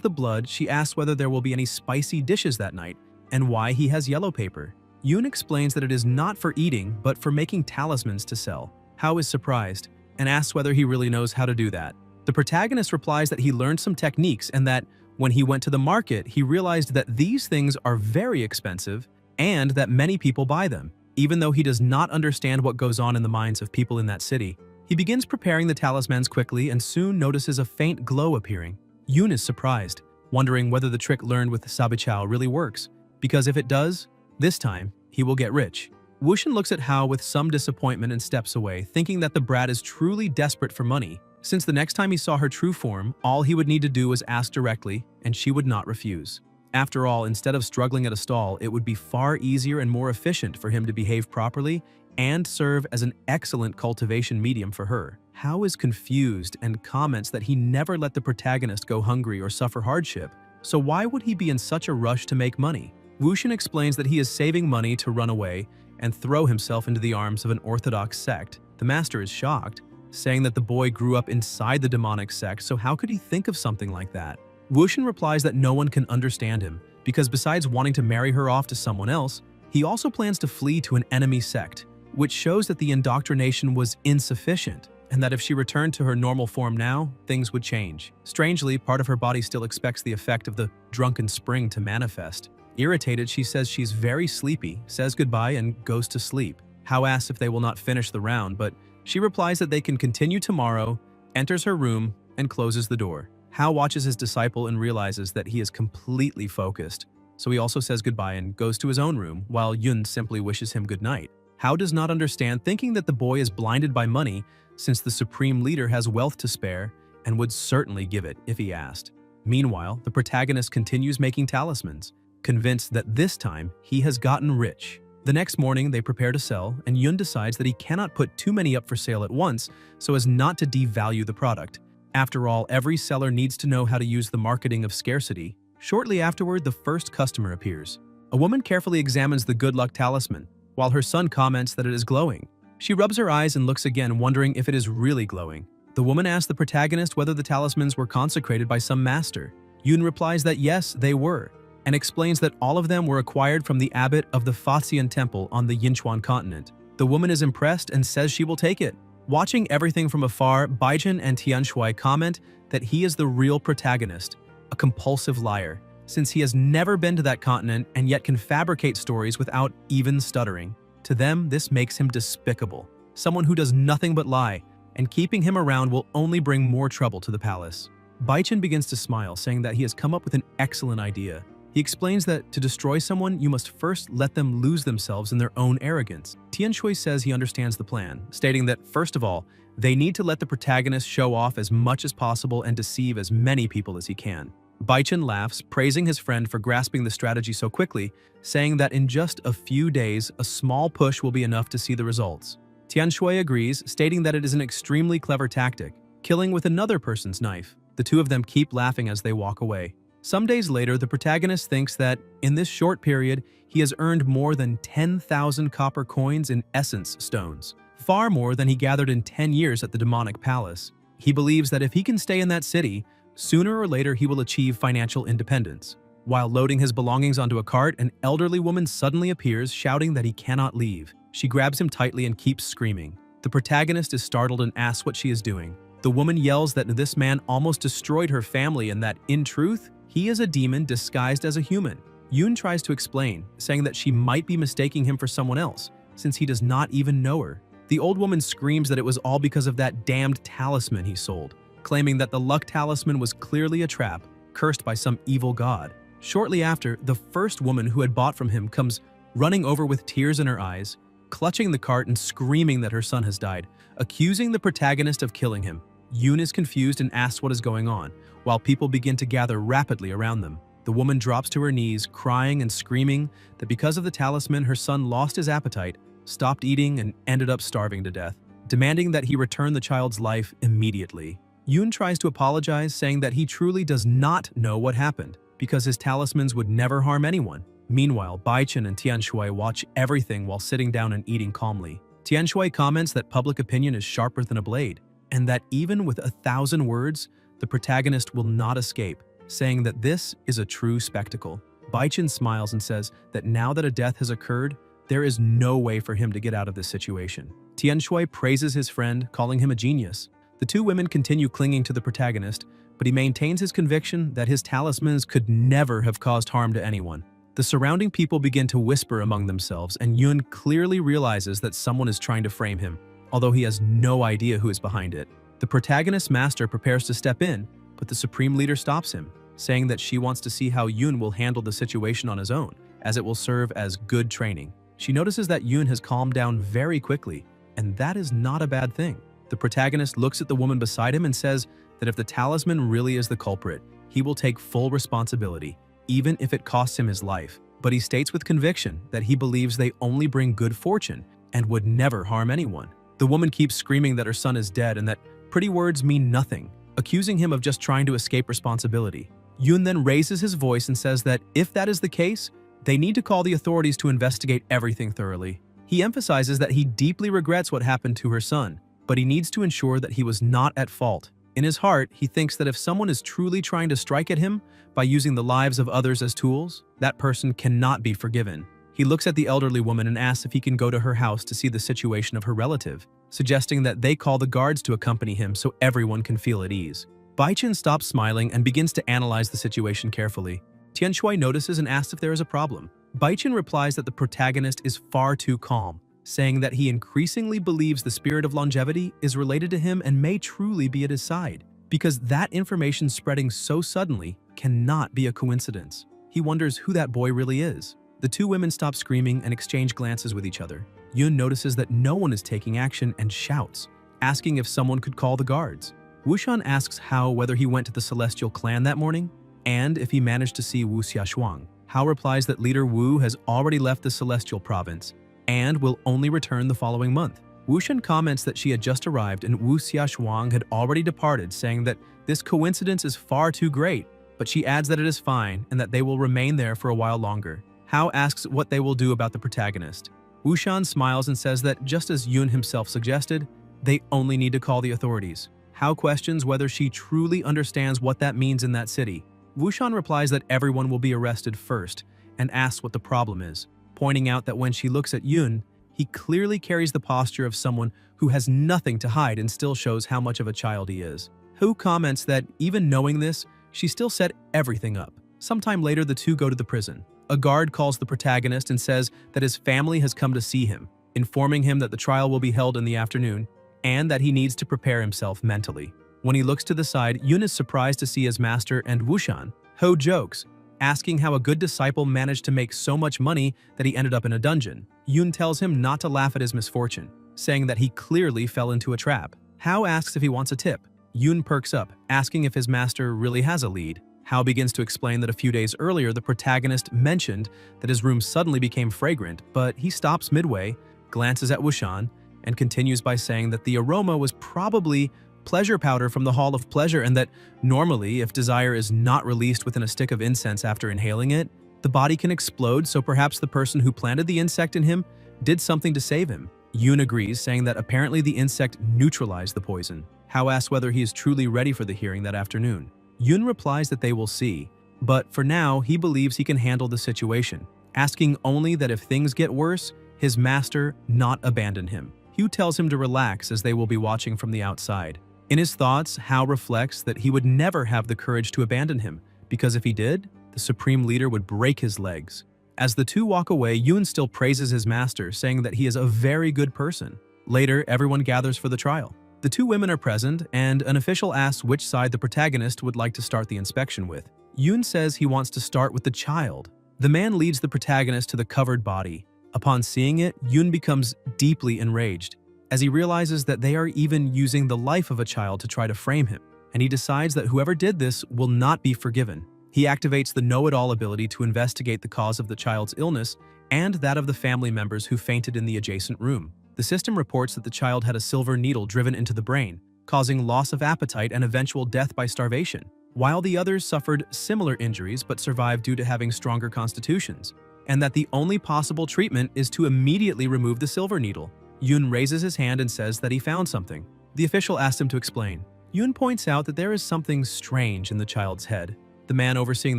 the blood, she asks whether there will be any spicy dishes that night and why he has yellow paper. Yun explains that it is not for eating, but for making talismans to sell. Hao is surprised and asks whether he really knows how to do that. The protagonist replies that he learned some techniques and that when he went to the market, he realized that these things are very expensive and that many people buy them, even though he does not understand what goes on in the minds of people in that city. He begins preparing the talismans quickly and soon notices a faint glow appearing. Yun is surprised, wondering whether the trick learned with Sabichao really works, because if it does, this time, he will get rich. Wushan looks at Hao with some disappointment and steps away, thinking that the brat is truly desperate for money, since the next time he saw her true form, all he would need to do was ask directly, and she would not refuse. After all, instead of struggling at a stall, it would be far easier and more efficient for him to behave properly and serve as an excellent cultivation medium for her. Hao is confused and comments that he never let the protagonist go hungry or suffer hardship, so why would he be in such a rush to make money? Wushan explains that he is saving money to run away and throw himself into the arms of an orthodox sect. The master is shocked, saying that the boy grew up inside the demonic sect, so how could he think of something like that? Wushan replies that no one can understand him, because besides wanting to marry her off to someone else, he also plans to flee to an enemy sect, which shows that the indoctrination was insufficient, and that if she returned to her normal form now, things would change. Strangely, part of her body still expects the effect of the drunken spring to manifest. Irritated, she says she's very sleepy, says goodbye, and goes to sleep. Hao asks if they will not finish the round, but she replies that they can continue tomorrow, enters her room, and closes the door. Hao watches his disciple and realizes that he is completely focused, so he also says goodbye and goes to his own room, while Yun simply wishes him good night. Hao does not understand, thinking that the boy is blinded by money since the supreme leader has wealth to spare and would certainly give it if he asked. Meanwhile, the protagonist continues making talismans, convinced that this time he has gotten rich. The next morning, they prepare to sell, and Yun decides that he cannot put too many up for sale at once so as not to devalue the product. After all, every seller needs to know how to use the marketing of scarcity. Shortly afterward, the first customer appears. A woman carefully examines the good luck talisman, while her son comments that it is glowing. She rubs her eyes and looks again, wondering if it is really glowing. The woman asks the protagonist whether the talismans were consecrated by some master. Yun replies that yes, they were, and explains that all of them were acquired from the abbot of the Faxian temple on the Yinchuan continent. The woman is impressed and says she will take it. Watching everything from afar, Baijin and Tianshui comment that he is the real protagonist, a compulsive liar, since he has never been to that continent and yet can fabricate stories without even stuttering. To them, this makes him despicable, someone who does nothing but lie, and keeping him around will only bring more trouble to the palace. Baichin begins to smile, saying that he has come up with an excellent idea. He explains that to destroy someone, you must first let them lose themselves in their own arrogance. Tianshui says he understands the plan, stating that, first of all, they need to let the protagonist show off as much as possible and deceive as many people as he can. Baichin laughs, praising his friend for grasping the strategy so quickly, saying that in just a few days, a small push will be enough to see the results. Tianshui agrees, stating that it is an extremely clever tactic, killing with another person's knife. The two of them keep laughing as they walk away. Some days later, the protagonist thinks that, in this short period, he has earned more than 10,000 copper coins in essence stones, far more than he gathered in 10 years at the demonic palace. He believes that if he can stay in that city, sooner or later he will achieve financial independence. While loading his belongings onto a cart, an elderly woman suddenly appears, shouting that he cannot leave. She grabs him tightly and keeps screaming. The protagonist is startled and asks what she is doing. The woman yells that this man almost destroyed her family and that, in truth, he is a demon disguised as a human. Yun tries to explain, saying that she might be mistaking him for someone else, since he does not even know her. The old woman screams that it was all because of that damned talisman he sold, claiming that the luck talisman was clearly a trap, cursed by some evil god. Shortly after, the first woman who had bought from him comes running over with tears in her eyes, clutching the cart and screaming that her son has died, accusing the protagonist of killing him. Yun is confused and asks what is going on, while people begin to gather rapidly around them. The woman drops to her knees, crying and screaming that because of the talisman, her son lost his appetite, stopped eating, and ended up starving to death, demanding that he return the child's life immediately. Yun tries to apologize, saying that he truly does not know what happened, because his talismans would never harm anyone. Meanwhile, Baichin and Tianshui watch everything while sitting down and eating calmly. Tianshui comments that public opinion is sharper than a blade, and that even with 1,000 words, the protagonist will not escape, saying that this is a true spectacle. Baichin smiles and says that now that a death has occurred, there is no way for him to get out of this situation. Tianshui praises his friend, calling him a genius. The two women continue clinging to the protagonist, but he maintains his conviction that his talismans could never have caused harm to anyone. The surrounding people begin to whisper among themselves, and Yun clearly realizes that someone is trying to frame him, although he has no idea who is behind it. The protagonist's master prepares to step in, but the supreme leader stops him, saying that she wants to see how Yun will handle the situation on his own, as it will serve as good training. She notices that Yun has calmed down very quickly, and that is not a bad thing. The protagonist looks at the woman beside him and says that if the talisman really is the culprit, he will take full responsibility, even if it costs him his life. But he states with conviction that he believes they only bring good fortune and would never harm anyone. The woman keeps screaming that her son is dead and that pretty words mean nothing, accusing him of just trying to escape responsibility. Yun then raises his voice and says that if that is the case, they need to call the authorities to investigate everything thoroughly. He emphasizes that he deeply regrets what happened to her son, but he needs to ensure that he was not at fault. In his heart, he thinks that if someone is truly trying to strike at him by using the lives of others as tools, that person cannot be forgiven. He looks at the elderly woman and asks if he can go to her house to see the situation of her relative, suggesting that they call the guards to accompany him so everyone can feel at ease. Baichin stops smiling and begins to analyze the situation carefully. Tianshui notices and asks if there is a problem. Baichin replies that the protagonist is far too calm, saying that he increasingly believes the spirit of longevity is related to him and may truly be at his side, because that information spreading so suddenly cannot be a coincidence. He wonders who that boy really is. The two women stop screaming and exchange glances with each other. Yun notices that no one is taking action and shouts, asking if someone could call the guards. Wushan asks Hao whether he went to the Celestial Clan that morning, and if he managed to see Wu Xiaoshuang. Hao replies that leader Wu has already left the Celestial Province, and will only return the following month. Wushan comments that she had just arrived and Wu Xiaoshuang had already departed, saying that this coincidence is far too great, but she adds that it is fine and that they will remain there for a while longer. Hao asks what they will do about the protagonist. Wushan smiles and says that just as Yun himself suggested, they only need to call the authorities. Hao questions whether she truly understands what that means in that city. Wushan replies that everyone will be arrested first and asks what the problem is, pointing out that when she looks at Yun, he clearly carries the posture of someone who has nothing to hide and still shows how much of a child he is. Hao comments that even knowing this, she still set everything up. Sometime later, the two go to the prison. A guard calls the protagonist and says that his family has come to see him, informing him that the trial will be held in the afternoon and that he needs to prepare himself mentally. When he looks to the side, Yun is surprised to see his master and Wushan. Hao jokes, asking how a good disciple managed to make so much money that he ended up in a dungeon. Yun tells him not to laugh at his misfortune, saying that he clearly fell into a trap. Hao asks if he wants a tip. Yun perks up, asking if his master really has a lead. Hao begins to explain that a few days earlier the protagonist mentioned that his room suddenly became fragrant, but he stops midway, glances at Wushan, and continues by saying that the aroma was probably pleasure powder from the Hall of Pleasure, and that normally, if desire is not released within a stick of incense after inhaling it, the body can explode, so perhaps the person who planted the insect in him did something to save him. Yun agrees, saying that apparently the insect neutralized the poison. Hao asks whether he is truly ready for the hearing that afternoon. Yun replies that they will see, but for now he believes he can handle the situation, asking only that if things get worse, his master not abandon him. Hugh tells him to relax as they will be watching from the outside. In his thoughts, Hao reflects that he would never have the courage to abandon him, because if he did, the supreme leader would break his legs. As the two walk away, Yun still praises his master, saying that he is a very good person. Later, everyone gathers for the trial. The two women are present, and an official asks which side the protagonist would like to start the inspection with. Yun says he wants to start with the child. The man leads the protagonist to the covered body. Upon seeing it, Yun becomes deeply enraged, as he realizes that they are even using the life of a child to try to frame him, and he decides that whoever did this will not be forgiven. He activates the know-it-all ability to investigate the cause of the child's illness and that of the family members who fainted in the adjacent room. The system reports that the child had a silver needle driven into the brain, causing loss of appetite and eventual death by starvation, while the others suffered similar injuries but survived due to having stronger constitutions, and that the only possible treatment is to immediately remove the silver needle. Yun raises his hand and says that he found something. The official asks him to explain. Yun points out that there is something strange in the child's head. The man overseeing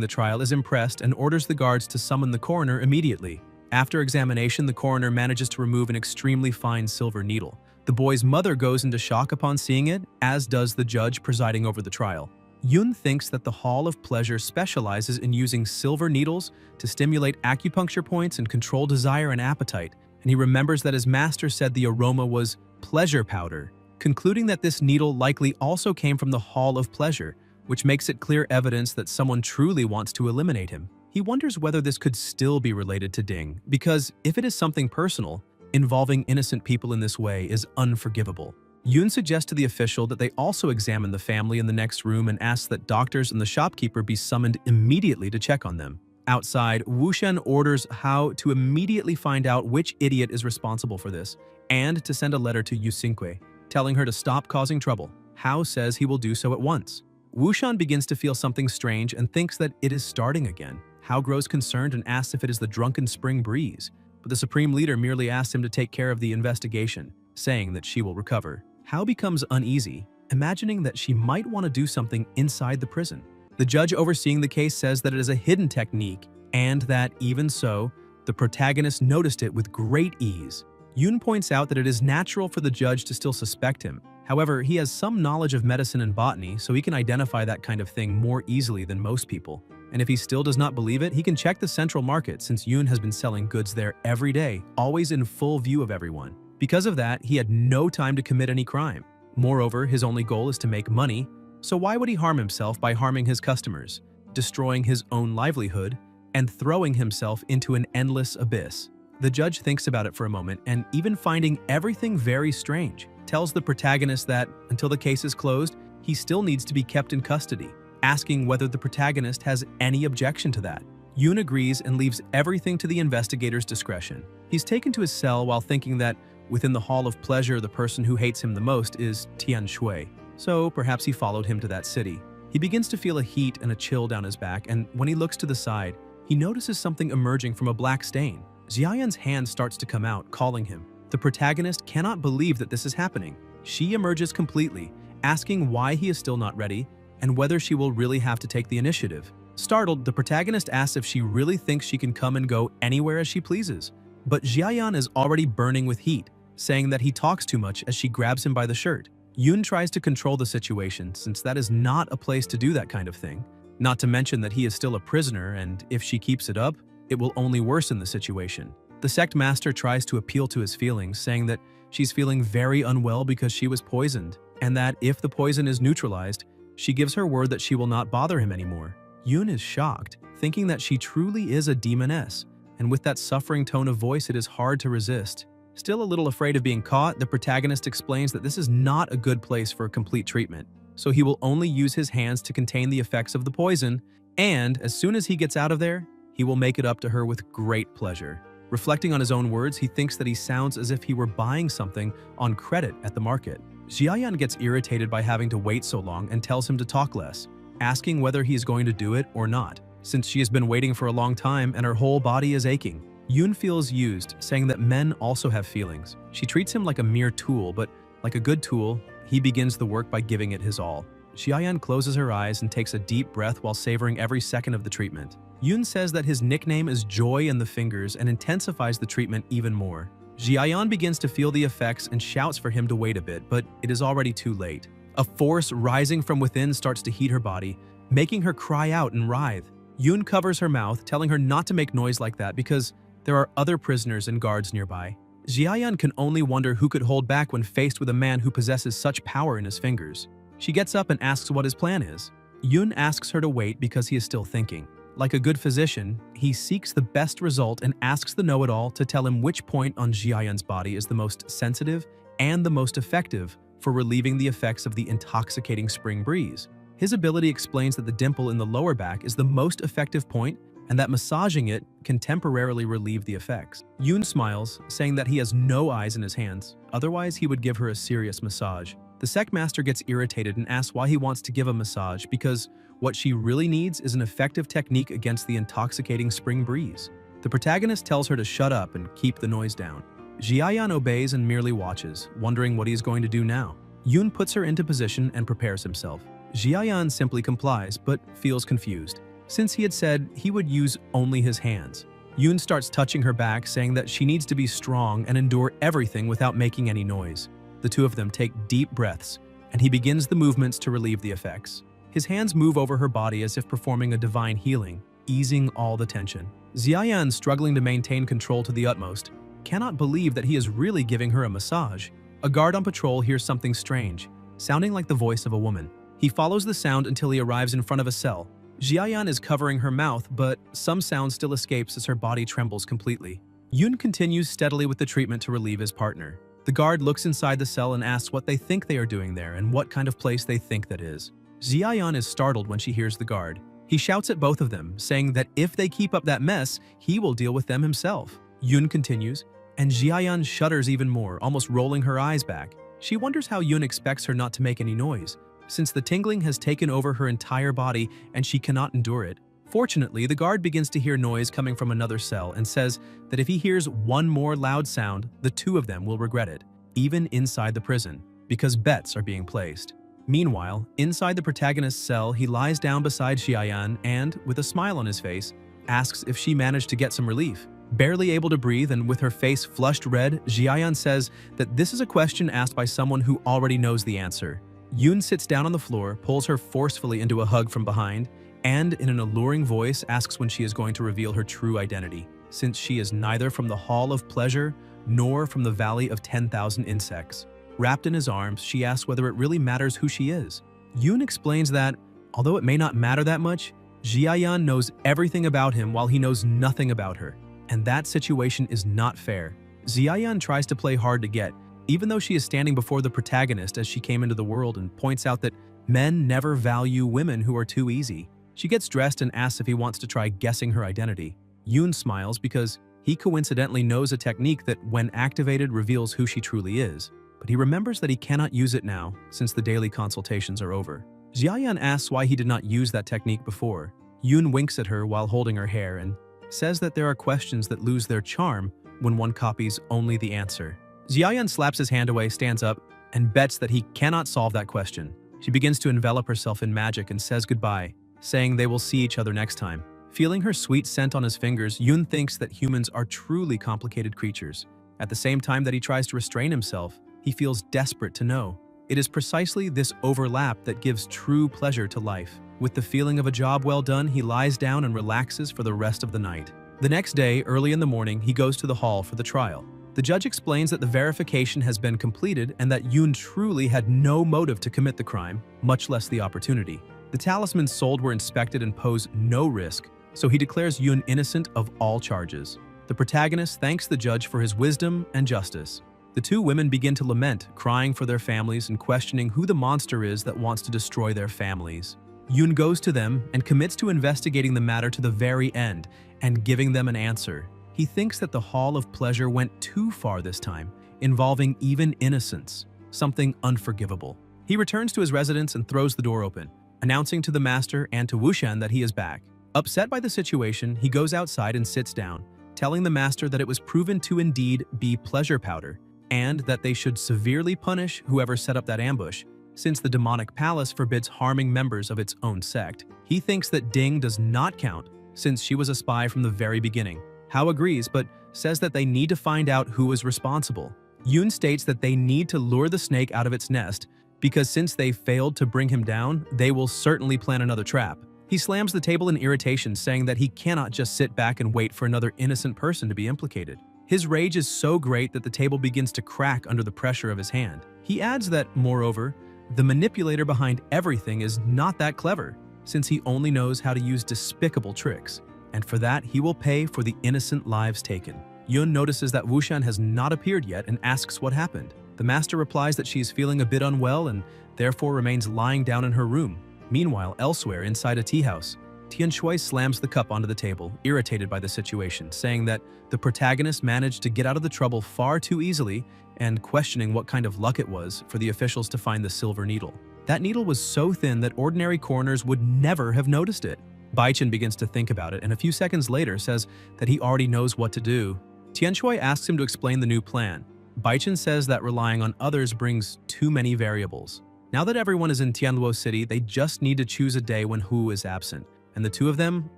the trial is impressed and orders the guards to summon the coroner immediately. After examination, the coroner manages to remove an extremely fine silver needle. The boy's mother goes into shock upon seeing it, as does the judge presiding over the trial. Yun thinks that the Hall of Pleasure specializes in using silver needles to stimulate acupuncture points and control desire and appetite, and he remembers that his master said the aroma was pleasure powder, concluding that this needle likely also came from the Hall of Pleasure, which makes it clear evidence that someone truly wants to eliminate him. He wonders whether this could still be related to Ding, because if it is something personal, involving innocent people in this way is unforgivable. Yun suggests to the official that they also examine the family in the next room and asks that doctors and the shopkeeper be summoned immediately to check on them. Outside, Wushan orders Hao to immediately find out which idiot is responsible for this, and to send a letter to Yusinque, telling her to stop causing trouble. Hao says he will do so at once. Wushan begins to feel something strange and thinks that it is starting again. Hao grows concerned and asks if it is the drunken spring breeze, but the supreme leader merely asks him to take care of the investigation, saying that she will recover. Hao becomes uneasy, imagining that she might want to do something inside the prison. The judge overseeing the case says that it is a hidden technique, and that, even so, the protagonist noticed it with great ease. Yun points out that it is natural for the judge to still suspect him. However, he has some knowledge of medicine and botany, so he can identify that kind of thing more easily than most people. And if he still does not believe it, he can check the central market, since Yun has been selling goods there every day, always in full view of everyone. Because of that, he had no time to commit any crime. Moreover, his only goal is to make money, so why would he harm himself by harming his customers, destroying his own livelihood, and throwing himself into an endless abyss? The judge thinks about it for a moment and, even finding everything very strange, tells the protagonist that, until the case is closed, he still needs to be kept in custody, asking whether the protagonist has any objection to that. Yoon agrees and leaves everything to the investigator's discretion. He's taken to his cell while thinking that, within the Hall of Pleasure, the person who hates him the most is Tian Shui, so perhaps he followed him to that city. He begins to feel a heat and a chill down his back, and when he looks to the side, he notices something emerging from a black stain. Xiaoyan's hand starts to come out, calling him. The protagonist cannot believe that this is happening. She emerges completely, asking why he is still not ready and whether she will really have to take the initiative. Startled, the protagonist asks if she really thinks she can come and go anywhere as she pleases. But Xiaoyan is already burning with heat, saying that he talks too much as she grabs him by the shirt. Yoon tries to control the situation, since that is not a place to do that kind of thing. Not to mention that he is still a prisoner, and if she keeps it up, it will only worsen the situation. The sect master tries to appeal to his feelings, saying that she's feeling very unwell because she was poisoned, and that if the poison is neutralized, she gives her word that she will not bother him anymore. Yoon is shocked, thinking that she truly is a demoness, and with that suffering tone of voice, it is hard to resist. Still a little afraid of being caught, the protagonist explains that this is not a good place for a complete treatment, so he will only use his hands to contain the effects of the poison, and as soon as he gets out of there, he will make it up to her with great pleasure. Reflecting on his own words, he thinks that he sounds as if he were buying something on credit at the market. Xiaoyan gets irritated by having to wait so long and tells him to talk less, asking whether he is going to do it or not, since she has been waiting for a long time and her whole body is aching. Yoon feels used, saying that men also have feelings. She treats him like a mere tool, but like a good tool, he begins the work by giving it his all. Xiaoyan closes her eyes and takes a deep breath while savoring every second of the treatment. Yoon says that his nickname is Joy in the Fingers and intensifies the treatment even more. Xiaoyan begins to feel the effects and shouts for him to wait a bit, but it is already too late. A force rising from within starts to heat her body, making her cry out and writhe. Yoon covers her mouth, telling her not to make noise like that because there are other prisoners and guards nearby. Xiaoyan can only wonder who could hold back when faced with a man who possesses such power in his fingers. She gets up and asks what his plan is. Yoon asks her to wait because he is still thinking. Like a good physician, he seeks the best result and asks the know-it-all to tell him which point on Xiaoyan's body is the most sensitive and the most effective for relieving the effects of the intoxicating spring breeze. His ability explains that the dimple in the lower back is the most effective point and that massaging it can temporarily relieve the effects. Yoon smiles, saying that he has no eyes in his hands, otherwise he would give her a serious massage. The sect master gets irritated and asks why he wants to give a massage because what she really needs is an effective technique against the intoxicating spring breeze. The protagonist tells her to shut up and keep the noise down. Xiaoyan obeys and merely watches, wondering what he is going to do now. Yoon puts her into position and prepares himself. Xiaoyan simply complies, but feels confused, since he had said he would use only his hands. Yoon starts touching her back, saying that she needs to be strong and endure everything without making any noise. The two of them take deep breaths, and he begins the movements to relieve the effects. His hands move over her body as if performing a divine healing, easing all the tension. Xiaoyan, struggling to maintain control to the utmost, cannot believe that he is really giving her a massage. A guard on patrol hears something strange, sounding like the voice of a woman. He follows the sound until he arrives in front of a cell. Xiaoyan is covering her mouth, but some sound still escapes as her body trembles completely. Yoon continues steadily with the treatment to relieve his partner. The guard looks inside the cell and asks what they think they are doing there and what kind of place they think that is. Xiaoyan is startled when she hears the guard. He shouts at both of them, saying that if they keep up that mess, he will deal with them himself. Yoon continues, and Xiaoyan shudders even more, almost rolling her eyes back. She wonders how Yoon expects her not to make any noise, since the tingling has taken over her entire body and she cannot endure it. Fortunately, the guard begins to hear noise coming from another cell and says that if he hears one more loud sound, the two of them will regret it, even inside the prison, because bets are being placed. Meanwhile, inside the protagonist's cell, he lies down beside Xiaoyan and, with a smile on his face, asks if she managed to get some relief. Barely able to breathe and with her face flushed red, Xiaoyan says that this is a question asked by someone who already knows the answer. Yoon sits down on the floor, pulls her forcefully into a hug from behind, and in an alluring voice asks when she is going to reveal her true identity, since she is neither from the Hall of Pleasure nor from the Valley of 10,000 Insects. Wrapped in his arms, she asks whether it really matters who she is. Yoon explains that, although it may not matter that much, Xiaoyan knows everything about him while he knows nothing about her. and that situation is not fair. Xiaoyan tries to play hard to get, even though she is standing before the protagonist as she came into the world, and points out that men never value women who are too easy. She gets dressed and asks if he wants to try guessing her identity. Yoon smiles because he coincidentally knows a technique that, when activated, reveals who she truly is. But he remembers that he cannot use it now, since the daily consultations are over. Xiaoyan asks why he did not use that technique before. Yoon winks at her while holding her hair and says that there are questions that lose their charm when one copies only the answer. Xiaoyan slaps his hand away, stands up, and bets that he cannot solve that question. She begins to envelop herself in magic and says goodbye, saying they will see each other next time. Feeling her sweet scent on his fingers, Yoon thinks that humans are truly complicated creatures. At the same time that he tries to restrain himself, he feels desperate to know. It is precisely this overlap that gives true pleasure to life. With the feeling of a job well done, he lies down and relaxes for the rest of the night. The next day, early in the morning, he goes to the hall for the trial. The judge explains that the verification has been completed and that Yoon truly had no motive to commit the crime, much less the opportunity. The talismans sold were inspected and pose no risk, so he declares Yoon innocent of all charges. The protagonist thanks the judge for his wisdom and justice. The two women begin to lament, crying for their families and questioning who the monster is that wants to destroy their families. Yoon goes to them and commits to investigating the matter to the very end and giving them an answer. He thinks that the Hall of Pleasure went too far this time, involving even innocence, something unforgivable. He returns to his residence and throws the door open, announcing to the master and to Wushan that he is back. Upset by the situation, he goes outside and sits down, telling the master that it was proven to indeed be pleasure powder, and that they should severely punish whoever set up that ambush, since the demonic palace forbids harming members of its own sect. He thinks that Ding does not count, since she was a spy from the very beginning. Hao agrees, but says that they need to find out who is responsible. Yoon states that they need to lure the snake out of its nest, because since they failed to bring him down, they will certainly plan another trap. He slams the table in irritation, saying that he cannot just sit back and wait for another innocent person to be implicated. His rage is so great that the table begins to crack under the pressure of his hand. He adds that, moreover, the manipulator behind everything is not that clever, since he only knows how to use despicable tricks, and for that he will pay for the innocent lives taken. Yoon notices that Wushan has not appeared yet and asks what happened. The master replies that she is feeling a bit unwell and therefore remains lying down in her room. Meanwhile, elsewhere inside a tea house, Tian Shui slams the cup onto the table, irritated by the situation, saying that the protagonist managed to get out of the trouble far too easily and questioning what kind of luck it was for the officials to find the silver needle. That needle was so thin that ordinary coroners would never have noticed it. Baichen begins to think about it and a few seconds later says that he already knows what to do. Tian Shui asks him to explain the new plan. Baichen says that relying on others brings too many variables. Now that everyone is in Tianluo City, they just need to choose a day when Hu is absent, and the two of them,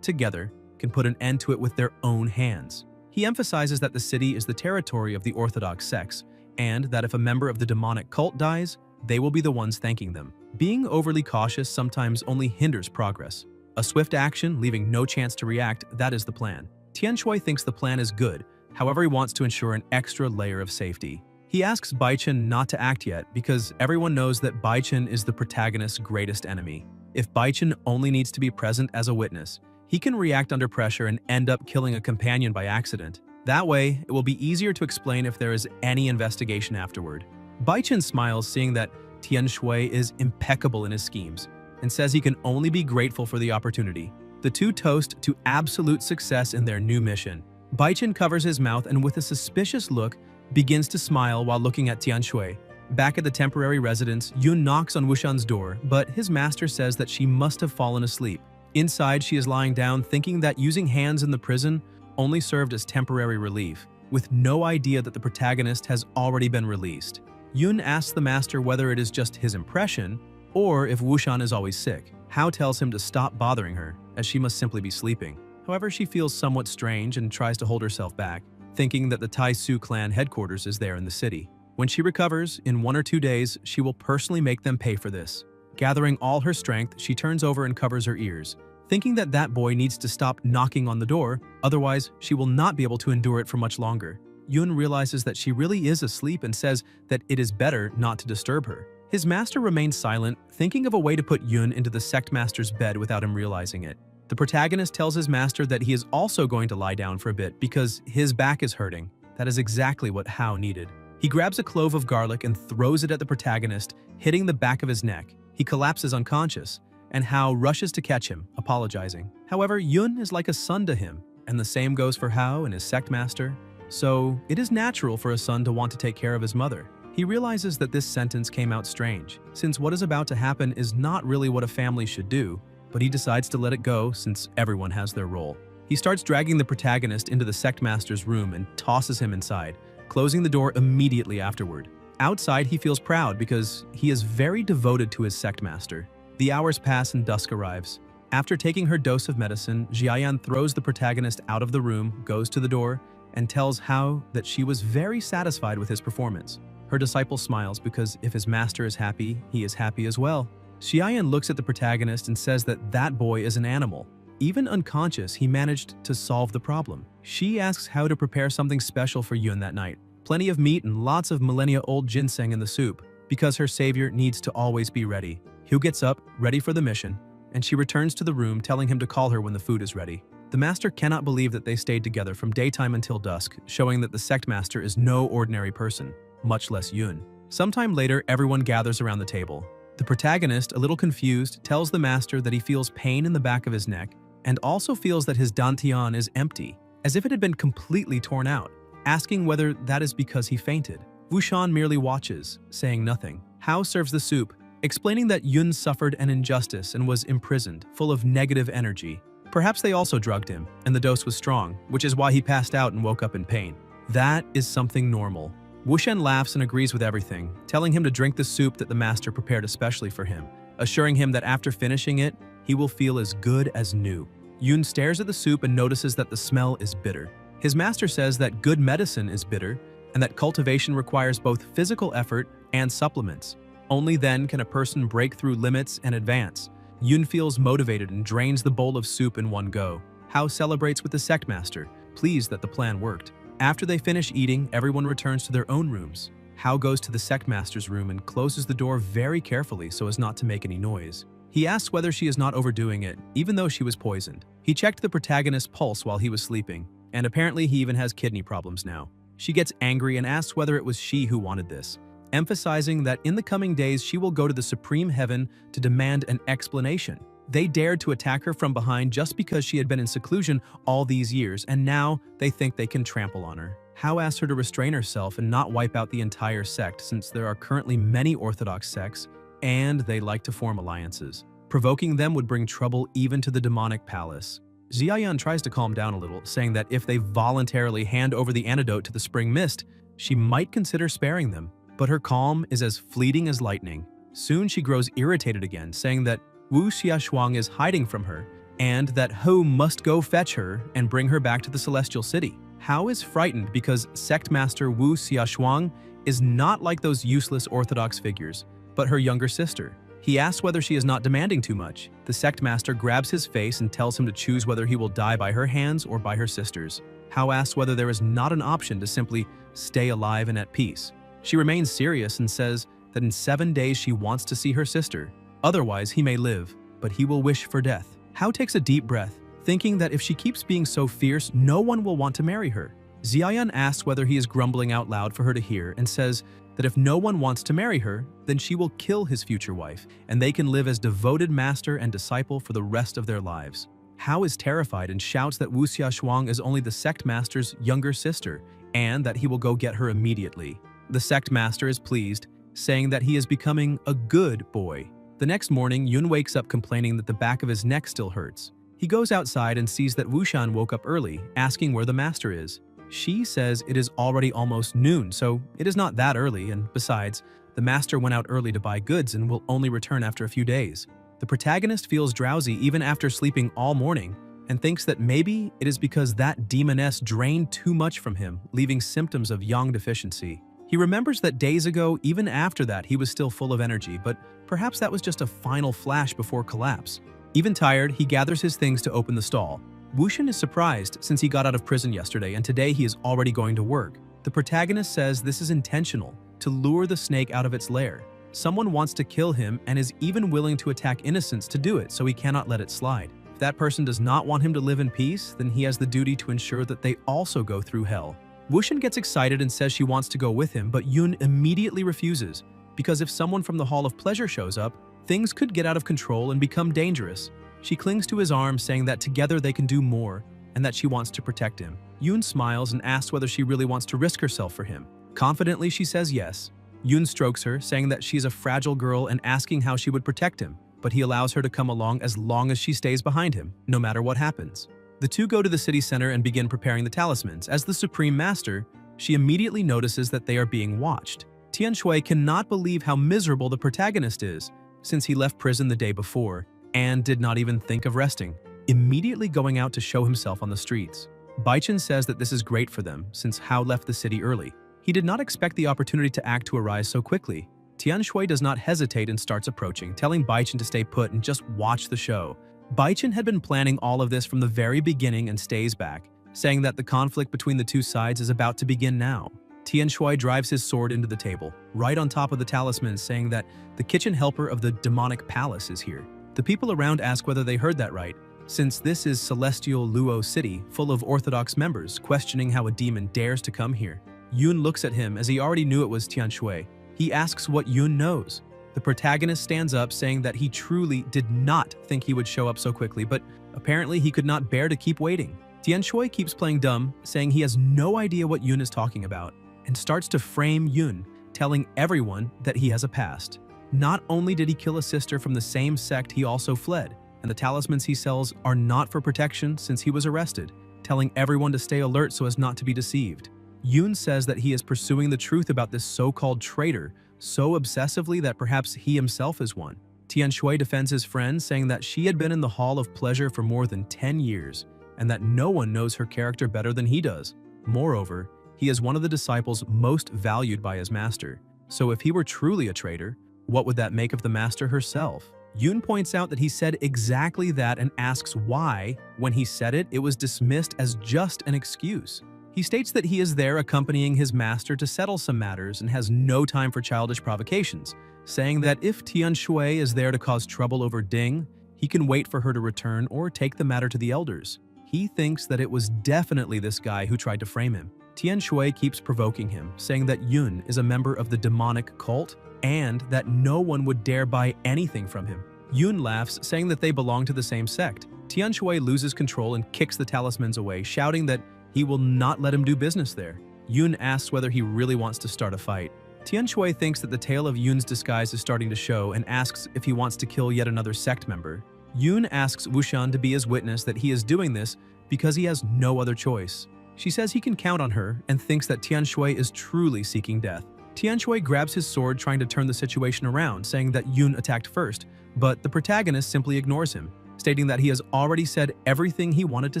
together, can put an end to it with their own hands. He emphasizes that the city is the territory of the Orthodox sects, and that if a member of the demonic cult dies, they will be the ones thanking them. Being overly cautious sometimes only hinders progress. A swift action, leaving no chance to react, that is the plan. Tian Shui thinks the plan is good, however he wants to ensure an extra layer of safety. He asks Baichen not to act yet because everyone knows that Baichen is the protagonist's greatest enemy. If Baichen only needs to be present as a witness, he can react under pressure and end up killing a companion by accident. That way, it will be easier to explain if there is any investigation afterward. Baichen smiles, seeing that Tian Shui is impeccable in his schemes, and says he can only be grateful for the opportunity. The two toast to absolute success in their new mission. Baichen covers his mouth and with a suspicious look, begins to smile while looking at Tian Shui. Back at the temporary residence, Yoon knocks on Wushan's door, but his master says that she must have fallen asleep. Inside, she is lying down, thinking that using hands in the prison only served as temporary relief, with no idea that the protagonist has already been released. Yoon asks the master whether it is just his impression, or if Wushan is always sick. Hao tells him to stop bothering her, as she must simply be sleeping. However, she feels somewhat strange and tries to hold herself back, thinking that the Tai Su clan headquarters is there in the city. When she recovers, in 1 or 2 days, she will personally make them pay for this. Gathering all her strength, she turns over and covers her ears, thinking that that boy needs to stop knocking on the door, otherwise she will not be able to endure it for much longer. Yoon realizes that she really is asleep and says that it is better not to disturb her. His master remains silent, thinking of a way to put Yoon into the sect master's bed without him realizing it. The protagonist tells his master that he is also going to lie down for a bit because his back is hurting. That is exactly what Hao needed. He grabs a clove of garlic and throws it at the protagonist, hitting the back of his neck. He collapses unconscious, and Hao rushes to catch him, apologizing. However, Yun is like a son to him, and the same goes for Hao and his sect master. So, it is natural for a son to want to take care of his mother. He realizes that this sentence came out strange, since what is about to happen is not really what a family should do, but he decides to let it go since everyone has their role. He starts dragging the protagonist into the sect master's room and tosses him inside, closing the door immediately afterward. Outside, he feels proud because he is very devoted to his sect master. The hours pass and dusk arrives. After taking her dose of medicine, Jiayan throws the protagonist out of the room, goes to the door, and tells Hao that she was very satisfied with his performance. Her disciple smiles because if his master is happy, he is happy as well. Jiayan looks at the protagonist and says that that boy is an animal. Even unconscious, he managed to solve the problem. She asks Hao to prepare something special for Yun that night. Plenty of meat and lots of millennia-old ginseng in the soup, because her savior needs to always be ready. Hugh gets up, ready for the mission, and she returns to the room, telling him to call her when the food is ready. The master cannot believe that they stayed together from daytime until dusk, showing that the sect master is no ordinary person, much less Yun. Sometime later, everyone gathers around the table. The protagonist, a little confused, tells the master that he feels pain in the back of his neck and also feels that his dantian is empty, as if it had been completely torn out, asking whether that is because he fainted. Wushan merely watches, saying nothing. Hao serves the soup, explaining that Yun suffered an injustice and was imprisoned, full of negative energy. Perhaps they also drugged him, and the dose was strong, which is why he passed out and woke up in pain. That is something normal. Wushan laughs and agrees with everything, telling him to drink the soup that the master prepared especially for him, assuring him that after finishing it, he will feel as good as new. Yun stares at the soup and notices that the smell is bitter. His master says that good medicine is bitter, and that cultivation requires both physical effort and supplements. Only then can a person break through limits and advance. Yun feels motivated and drains the bowl of soup in one go. Hao celebrates with the sect master, pleased that the plan worked. After they finish eating, everyone returns to their own rooms. Hao goes to the sect master's room and closes the door very carefully so as not to make any noise. He asks whether she is not overdoing it, even though she was poisoned. He checked the protagonist's pulse while he was sleeping, and apparently he even has kidney problems now. She gets angry and asks whether it was she who wanted this, emphasizing that in the coming days she will go to the Supreme Heaven to demand an explanation. They dared to attack her from behind just because she had been in seclusion all these years, and now they think they can trample on her. Hao asks her to restrain herself and not wipe out the entire sect, since there are currently many orthodox sects, and they like to form alliances. Provoking them would bring trouble even to the demonic palace. Jiayan tries to calm down a little, saying that if they voluntarily hand over the antidote to the spring mist, she might consider sparing them. But her calm is as fleeting as lightning. Soon she grows irritated again, saying that Wu Xiaoshuang is hiding from her, and that Hou must go fetch her and bring her back to the Celestial City. Hao is frightened because Sect Master Wu Xiaoshuang is not like those useless orthodox figures, but her younger sister. He asks whether she is not demanding too much. The Sect Master grabs his face and tells him to choose whether he will die by her hands or by her sister's. Hao asks whether there is not an option to simply stay alive and at peace. She remains serious and says that in 7 days she wants to see her sister. Otherwise, he may live, but he will wish for death. Hao takes a deep breath, thinking that if she keeps being so fierce, no one will want to marry her. Jiayan asks whether he is grumbling out loud for her to hear and says that if no one wants to marry her, then she will kill his future wife, and they can live as devoted master and disciple for the rest of their lives. Hao is terrified and shouts that Wu Xiaoshuang is only the sect master's younger sister, and that he will go get her immediately. The sect master is pleased, saying that he is becoming a good boy. The next morning, Yun wakes up complaining that the back of his neck still hurts. He goes outside and sees that Wushan woke up early, asking where the master is. She says it is already almost noon, so it is not that early, and besides, the master went out early to buy goods and will only return after a few days. The protagonist feels drowsy even after sleeping all morning, and thinks that maybe it is because that demoness drained too much from him, leaving symptoms of yang deficiency. He remembers that days ago, even after that, he was still full of energy, but perhaps that was just a final flash before collapse. Even tired, he gathers his things to open the stall. Wushan is surprised since he got out of prison yesterday and today he is already going to work. The protagonist says this is intentional, to lure the snake out of its lair. Someone wants to kill him and is even willing to attack innocents to do it, so he cannot let it slide. If that person does not want him to live in peace, then he has the duty to ensure that they also go through hell. Wushan gets excited and says she wants to go with him, but Yoon immediately refuses, because if someone from the Hall of Pleasure shows up, things could get out of control and become dangerous. She clings to his arm, saying that together they can do more, and that she wants to protect him. Yoon smiles and asks whether she really wants to risk herself for him. Confidently, she says yes. Yoon strokes her, saying that she's a fragile girl and asking how she would protect him, but he allows her to come along as long as she stays behind him, no matter what happens. The two go to the city center and begin preparing the talismans. As the Supreme Master, she immediately notices that they are being watched. Tian Shui cannot believe how miserable the protagonist is, since he left prison the day before, and did not even think of resting, immediately going out to show himself on the streets. Baichen says that this is great for them, since Hao left the city early. He did not expect the opportunity to act to arise so quickly. Tian Shui does not hesitate and starts approaching, telling Baichen to stay put and just watch the show. Baichen had been planning all of this from the very beginning and stays back, saying that the conflict between the two sides is about to begin now. Tian Shui drives his sword into the table, right on top of the talisman, saying that the kitchen helper of the demonic palace is here. The people around ask whether they heard that right, since this is Celestial Luo City, full of Orthodox members, questioning how a demon dares to come here. Yoon looks at him as he already knew it was Tian Shui. He asks what Yoon knows. The protagonist stands up, saying that he truly did not think he would show up so quickly, but apparently he could not bear to keep waiting. Tian Shui keeps playing dumb, saying he has no idea what Yoon is talking about, and starts to frame Yoon, telling everyone that he has a past. Not only did he kill a sister from the same sect, he also fled, and the talismans he sells are not for protection since he was arrested, telling everyone to stay alert so as not to be deceived. Yoon says that he is pursuing the truth about this so-called traitor so obsessively that perhaps he himself is one. Tian Shui defends his friend, saying that she had been in the Hall of Pleasure for more than 10 years, and that no one knows her character better than he does. Moreover, he is one of the disciples most valued by his master. So if he were truly a traitor, what would that make of the master herself? Yoon points out that he said exactly that and asks why, when he said it, it was dismissed as just an excuse. He states that he is there accompanying his master to settle some matters and has no time for childish provocations, saying that if Tian Shui is there to cause trouble over Ding, he can wait for her to return or take the matter to the elders. He thinks that it was definitely this guy who tried to frame him. Tian Shui keeps provoking him, saying that Yoon is a member of the demonic cult and that no one would dare buy anything from him. Yoon laughs, saying that they belong to the same sect. Tian Shui loses control and kicks the talismans away, shouting that he will not let him do business there. Yoon asks whether he really wants to start a fight. Tian Shui thinks that the tale of Yoon's disguise is starting to show and asks if he wants to kill yet another sect member. Yoon asks Wushan to be his witness that he is doing this because he has no other choice. She says he can count on her and thinks that Tian Shui is truly seeking death. Tian Shui grabs his sword, trying to turn the situation around, saying that Yoon attacked first, but the protagonist simply ignores him, stating that he has already said everything he wanted to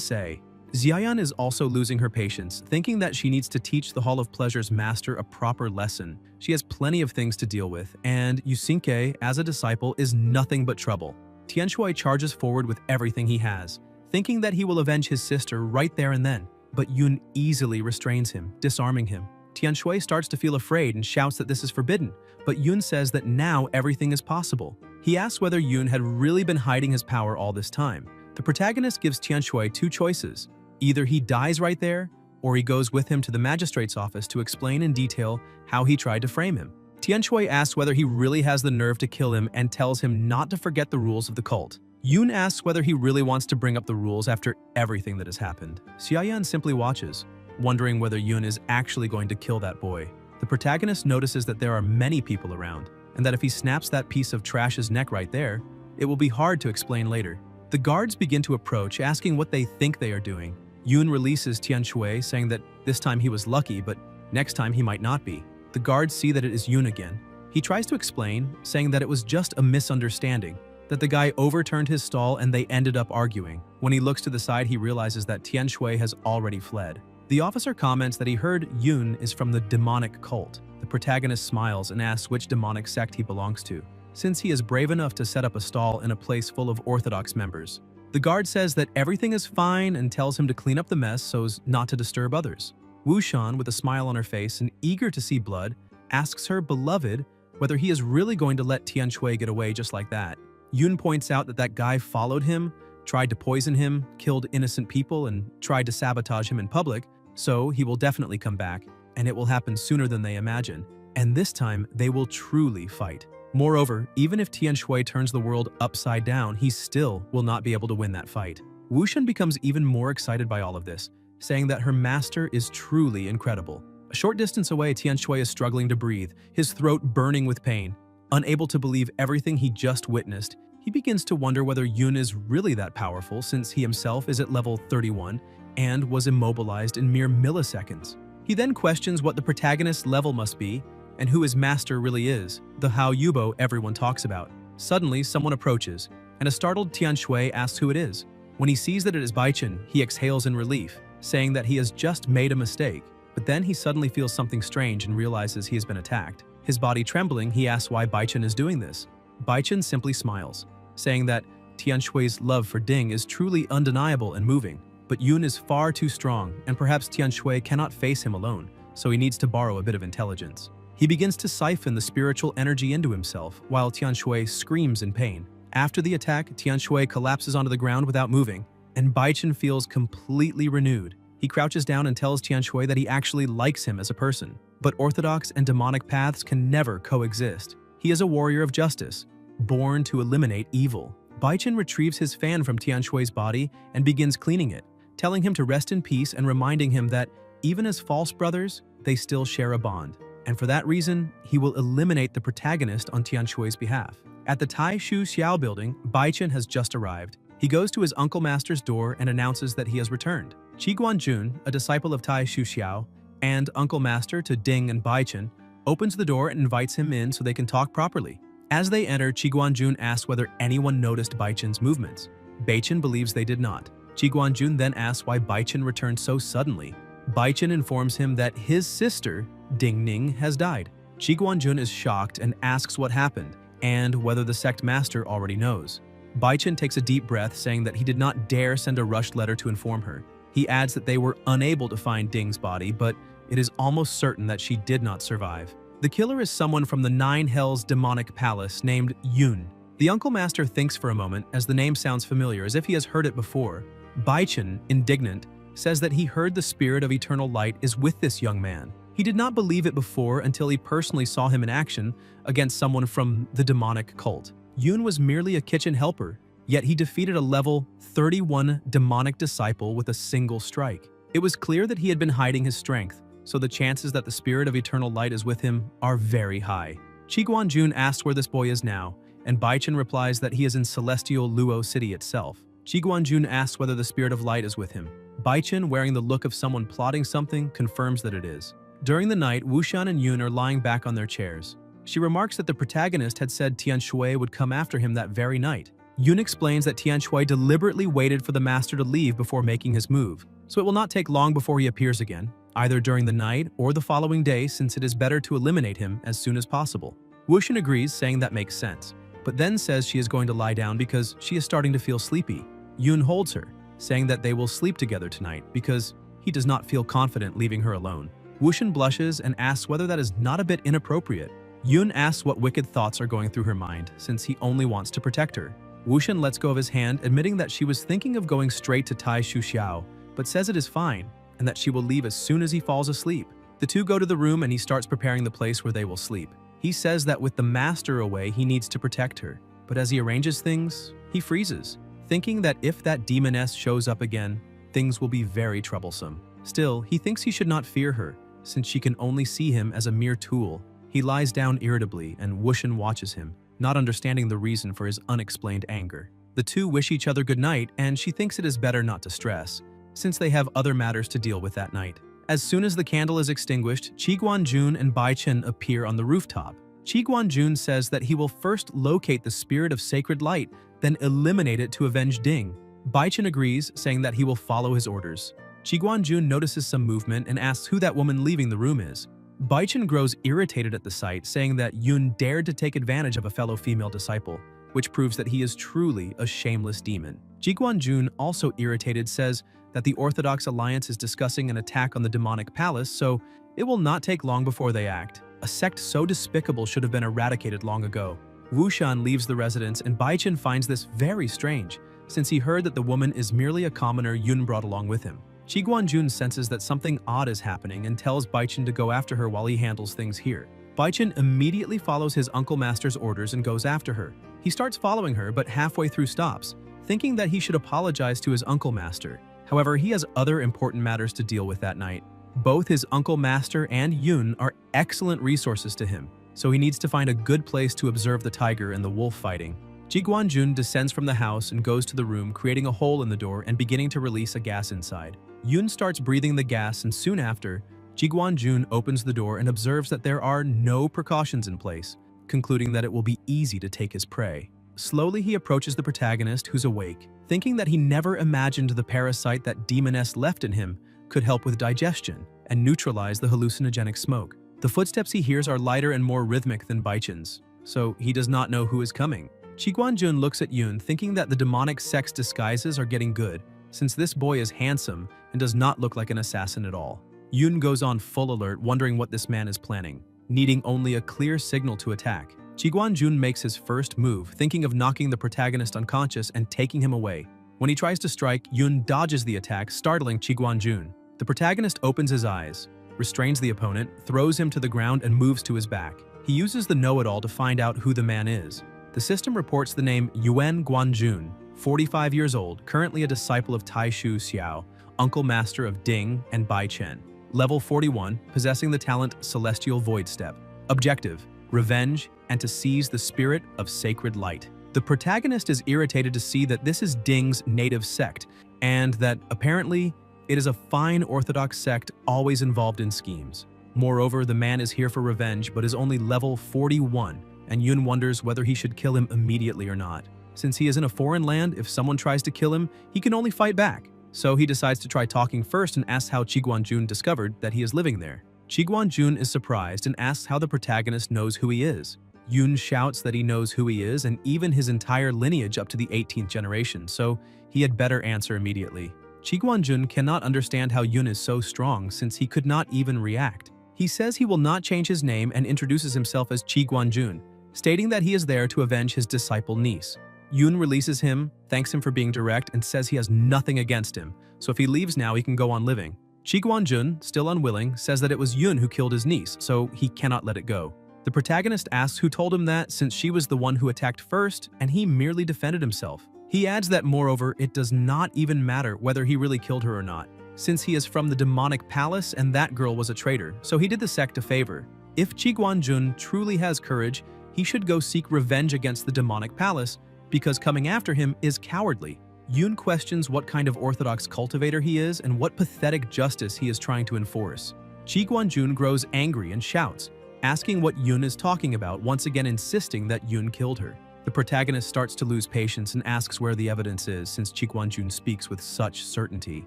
say. Xiaoyan is also losing her patience, thinking that she needs to teach the Hall of Pleasure's master a proper lesson. She has plenty of things to deal with, and Yusinke, as a disciple, is nothing but trouble. Tian Shui charges forward with everything he has, thinking that he will avenge his sister right there and then, but Yoon easily restrains him, disarming him. Tian Shui starts to feel afraid and shouts that this is forbidden, but Yoon says that now everything is possible. He asks whether Yoon had really been hiding his power all this time. The protagonist gives Tian Shui two choices. Either he dies right there, or he goes with him to the magistrate's office to explain in detail how he tried to frame him. Tian Shui asks whether he really has the nerve to kill him and tells him not to forget the rules of the cult. Yoon asks whether he really wants to bring up the rules after everything that has happened. Xiaoyan simply watches, wondering whether Yoon is actually going to kill that boy. The protagonist notices that there are many people around, and that if he snaps that piece of trash's neck right there, it will be hard to explain later. The guards begin to approach, asking what they think they are doing. Yoon releases Tian Shui, saying that this time he was lucky, but next time he might not be. The guards see that it is Yoon again. He tries to explain, saying that it was just a misunderstanding, that the guy overturned his stall and they ended up arguing. When he looks to the side, he realizes that Tian Shui has already fled. The officer comments that he heard Yoon is from the demonic cult. The protagonist smiles and asks which demonic sect he belongs to, since he is brave enough to set up a stall in a place full of Orthodox members. The guard says that everything is fine and tells him to clean up the mess so as not to disturb others. Wushan, with a smile on her face and eager to see blood, asks her beloved whether he is really going to let Tian Shui get away just like that. Yoon points out that that guy followed him, tried to poison him, killed innocent people, and tried to sabotage him in public, so he will definitely come back, and it will happen sooner than they imagine. And this time, they will truly fight. Moreover, even if Tian Shui turns the world upside down, he still will not be able to win that fight. Wu Shen becomes even more excited by all of this, saying that her master is truly incredible. A short distance away, Tian Shui is struggling to breathe, his throat burning with pain. Unable to believe everything he just witnessed, he begins to wonder whether Yun is really that powerful since he himself is at level 31 and was immobilized in mere milliseconds. He then questions what the protagonist's level must be and who his master really is, the Hao Yubo everyone talks about. Suddenly, someone approaches, and a startled Tian Shui asks who it is. When he sees that it is Baichen, he exhales in relief, saying that he has just made a mistake. But then he suddenly feels something strange and realizes he has been attacked. His body trembling, he asks why Baichen is doing this. Baichen simply smiles, saying that Tian Shui's love for Ding is truly undeniable and moving. But Yun is far too strong, and perhaps Tian Shui cannot face him alone, so he needs to borrow a bit of intelligence. He begins to siphon the spiritual energy into himself, while Tian Shui screams in pain. After the attack, Tian Shui collapses onto the ground without moving, and Baichen feels completely renewed. He crouches down and tells Tian Shui that he actually likes him as a person. But orthodox and demonic paths can never coexist. He is a warrior of justice, born to eliminate evil. Baichen retrieves his fan from Tian Shui's body and begins cleaning it, telling him to rest in peace and reminding him that, even as false brothers, they still share a bond. And for that reason, he will eliminate the protagonist on Tian Shui's behalf. At the Tai Shu Xiao building, Baichen has just arrived. He goes to his uncle master's door and announces that he has returned. Qi Guanjun, a disciple of Tai Shu Xiao, and uncle master to Ding and Baichen, opens the door and invites him in so they can talk properly. As they enter, Qi Guanjun asks whether anyone noticed Baichen's movements. Baichen believes they did not. Qi Guanjun then asks why Baichen returned so suddenly. Baichen informs him that his sister, Ding Ning, has died. Qi Guanjun is shocked and asks what happened, and whether the sect master already knows. Baichen takes a deep breath, saying that he did not dare send a rushed letter to inform her. He adds that they were unable to find Ding's body, but it is almost certain that she did not survive. The killer is someone from the Nine Hells demonic palace named Yun. The uncle master thinks for a moment, as the name sounds familiar, as if he has heard it before. Baichen, indignant, says that he heard the spirit of eternal light is with this young man. He did not believe it before until he personally saw him in action against someone from the demonic cult. Yun was merely a kitchen helper, yet he defeated a level 31 demonic disciple with a single strike. It was clear that he had been hiding his strength, so the chances that the spirit of eternal light is with him are very high. Qi Guanjun asks where this boy is now, and Baichen replies that he is in celestial Luo City itself. Qi Guanjun asks whether the spirit of light is with him. Baichen, wearing the look of someone plotting something, confirms that it is. During the night, Wushan and Yun are lying back on their chairs. She remarks that the protagonist had said Tian Shui would come after him that very night. Yun explains that Tian Shui deliberately waited for the master to leave before making his move, so it will not take long before he appears again, either during the night or the following day, since it is better to eliminate him as soon as possible. Wushan agrees, saying that makes sense, but then says she is going to lie down because she is starting to feel sleepy. Yun holds her, saying that they will sleep together tonight because he does not feel confident leaving her alone. Wushan blushes and asks whether that is not a bit inappropriate. Yun asks what wicked thoughts are going through her mind, since he only wants to protect her. Wushan lets go of his hand, admitting that she was thinking of going straight to Tai Shu Xiao, but says it is fine, and that she will leave as soon as he falls asleep. The two go to the room and he starts preparing the place where they will sleep. He says that with the master away, he needs to protect her, but as he arranges things, he freezes, thinking that if that demoness shows up again, things will be very troublesome. Still, he thinks he should not fear her, since she can only see him as a mere tool. He lies down irritably and Wushan watches him, not understanding the reason for his unexplained anger. The two wish each other good night, and she thinks it is better not to stress, since they have other matters to deal with that night. As soon as the candle is extinguished, Qi Guanjun and Baichen appear on the rooftop. Qi Guanjun says that he will first locate the spirit of sacred light, then eliminate it to avenge Ding. Baichen agrees, saying that he will follow his orders. Qi Guanjun notices some movement and asks who that woman leaving the room is. Baichen grows irritated at the sight, saying that Yun dared to take advantage of a fellow female disciple, which proves that he is truly a shameless demon. Qi Guanjun, also irritated, says that the Orthodox Alliance is discussing an attack on the demonic palace, so it will not take long before they act. A sect so despicable should have been eradicated long ago. Wushan leaves the residence and Baichen finds this very strange, since he heard that the woman is merely a commoner Yun brought along with him. Chi Guanjun senses that something odd is happening and tells Baichen to go after her while he handles things here. Baichen immediately follows his uncle master's orders and goes after her. He starts following her, but halfway through stops, thinking that he should apologize to his uncle master. However, he has other important matters to deal with that night. Both his uncle master and Yun are excellent resources to him, so he needs to find a good place to observe the tiger and the wolf fighting. Ji Guanjun descends from the house and goes to the room, creating a hole in the door and beginning to release a gas inside. Yun starts breathing the gas, and soon after, Ji Guanjun opens the door and observes that there are no precautions in place, concluding that it will be easy to take his prey. Slowly, he approaches the protagonist, who's awake, thinking that he never imagined the parasite that demoness left in him could help with digestion and neutralize the hallucinogenic smoke. The footsteps he hears are lighter and more rhythmic than Baichen's, so he does not know who is coming. Chi Guanjun looks at Yun, thinking that the demonic sex disguises are getting good, since this boy is handsome and does not look like an assassin at all. Yun goes on full alert, wondering what this man is planning, needing only a clear signal to attack. Chi Guanjun makes his first move, thinking of knocking the protagonist unconscious and taking him away. When he tries to strike, Yun dodges the attack, startling Chi Guanjun. The protagonist opens his eyes, restrains the opponent, throws him to the ground, and moves to his back. He uses the know-it-all to find out who the man is. The system reports the name Yuan Guanjun, 45 years old, currently a disciple of Tai Shu Xiao, uncle master of Ding and Bai Chen. Level 41, possessing the talent Celestial Void Step. Objective: revenge and to seize the spirit of sacred light. The protagonist is irritated to see that this is Ding's native sect, and that apparently it is a fine orthodox sect always involved in schemes. Moreover, the man is here for revenge but is only level 41, and Yun wonders whether he should kill him immediately or not. Since he is in a foreign land, if someone tries to kill him, he can only fight back. So he decides to try talking first and asks how Chi Guanjun discovered that he is living there. Chi Guanjun is surprised and asks how the protagonist knows who he is. Yun shouts that he knows who he is and even his entire lineage up to the 18th generation, so he had better answer immediately. Chi Guanjun cannot understand how Yun is so strong since he could not even react. He says he will not change his name and introduces himself as Chi Guanjun, stating that he is there to avenge his disciple niece. Yun releases him, thanks him for being direct, and says he has nothing against him, so if he leaves now he can go on living. Chi Guanjun, still unwilling, says that it was Yun who killed his niece, so he cannot let it go. The protagonist asks who told him that, since she was the one who attacked first and he merely defended himself. He adds that moreover, it does not even matter whether he really killed her or not, since he is from the demonic palace and that girl was a traitor, so he did the sect a favor. If Chi Guanjun truly has courage, he should go seek revenge against the demonic palace, because coming after him is cowardly. Yun questions what kind of orthodox cultivator he is and what pathetic justice he is trying to enforce. Chi Guanjun grows angry and shouts, asking what Yun is talking about, once again insisting that Yun killed her. The protagonist starts to lose patience and asks where the evidence is, since Chi Guanjun speaks with such certainty.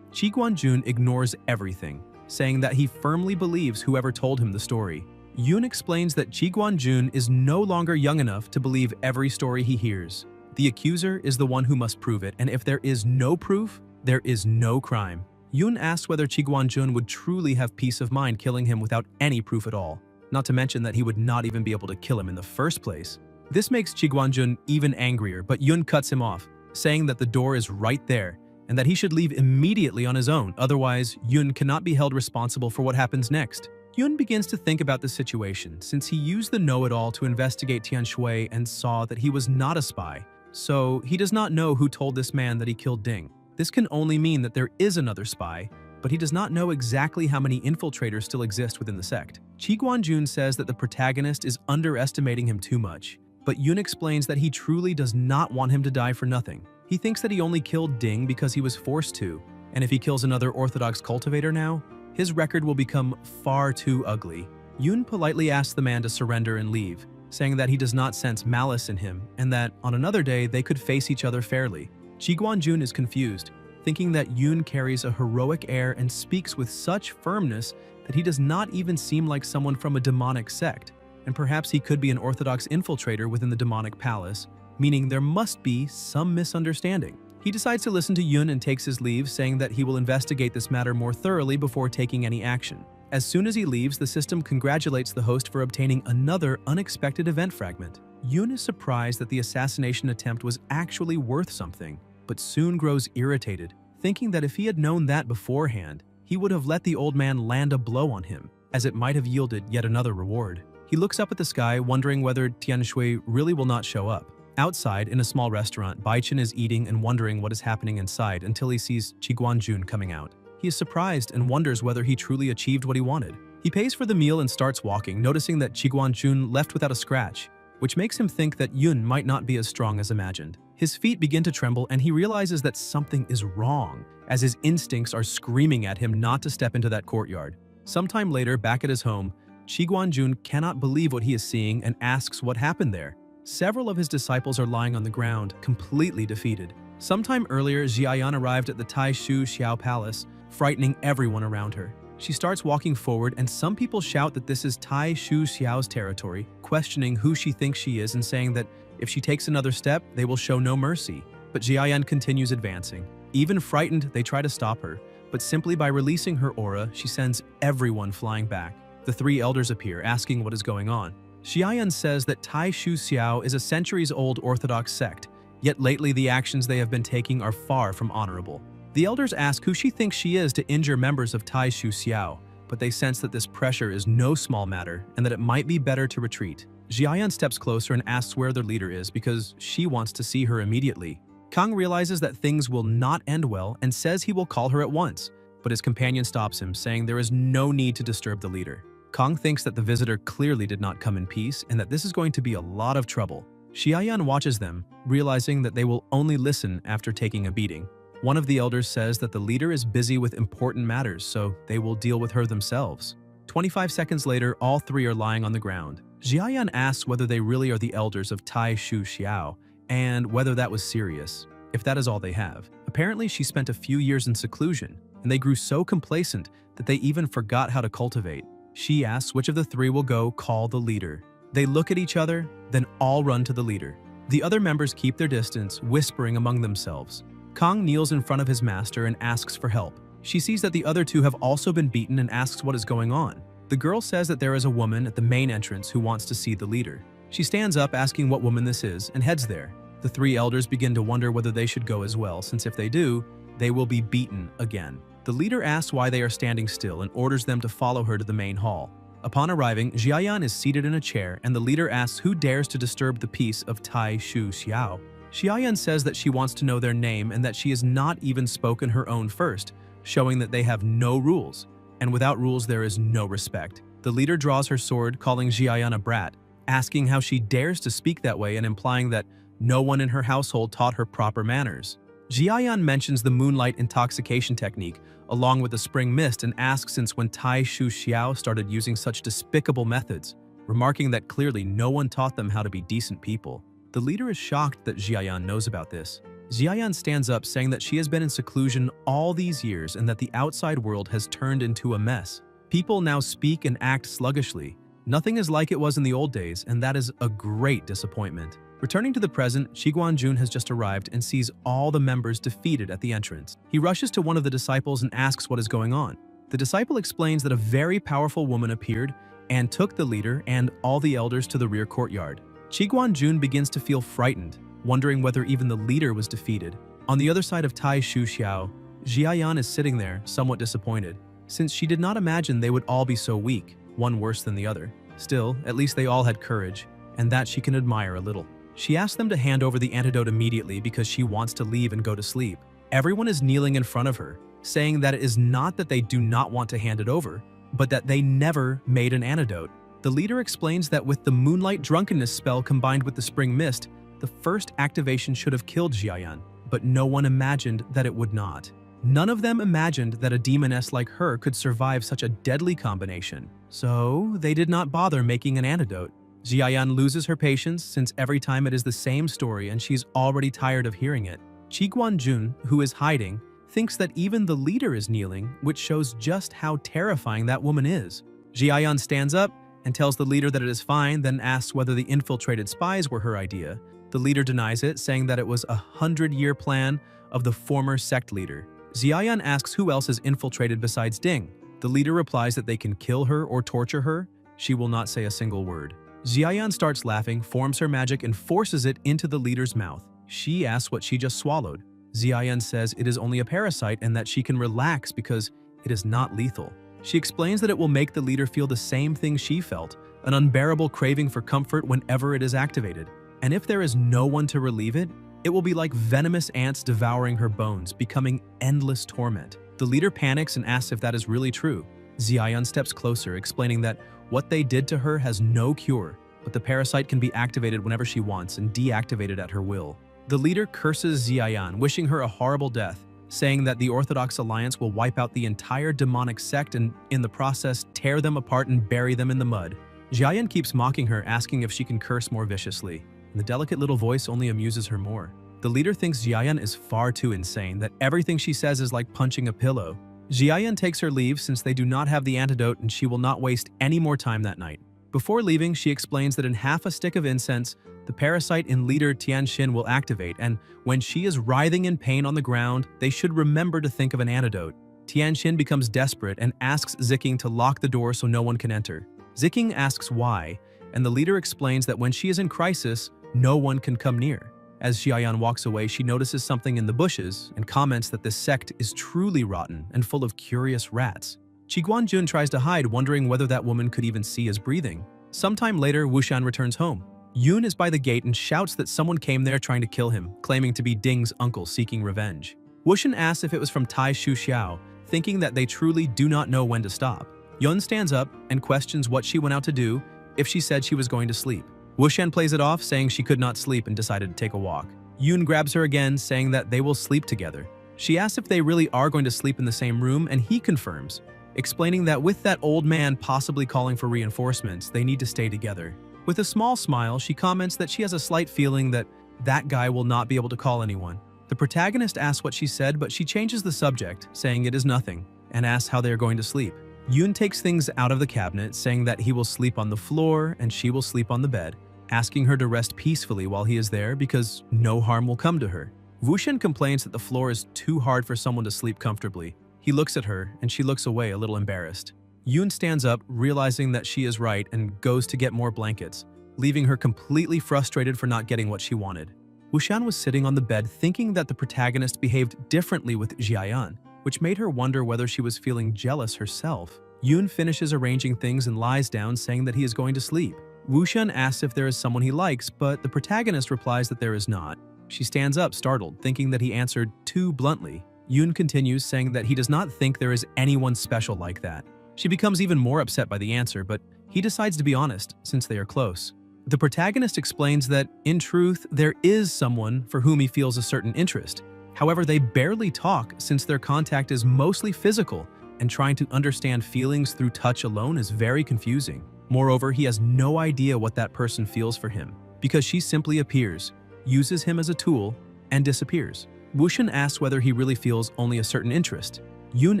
Chi Guanjun ignores everything, saying that he firmly believes whoever told him the story. Yun explains that Chi Guanjun is no longer young enough to believe every story he hears. The accuser is the one who must prove it, and if there is no proof, there is no crime. Yun asks whether Chi Guanjun would truly have peace of mind killing him without any proof at all, not to mention that he would not even be able to kill him in the first place. This makes Chi Guanjun even angrier, but Yun cuts him off, saying that the door is right there, and that he should leave immediately on his own, otherwise Yun cannot be held responsible for what happens next. Yun begins to think about the situation, since he used the know-it-all to investigate Tian Shui and saw that he was not a spy, so he does not know who told this man that he killed Ding. This can only mean that there is another spy, but he does not know exactly how many infiltrators still exist within the sect. Chi Guanjun says that the protagonist is underestimating him too much, but Yun explains that he truly does not want him to die for nothing. He thinks that he only killed Ding because he was forced to, and if he kills another orthodox cultivator now, his record will become far too ugly. Yun politely asks the man to surrender and leave, saying that he does not sense malice in him and that on another day they could face each other fairly. Chi Guanjun is confused, thinking that Yun carries a heroic air and speaks with such firmness that he does not even seem like someone from a demonic sect, and perhaps he could be an orthodox infiltrator within the demonic palace, meaning there must be some misunderstanding. He decides to listen to Yun and takes his leave, saying that he will investigate this matter more thoroughly before taking any action. As soon as he leaves, the system congratulates the host for obtaining another unexpected event fragment. Yun is surprised that the assassination attempt was actually worth something, but soon grows irritated, thinking that if he had known that beforehand, he would have let the old man land a blow on him, as it might have yielded yet another reward. He looks up at the sky, wondering whether Tianshui really will not show up. Outside, in a small restaurant, Baichin is eating and wondering what is happening inside until he sees Qiguanjun coming out. He is surprised and wonders whether he truly achieved what he wanted. He pays for the meal and starts walking, noticing that Qiguanjun left without a scratch, which makes him think that Yun might not be as strong as imagined. His feet begin to tremble and he realizes that something is wrong, as his instincts are screaming at him not to step into that courtyard. Sometime later, back at his home, Qiguanjun cannot believe what he is seeing and asks what happened there. Several of his disciples are lying on the ground, completely defeated. Sometime earlier, Jiayan arrived at the Tai Shu Xiao Palace, frightening everyone around her. She starts walking forward and some people shout that this is Tai Shu Xiao's territory, questioning who she thinks she is and saying that if she takes another step, they will show no mercy. But Jiayan continues advancing. Even frightened, they try to stop her, but simply by releasing her aura, she sends everyone flying back. The three elders appear, asking what is going on. Jiayan says that Tai Shu Xiao is a centuries-old orthodox sect, yet lately the actions they have been taking are far from honorable. The elders ask who she thinks she is to injure members of Tai Shu Xiao, but they sense that this pressure is no small matter and that it might be better to retreat. Jiayan steps closer and asks where their leader is because she wants to see her immediately. Kang realizes that things will not end well and says he will call her at once, but his companion stops him, saying there is no need to disturb the leader. Kang thinks that the visitor clearly did not come in peace and that this is going to be a lot of trouble. Jiayan watches them, realizing that they will only listen after taking a beating. One of the elders says that the leader is busy with important matters, so they will deal with her themselves. 25 seconds later, all three are lying on the ground. Jiayan asks whether they really are the elders of Tai Shu Xiao, and whether that was serious, if that is all they have. Apparently, she spent a few years in seclusion, and they grew so complacent that they even forgot how to cultivate. She asks which of the three will go call the leader. They look at each other, then all run to the leader. The other members keep their distance, whispering among themselves. Kang kneels in front of his master and asks for help. She sees that the other two have also been beaten and asks what is going on. The girl says that there is a woman at the main entrance who wants to see the leader. She stands up asking what woman this is and heads there. The three elders begin to wonder whether they should go as well, since if they do, they will be beaten again. The leader asks why they are standing still and orders them to follow her to the main hall. Upon arriving, Jiayan is seated in a chair and the leader asks who dares to disturb the peace of Tai Shu Xiao. Jiayan says that she wants to know their name and that she has not even spoken her own first, showing that they have no rules, and without rules there is no respect. The leader draws her sword, calling Jiayan a brat, asking how she dares to speak that way and implying that no one in her household taught her proper manners. Jiayan mentions the moonlight intoxication technique along with the spring mist and asks since when Tai Shu Xiao started using such despicable methods, remarking that clearly no one taught them how to be decent people. The leader is shocked that Jiayan knows about this. Jiayan stands up saying that she has been in seclusion all these years and that the outside world has turned into a mess. People now speak and act sluggishly. Nothing is like it was in the old days, and that is a great disappointment. Returning to the present, Qiguanjun has just arrived and sees all the members defeated at the entrance. He rushes to one of the disciples and asks what is going on. The disciple explains that a very powerful woman appeared and took the leader and all the elders to the rear courtyard. Qiguanjun begins to feel frightened, wondering whether even the leader was defeated. On the other side of Tai Shu Xiao, Jiayan is sitting there, somewhat disappointed, since she did not imagine they would all be so weak, one worse than the other. Still, at least they all had courage, and that she can admire a little. She asks them to hand over the antidote immediately because she wants to leave and go to sleep. Everyone is kneeling in front of her, saying that it is not that they do not want to hand it over, but that they never made an antidote. The leader explains that with the moonlight drunkenness spell combined with the spring mist, the first activation should have killed Jiayan, but no one imagined that it would not. None of them imagined that a demoness like her could survive such a deadly combination, so they did not bother making an antidote. Jiayan loses her patience since every time it is the same story and she's already tired of hearing it. Qiguanjun, who is hiding, thinks that even the leader is kneeling, which shows just how terrifying that woman is. Jiayan stands up and tells the leader that it is fine, then asks whether the infiltrated spies were her idea. The leader denies it, saying that it was a 100-year plan of the former sect leader. Jiayan asks who else is infiltrated besides Ding. The leader replies that they can kill her or torture her. She will not say a single word. Jiayan starts laughing, forms her magic, and forces it into the leader's mouth. She asks what she just swallowed. Ziyan says it is only a parasite and that she can relax because it is not lethal. She explains that it will make the leader feel the same thing she felt, an unbearable craving for comfort whenever it is activated. And if there is no one to relieve it, it will be like venomous ants devouring her bones, becoming endless torment. The leader panics and asks if that is really true. Ziyan steps closer, explaining that what they did to her has no cure, but the parasite can be activated whenever she wants and deactivated at her will. The leader curses Ziyan, wishing her a horrible death, saying that the Orthodox Alliance will wipe out the entire demonic sect and, in the process, tear them apart and bury them in the mud. Ziyan keeps mocking her, asking if she can curse more viciously, and the delicate little voice only amuses her more. The leader thinks Ziyan is far too insane, that everything she says is like punching a pillow. Ziyan takes her leave since they do not have the antidote and she will not waste any more time that night. Before leaving, she explains that in half a stick of incense, the parasite in leader Tianxin will activate, and when she is writhing in pain on the ground, they should remember to think of an antidote. Tianxin becomes desperate and asks Ziking to lock the door so no one can enter. Ziking asks why, and the leader explains that when she is in crisis, no one can come near. As Xiaoyan walks away, she notices something in the bushes and comments that this sect is truly rotten and full of curious rats. Qiguanjun tries to hide, wondering whether that woman could even see his breathing. Sometime later, Wushan returns home. Yun is by the gate and shouts that someone came there trying to kill him, claiming to be Ding's uncle seeking revenge. Wushan asks if it was from Tai Shu Xiao, thinking that they truly do not know when to stop. Yun stands up and questions what she went out to do if she said she was going to sleep. Wushan plays it off, saying she could not sleep and decided to take a walk. Yun grabs her again, saying that they will sleep together. She asks if they really are going to sleep in the same room, and he confirms, explaining that with that old man possibly calling for reinforcements, they need to stay together. With a small smile, she comments that she has a slight feeling that that guy will not be able to call anyone. The protagonist asks what she said, but she changes the subject, saying it is nothing, and asks how they are going to sleep. Yun takes things out of the cabinet, saying that he will sleep on the floor and she will sleep on the bed, asking her to rest peacefully while he is there because no harm will come to her. Wushan complains that the floor is too hard for someone to sleep comfortably. He looks at her and she looks away, a little embarrassed. Yun stands up, realizing that she is right, and goes to get more blankets, leaving her completely frustrated for not getting what she wanted. Wushan was sitting on the bed thinking that the protagonist behaved differently with Jiayan, which made her wonder whether she was feeling jealous herself. Yun finishes arranging things and lies down, saying that he is going to sleep. Wushan asks if there is someone he likes, but the protagonist replies that there is not. She stands up, startled, thinking that he answered too bluntly. Yun continues, saying that he does not think there is anyone special like that. She becomes even more upset by the answer, but he decides to be honest, since they are close. The protagonist explains that, in truth, there is someone for whom he feels a certain interest. However, they barely talk since their contact is mostly physical, and trying to understand feelings through touch alone is very confusing. Moreover, he has no idea what that person feels for him, because she simply appears, uses him as a tool, and disappears. Wushan asks whether he really feels only a certain interest. Yun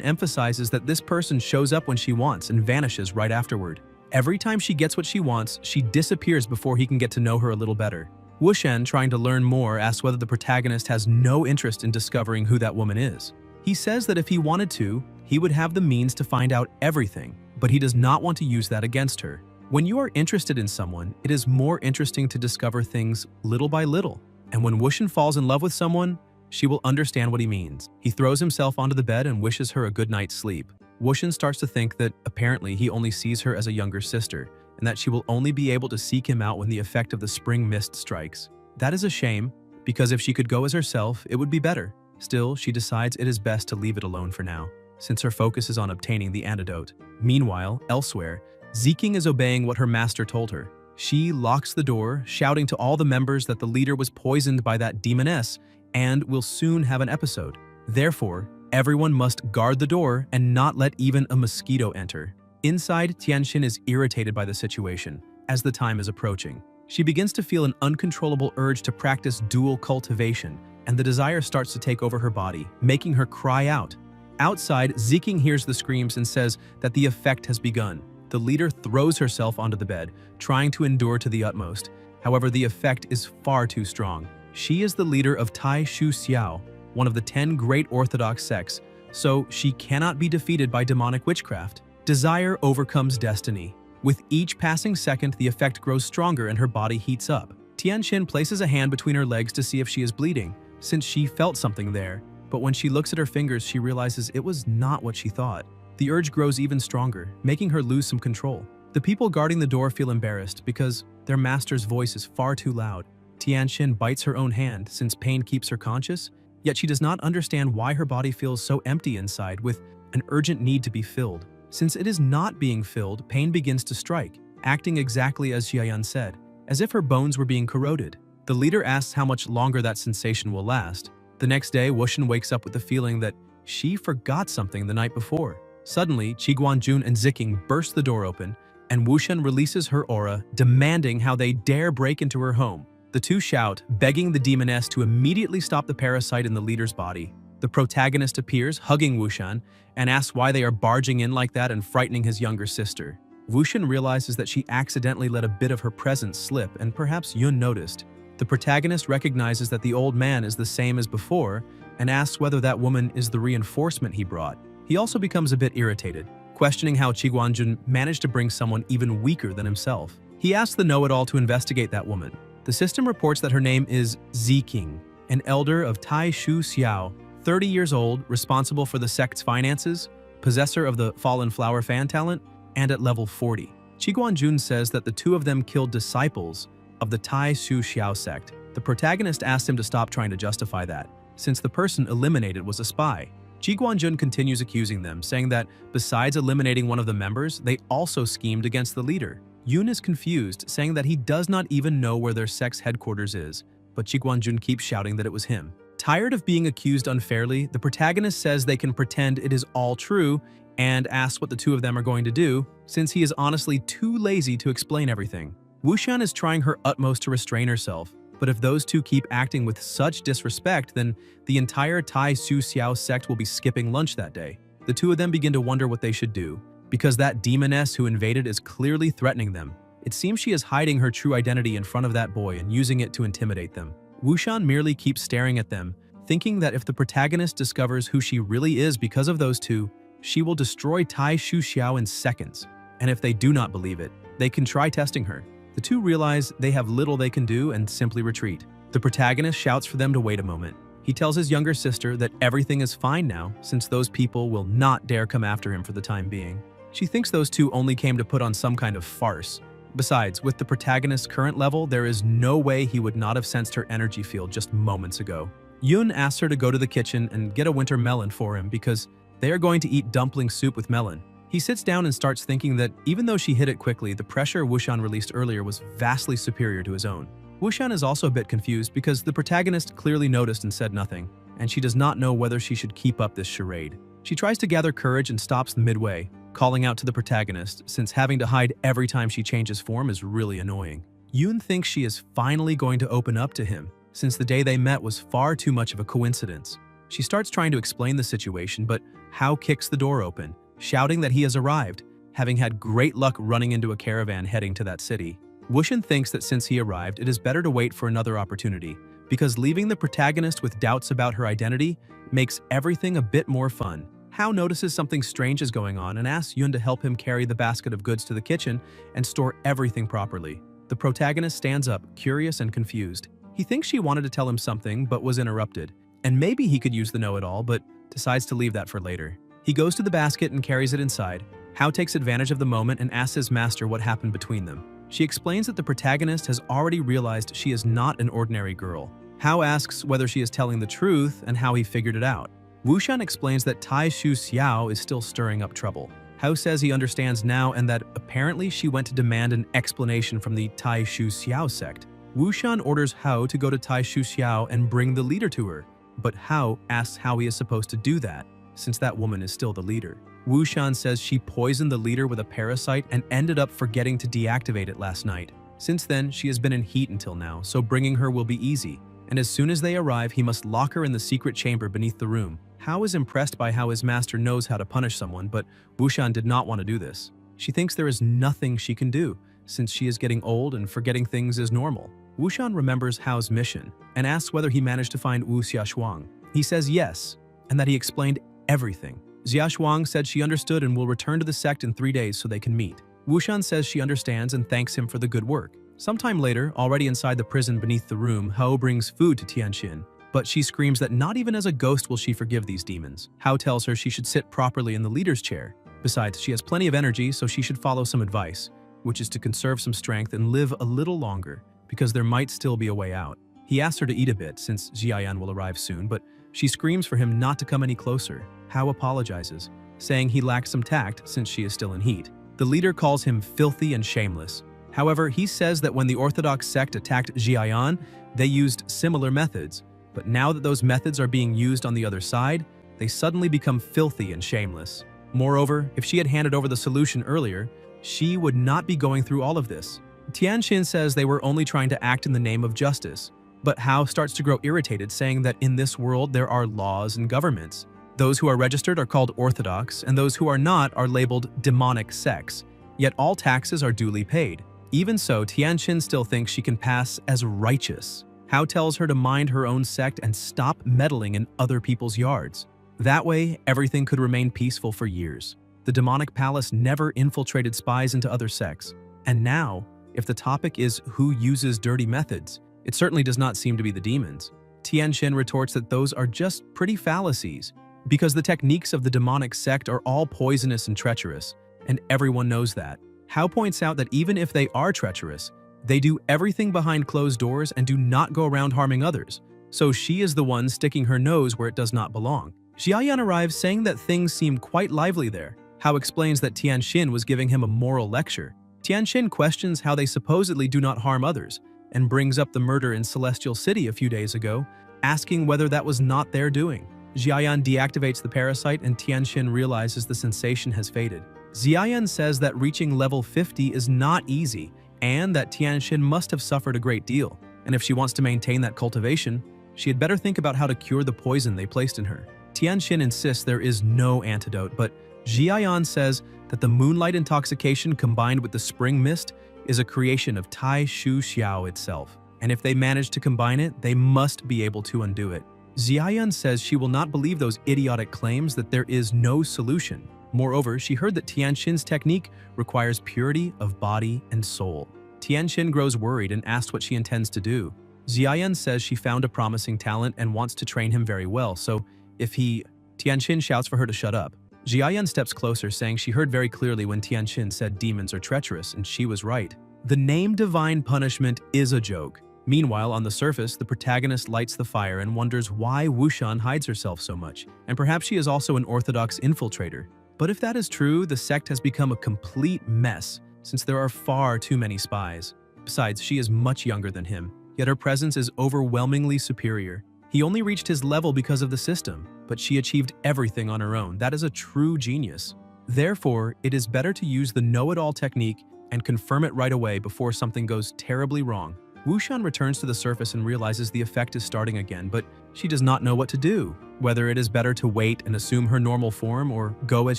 emphasizes that this person shows up when she wants and vanishes right afterward. Every time she gets what she wants, she disappears before he can get to know her a little better. Wushan, trying to learn more, asks whether the protagonist has no interest in discovering who that woman is. He says that if he wanted to, he would have the means to find out everything, but he does not want to use that against her. When you are interested in someone, it is more interesting to discover things little by little. And when Wushan falls in love with someone, she will understand what he means. He throws himself onto the bed and wishes her a good night's sleep. Wushan starts to think that apparently he only sees her as a younger sister, and that she will only be able to seek him out when the effect of the spring mist strikes. That is a shame, because if she could go as herself, it would be better. Still, she decides it is best to leave it alone for now, since her focus is on obtaining the antidote. Meanwhile, elsewhere, Ziking is obeying what her master told her. She locks the door, shouting to all the members that the leader was poisoned by that demoness and will soon have an episode. Therefore, everyone must guard the door and not let even a mosquito enter. Inside, Tianxin is irritated by the situation, as the time is approaching. She begins to feel an uncontrollable urge to practice dual cultivation, and the desire starts to take over her body, making her cry out. Outside, Ziking hears the screams and says that the effect has begun. The leader throws herself onto the bed, trying to endure to the utmost. However, the effect is far too strong. She is the leader of Tai Shu Xiao, one of the 10 great Orthodox sects, so she cannot be defeated by demonic witchcraft. Desire overcomes destiny. With each passing second, the effect grows stronger and her body heats up. Tianxin places a hand between her legs to see if she is bleeding, since she felt something there, but when she looks at her fingers, she realizes it was not what she thought. The urge grows even stronger, making her lose some control. The people guarding the door feel embarrassed because their master's voice is far too loud. Tianxin bites her own hand since pain keeps her conscious, yet she does not understand why her body feels so empty inside with an urgent need to be filled. Since it is not being filled, pain begins to strike, acting exactly as Xiaoyan said, as if her bones were being corroded. The leader asks how much longer that sensation will last. The next day, Wushan wakes up with the feeling that she forgot something the night before. Suddenly, Qiguanjun and Ziking burst the door open, and Wushan releases her aura, demanding how they dare break into her home. The two shout, begging the demoness to immediately stop the parasite in the leader's body. The protagonist appears, hugging Wushan, and asks why they are barging in like that and frightening his younger sister. Wushan realizes that she accidentally let a bit of her presence slip, and perhaps Yun noticed. The protagonist recognizes that the old man is the same as before and asks whether that woman is the reinforcement he brought. He also becomes a bit irritated, questioning how Qiguanjun managed to bring someone even weaker than himself. He asks the know-it-all to investigate that woman. The system reports that her name is Ziking, an elder of Tai Shu Xiao, 30 years old, responsible for the sect's finances, possessor of the Fallen Flower fan talent, and at level 40. Qiguanjun says that the two of them killed disciples of the Tai Shu Xiao sect. The protagonist asked him to stop trying to justify that, since the person eliminated was a spy. Qiguanjun continues accusing them, saying that besides eliminating one of the members, they also schemed against the leader. Yun is confused, saying that he does not even know where their sect's headquarters is, but Qiguanjun keeps shouting that it was him. Tired of being accused unfairly, the protagonist says they can pretend it is all true and asks what the two of them are going to do, since he is honestly too lazy to explain everything. Wushan is trying her utmost to restrain herself, but if those two keep acting with such disrespect, then the entire Tai Su Xiao sect will be skipping lunch that day. The two of them begin to wonder what they should do, because that demoness who invaded is clearly threatening them. It seems she is hiding her true identity in front of that boy and using it to intimidate them. Wushan merely keeps staring at them, thinking that if the protagonist discovers who she really is because of those two, she will destroy Tai Shu Xiao in seconds. And if they do not believe it, they can try testing her. The two realize they have little they can do and simply retreat. The protagonist shouts for them to wait a moment. He tells his younger sister that everything is fine now, since those people will not dare come after him for the time being. She thinks those two only came to put on some kind of farce. Besides, with the protagonist's current level, there is no way he would not have sensed her energy field just moments ago. Yun asks her to go to the kitchen and get a winter melon for him because they are going to eat dumpling soup with melon. He sits down and starts thinking that even though she hit it quickly, the pressure Wushan released earlier was vastly superior to his own. Wushan is also a bit confused because the protagonist clearly noticed and said nothing, and she does not know whether she should keep up this charade. She tries to gather courage and stops midway, calling out to the protagonist, since having to hide every time she changes form is really annoying. Yun thinks she is finally going to open up to him, since the day they met was far too much of a coincidence. She starts trying to explain the situation, but Hao kicks the door open, shouting that he has arrived, having had great luck running into a caravan heading to that city. Wushan thinks that since he arrived, it is better to wait for another opportunity, because leaving the protagonist with doubts about her identity makes everything a bit more fun. Hao notices something strange is going on and asks Yun to help him carry the basket of goods to the kitchen and store everything properly. The protagonist stands up, curious and confused. He thinks she wanted to tell him something but was interrupted, and maybe he could use the know-it-all, but decides to leave that for later. He goes to the basket and carries it inside. Hao takes advantage of the moment and asks his master what happened between them. She explains that the protagonist has already realized she is not an ordinary girl. Hao asks whether she is telling the truth and how he figured it out. Wushan explains that Tai Shu Xiao is still stirring up trouble. Hao says he understands now and that apparently she went to demand an explanation from the Tai Shu Xiao sect. Wushan orders Hao to go to Tai Shu Xiao and bring the leader to her, but Hao asks how he is supposed to do that, since that woman is still the leader. Wushan says she poisoned the leader with a parasite and ended up forgetting to deactivate it last night. Since then, she has been in heat until now, so bringing her will be easy. And as soon as they arrive, he must lock her in the secret chamber beneath the room. Hao is impressed by how his master knows how to punish someone, but Wushan did not want to do this. She thinks there is nothing she can do, since she is getting old and forgetting things is normal. Wushan remembers Hao's mission and asks whether he managed to find Wu Xiaoshuang. He says yes, and that he explained everything. Xiaoshuang said she understood and will return to the sect in 3 days so they can meet. Wushan says she understands and thanks him for the good work. Sometime later, already inside the prison beneath the room, Hao brings food to Tianxin. but she screams that not even as a ghost will she forgive these demons. Hao tells her she should sit properly in the leader's chair. Besides, she has plenty of energy, so she should follow some advice, which is to conserve some strength and live a little longer, because there might still be a way out. He asks her to eat a bit, since Jiayan will arrive soon, but she screams for him not to come any closer. Hao apologizes, saying he lacks some tact since she is still in heat. The leader calls him filthy and shameless. However, he says that when the Orthodox sect attacked Jiayan, they used similar methods, but now that those methods are being used on the other side, they suddenly become filthy and shameless. Moreover, if she had handed over the solution earlier, she would not be going through all of this. Tianxin says they were only trying to act in the name of justice, but Hao starts to grow irritated, saying that in this world there are laws and governments. Those who are registered are called orthodox, and those who are not are labeled demonic sects, yet all taxes are duly paid. Even so, Tianxin still thinks she can pass as righteous. Hao tells her to mind her own sect and stop meddling in other people's yards. That way, everything could remain peaceful for years. The demonic palace never infiltrated spies into other sects. And now, if the topic is who uses dirty methods, it certainly does not seem to be the demons. Tianxin retorts that those are just pretty fallacies, because the techniques of the demonic sect are all poisonous and treacherous, and everyone knows that. Hao points out that even if they are treacherous, they do everything behind closed doors and do not go around harming others, so she is the one sticking her nose where it does not belong. Jiayan arrives saying that things seem quite lively there. Hao explains that Tianxin was giving him a moral lecture. Tianxin questions how they supposedly do not harm others, and brings up the murder in Celestial City a few days ago, asking whether that was not their doing. Jiayan deactivates the parasite and Tianxin realizes the sensation has faded. Jiayan says that reaching level 50 is not easy, and that Tianxin must have suffered a great deal, and if she wants to maintain that cultivation, she had better think about how to cure the poison they placed in her. Tianxin insists there is no antidote, but Jiayan says that the moonlight intoxication combined with the spring mist is a creation of Tai Shu Xiao itself, and if they manage to combine it, they must be able to undo it. Jiayan says she will not believe those idiotic claims that there is no solution. Moreover, she heard that Tianxin's technique requires purity of body and soul. Tianxin grows worried and asks what she intends to do. Jiayan says she found a promising talent and wants to train him very well, so Tianxin shouts for her to shut up. Jiayan steps closer, saying she heard very clearly when Tianxin said demons are treacherous, and she was right. The name Divine Punishment is a joke. Meanwhile, on the surface, the protagonist lights the fire and wonders why Wushan hides herself so much, and perhaps she is also an orthodox infiltrator. But if that is true, the sect has become a complete mess, since there are far too many spies. Besides, she is much younger than him, yet her presence is overwhelmingly superior. He only reached his level because of the system, but she achieved everything on her own. That is a true genius. Therefore, it is better to use the know-it-all technique and confirm it right away before something goes terribly wrong. Wushan returns to the surface and realizes the effect is starting again, but she does not know what to do. Whether it is better to wait and assume her normal form or go as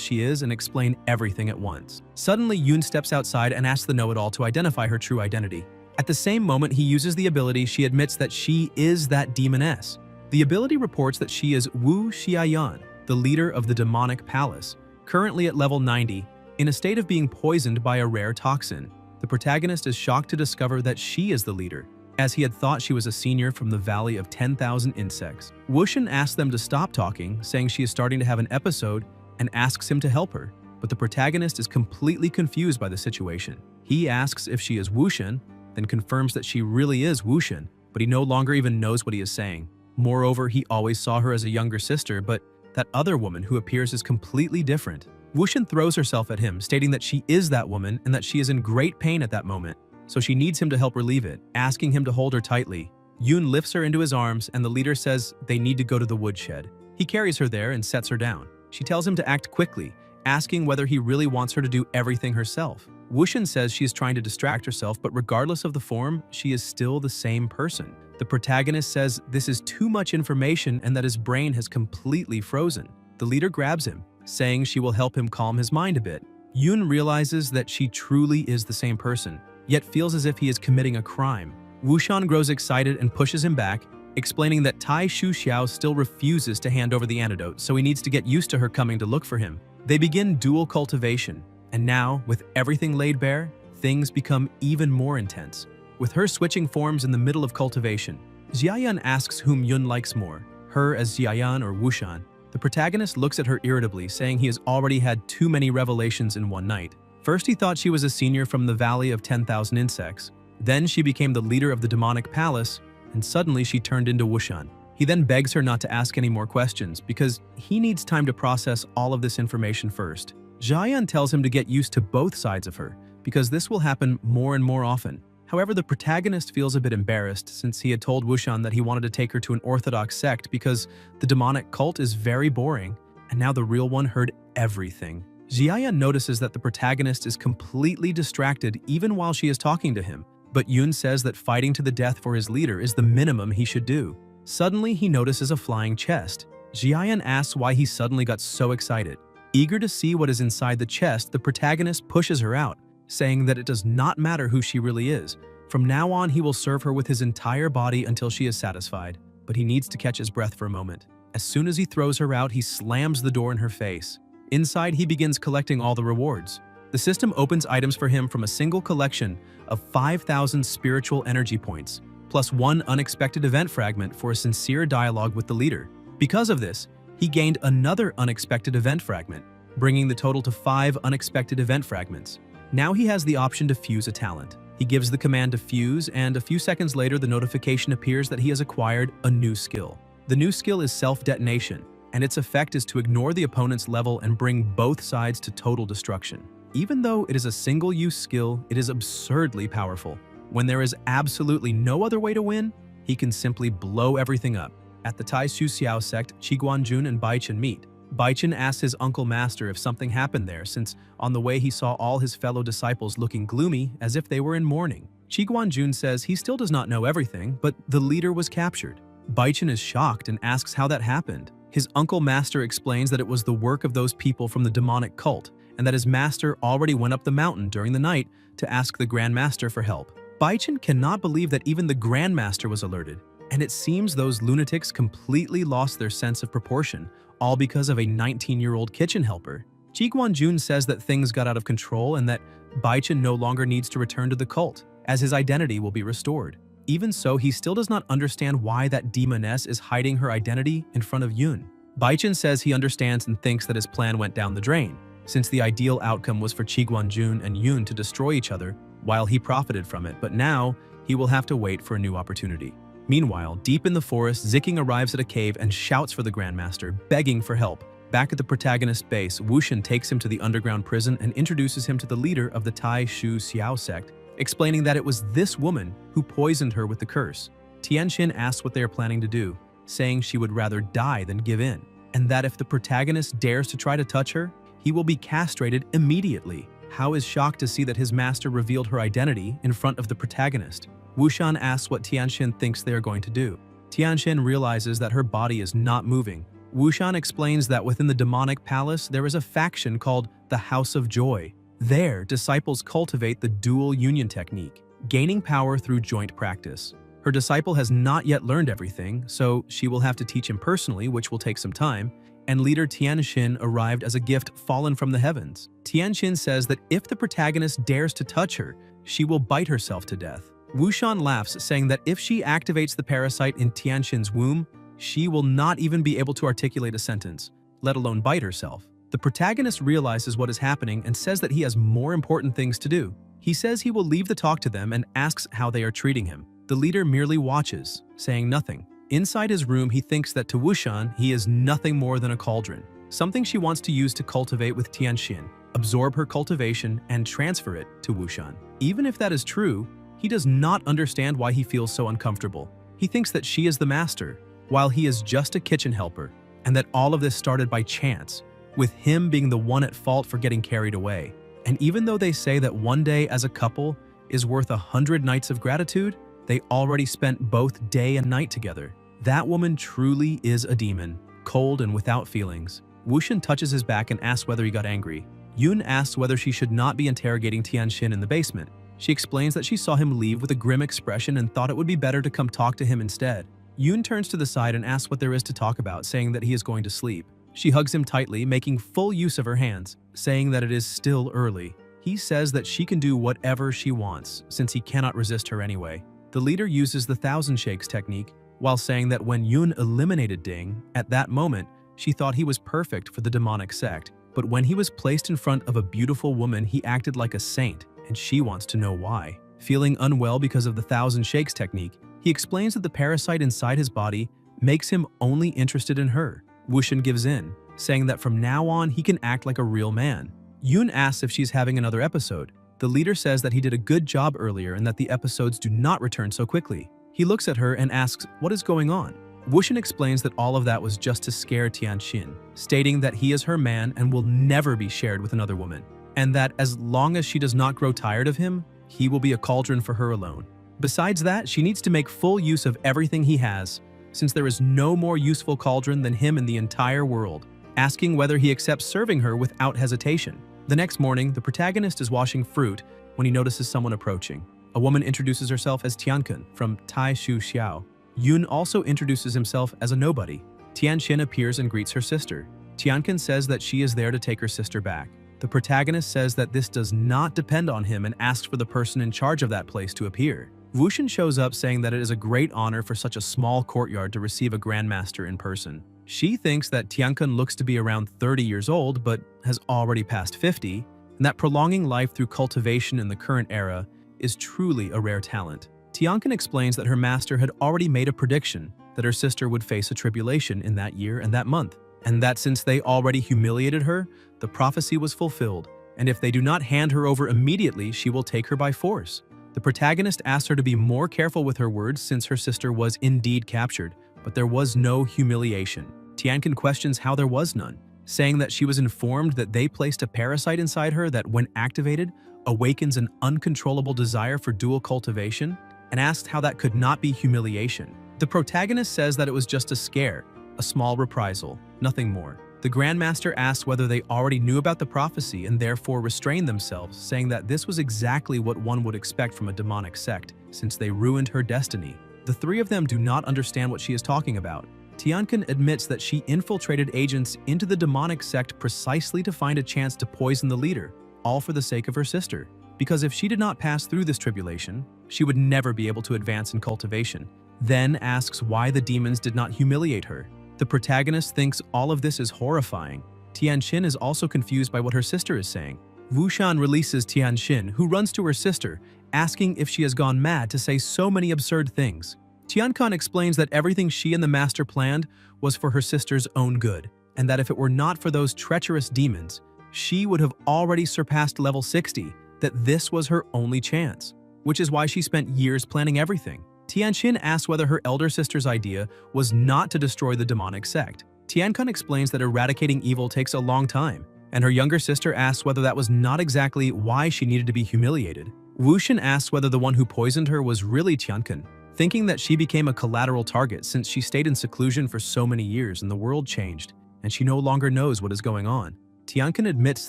she is and explain everything at once. Suddenly, Yoon steps outside and asks the know-it-all to identify her true identity. At the same moment he uses the ability, she admits that she is that demoness. The ability reports that she is Wu Xiayan, the leader of the demonic palace, currently at level 90, in a state of being poisoned by a rare toxin. The protagonist is shocked to discover that she is the leader, as he had thought she was a senior from the Valley of 10,000 Insects. Wushan asks them to stop talking, saying she is starting to have an episode, and asks him to help her, but the protagonist is completely confused by the situation. He asks if she is Wushan, then confirms that she really is Wushan, but he no longer even knows what he is saying. Moreover, he always saw her as a younger sister, but that other woman who appears is completely different. Wushan throws herself at him, stating that she is that woman and that she is in great pain at that moment, so she needs him to help relieve it, asking him to hold her tightly. Yoon lifts her into his arms, and the leader says they need to go to the woodshed. He carries her there and sets her down. She tells him to act quickly, asking whether he really wants her to do everything herself. Wushan says she is trying to distract herself, but regardless of the form, she is still the same person. The protagonist says this is too much information and that his brain has completely frozen. The leader grabs him, saying she will help him calm his mind a bit. Yoon realizes that she truly is the same person, yet feels as if he is committing a crime. Wushan grows excited and pushes him back, explaining that Tai Shu Xiao still refuses to hand over the antidote, so he needs to get used to her coming to look for him. They begin dual cultivation, and now, with everything laid bare, things become even more intense. With her switching forms in the middle of cultivation, Jiayan asks whom Yun likes more, her as Jiayan or Wushan. The protagonist looks at her irritably, saying he has already had too many revelations in one night. First he thought she was a senior from the Valley of 10,000 Insects. Then she became the leader of the demonic palace, and suddenly she turned into Wushan. He then begs her not to ask any more questions because he needs time to process all of this information first. Jiayan tells him to get used to both sides of her, because this will happen more and more often. However, the protagonist feels a bit embarrassed since he had told Wushan that he wanted to take her to an orthodox sect because the demonic cult is very boring, and now the real one heard everything. Jiayan notices that the protagonist is completely distracted even while she is talking to him, but Yun says that fighting to the death for his leader is the minimum he should do. Suddenly, he notices a flying chest. Jiayan asks why he suddenly got so excited. Eager to see what is inside the chest, the protagonist pushes her out, saying that it does not matter who she really is. From now on, he will serve her with his entire body until she is satisfied, but he needs to catch his breath for a moment. As soon as he throws her out, he slams the door in her face. Inside, he begins collecting all the rewards. The system opens items for him from a single collection of 5,000 spiritual energy points, plus one unexpected event fragment for a sincere dialogue with the leader. Because of this, he gained another unexpected event fragment, bringing the total to 5 unexpected event fragments. Now he has the option to fuse a talent. He gives the command to fuse, and a few seconds later the notification appears that he has acquired a new skill. The new skill is self-detonation, and its effect is to ignore the opponent's level and bring both sides to total destruction. Even though it is a single-use skill, it is absurdly powerful. When there is absolutely no other way to win, he can simply blow everything up. At the Tai Shu Xiao sect, Qiguanjun and Baichen meet. Baichen asks his uncle master if something happened there, since on the way he saw all his fellow disciples looking gloomy as if they were in mourning. Qiguanjun says he still does not know everything, but the leader was captured. Baichen is shocked and asks how that happened. His uncle master explains that it was the work of those people from the demonic cult, and that his master already went up the mountain during the night to ask the Grand Master for help. Baichen cannot believe that even the Grand Master was alerted, and it seems those lunatics completely lost their sense of proportion, all because of a 19-year-old kitchen helper. Qiguanjun says that things got out of control and that Baichen no longer needs to return to the cult, as his identity will be restored. Even so, he still does not understand why that demoness is hiding her identity in front of Yun. Baichen says he understands and thinks that his plan went down the drain, since the ideal outcome was for Qiguanjun and Yun to destroy each other while he profited from it, but now he will have to wait for a new opportunity. Meanwhile, deep in the forest, Ziking arrives at a cave and shouts for the Grandmaster, begging for help. Back at the protagonist's base, Wushan takes him to the underground prison and introduces him to the leader of the Tai Shu Xiao sect, explaining that it was this woman who poisoned her with the curse. Tianxin asks what they are planning to do, saying she would rather die than give in, and that if the protagonist dares to try to touch her, he will be castrated immediately. Hao is shocked to see that his master revealed her identity in front of the protagonist. Wushan asks what Tianxin thinks they are going to do. Tianxin realizes that her body is not moving. Wushan explains that within the demonic palace there is a faction called the House of Joy. There, disciples cultivate the dual union technique, gaining power through joint practice. Her disciple has not yet learned everything, so she will have to teach him personally, which will take some time, and leader Tianxin arrived as a gift fallen from the heavens. Tianxin says that if the protagonist dares to touch her, she will bite herself to death. Wushan laughs, saying that if she activates the parasite in Tianxin's womb, she will not even be able to articulate a sentence, let alone bite herself. The protagonist realizes what is happening and says that he has more important things to do. He says he will leave the talk to them and asks how they are treating him. The leader merely watches, saying nothing. Inside his room, he thinks that to Wushan, he is nothing more than a cauldron, something she wants to use to cultivate with Tianxin, absorb her cultivation, and transfer it to Wushan. Even if that is true, he does not understand why he feels so uncomfortable. He thinks that she is the master, while he is just a kitchen helper, and that all of this started by chance, with him being the one at fault for getting carried away. And even though they say that one day as a couple is worth 100 nights of gratitude, they already spent both day and night together. That woman truly is a demon, cold and without feelings. Wushan touches his back and asks whether he got angry. Yun asks whether she should not be interrogating Tianxin in the basement. She explains that she saw him leave with a grim expression and thought it would be better to come talk to him instead. Yun turns to the side and asks what there is to talk about, saying that he is going to sleep. She hugs him tightly, making full use of her hands, saying that it is still early. He says that she can do whatever she wants, since he cannot resist her anyway. The leader uses the thousand shakes technique while saying that when Yun eliminated Ding, at that moment, she thought he was perfect for the demonic sect. But when he was placed in front of a beautiful woman, he acted like a saint, and she wants to know why. Feeling unwell because of the thousand shakes technique, he explains that the parasite inside his body makes him only interested in her. Wushin gives in, saying that from now on he can act like a real man. Yun asks if she's having another episode. The leader says that he did a good job earlier and that the episodes do not return so quickly. He looks at her and asks what is going on. Wushin explains that all of that was just to scare Tianxin, stating that he is her man and will never be shared with another woman, and that as long as she does not grow tired of him, he will be a cauldron for her alone. Besides that, she needs to make full use of everything he has, since there is no more useful cauldron than him in the entire world, asking whether he accepts serving her without hesitation. The next morning, the protagonist is washing fruit when he notices someone approaching. A woman introduces herself as Tiankan from Tai Shu Xiao. Yun also introduces himself as a nobody. Tianxin appears and greets her sister. Tiankan says that she is there to take her sister back. The protagonist says that this does not depend on him and asks for the person in charge of that place to appear. Wushin shows up saying that it is a great honor for such a small courtyard to receive a grandmaster in person. She thinks that Tiankan looks to be around 30 years old but has already passed 50, and that prolonging life through cultivation in the current era is truly a rare talent. Tiankan explains that her master had already made a prediction that her sister would face a tribulation in that year and that month, and that since they already humiliated her, the prophecy was fulfilled, and if they do not hand her over immediately, she will take her by force. The protagonist asks her to be more careful with her words since her sister was indeed captured, but there was no humiliation. Tiankan questions how there was none, saying that she was informed that they placed a parasite inside her that, when activated, awakens an uncontrollable desire for dual cultivation, and asked how that could not be humiliation. The protagonist says that it was just a scare, a small reprisal, nothing more. The Grandmaster asks whether they already knew about the prophecy and therefore restrained themselves, saying that this was exactly what one would expect from a demonic sect, since they ruined her destiny. The three of them do not understand what she is talking about. Tiankan admits that she infiltrated agents into the demonic sect precisely to find a chance to poison the leader, all for the sake of her sister. Because if she did not pass through this tribulation, she would never be able to advance in cultivation. Then asks why the demons did not humiliate her. The protagonist thinks all of this is horrifying. Tianxin is also confused by what her sister is saying. Wushan releases Tianxin, who runs to her sister, asking if she has gone mad to say so many absurd things. Tiankan explains that everything she and the master planned was for her sister's own good, and that if it were not for those treacherous demons, she would have already surpassed level 60, that this was her only chance, which is why she spent years planning everything. Tianxin asks whether her elder sister's idea was not to destroy the demonic sect. Tiankan explains that eradicating evil takes a long time, and her younger sister asks whether that was not exactly why she needed to be humiliated. Wushin asks whether the one who poisoned her was really Tiankan, thinking that she became a collateral target since she stayed in seclusion for so many years and the world changed, and she no longer knows what is going on. Tiankan admits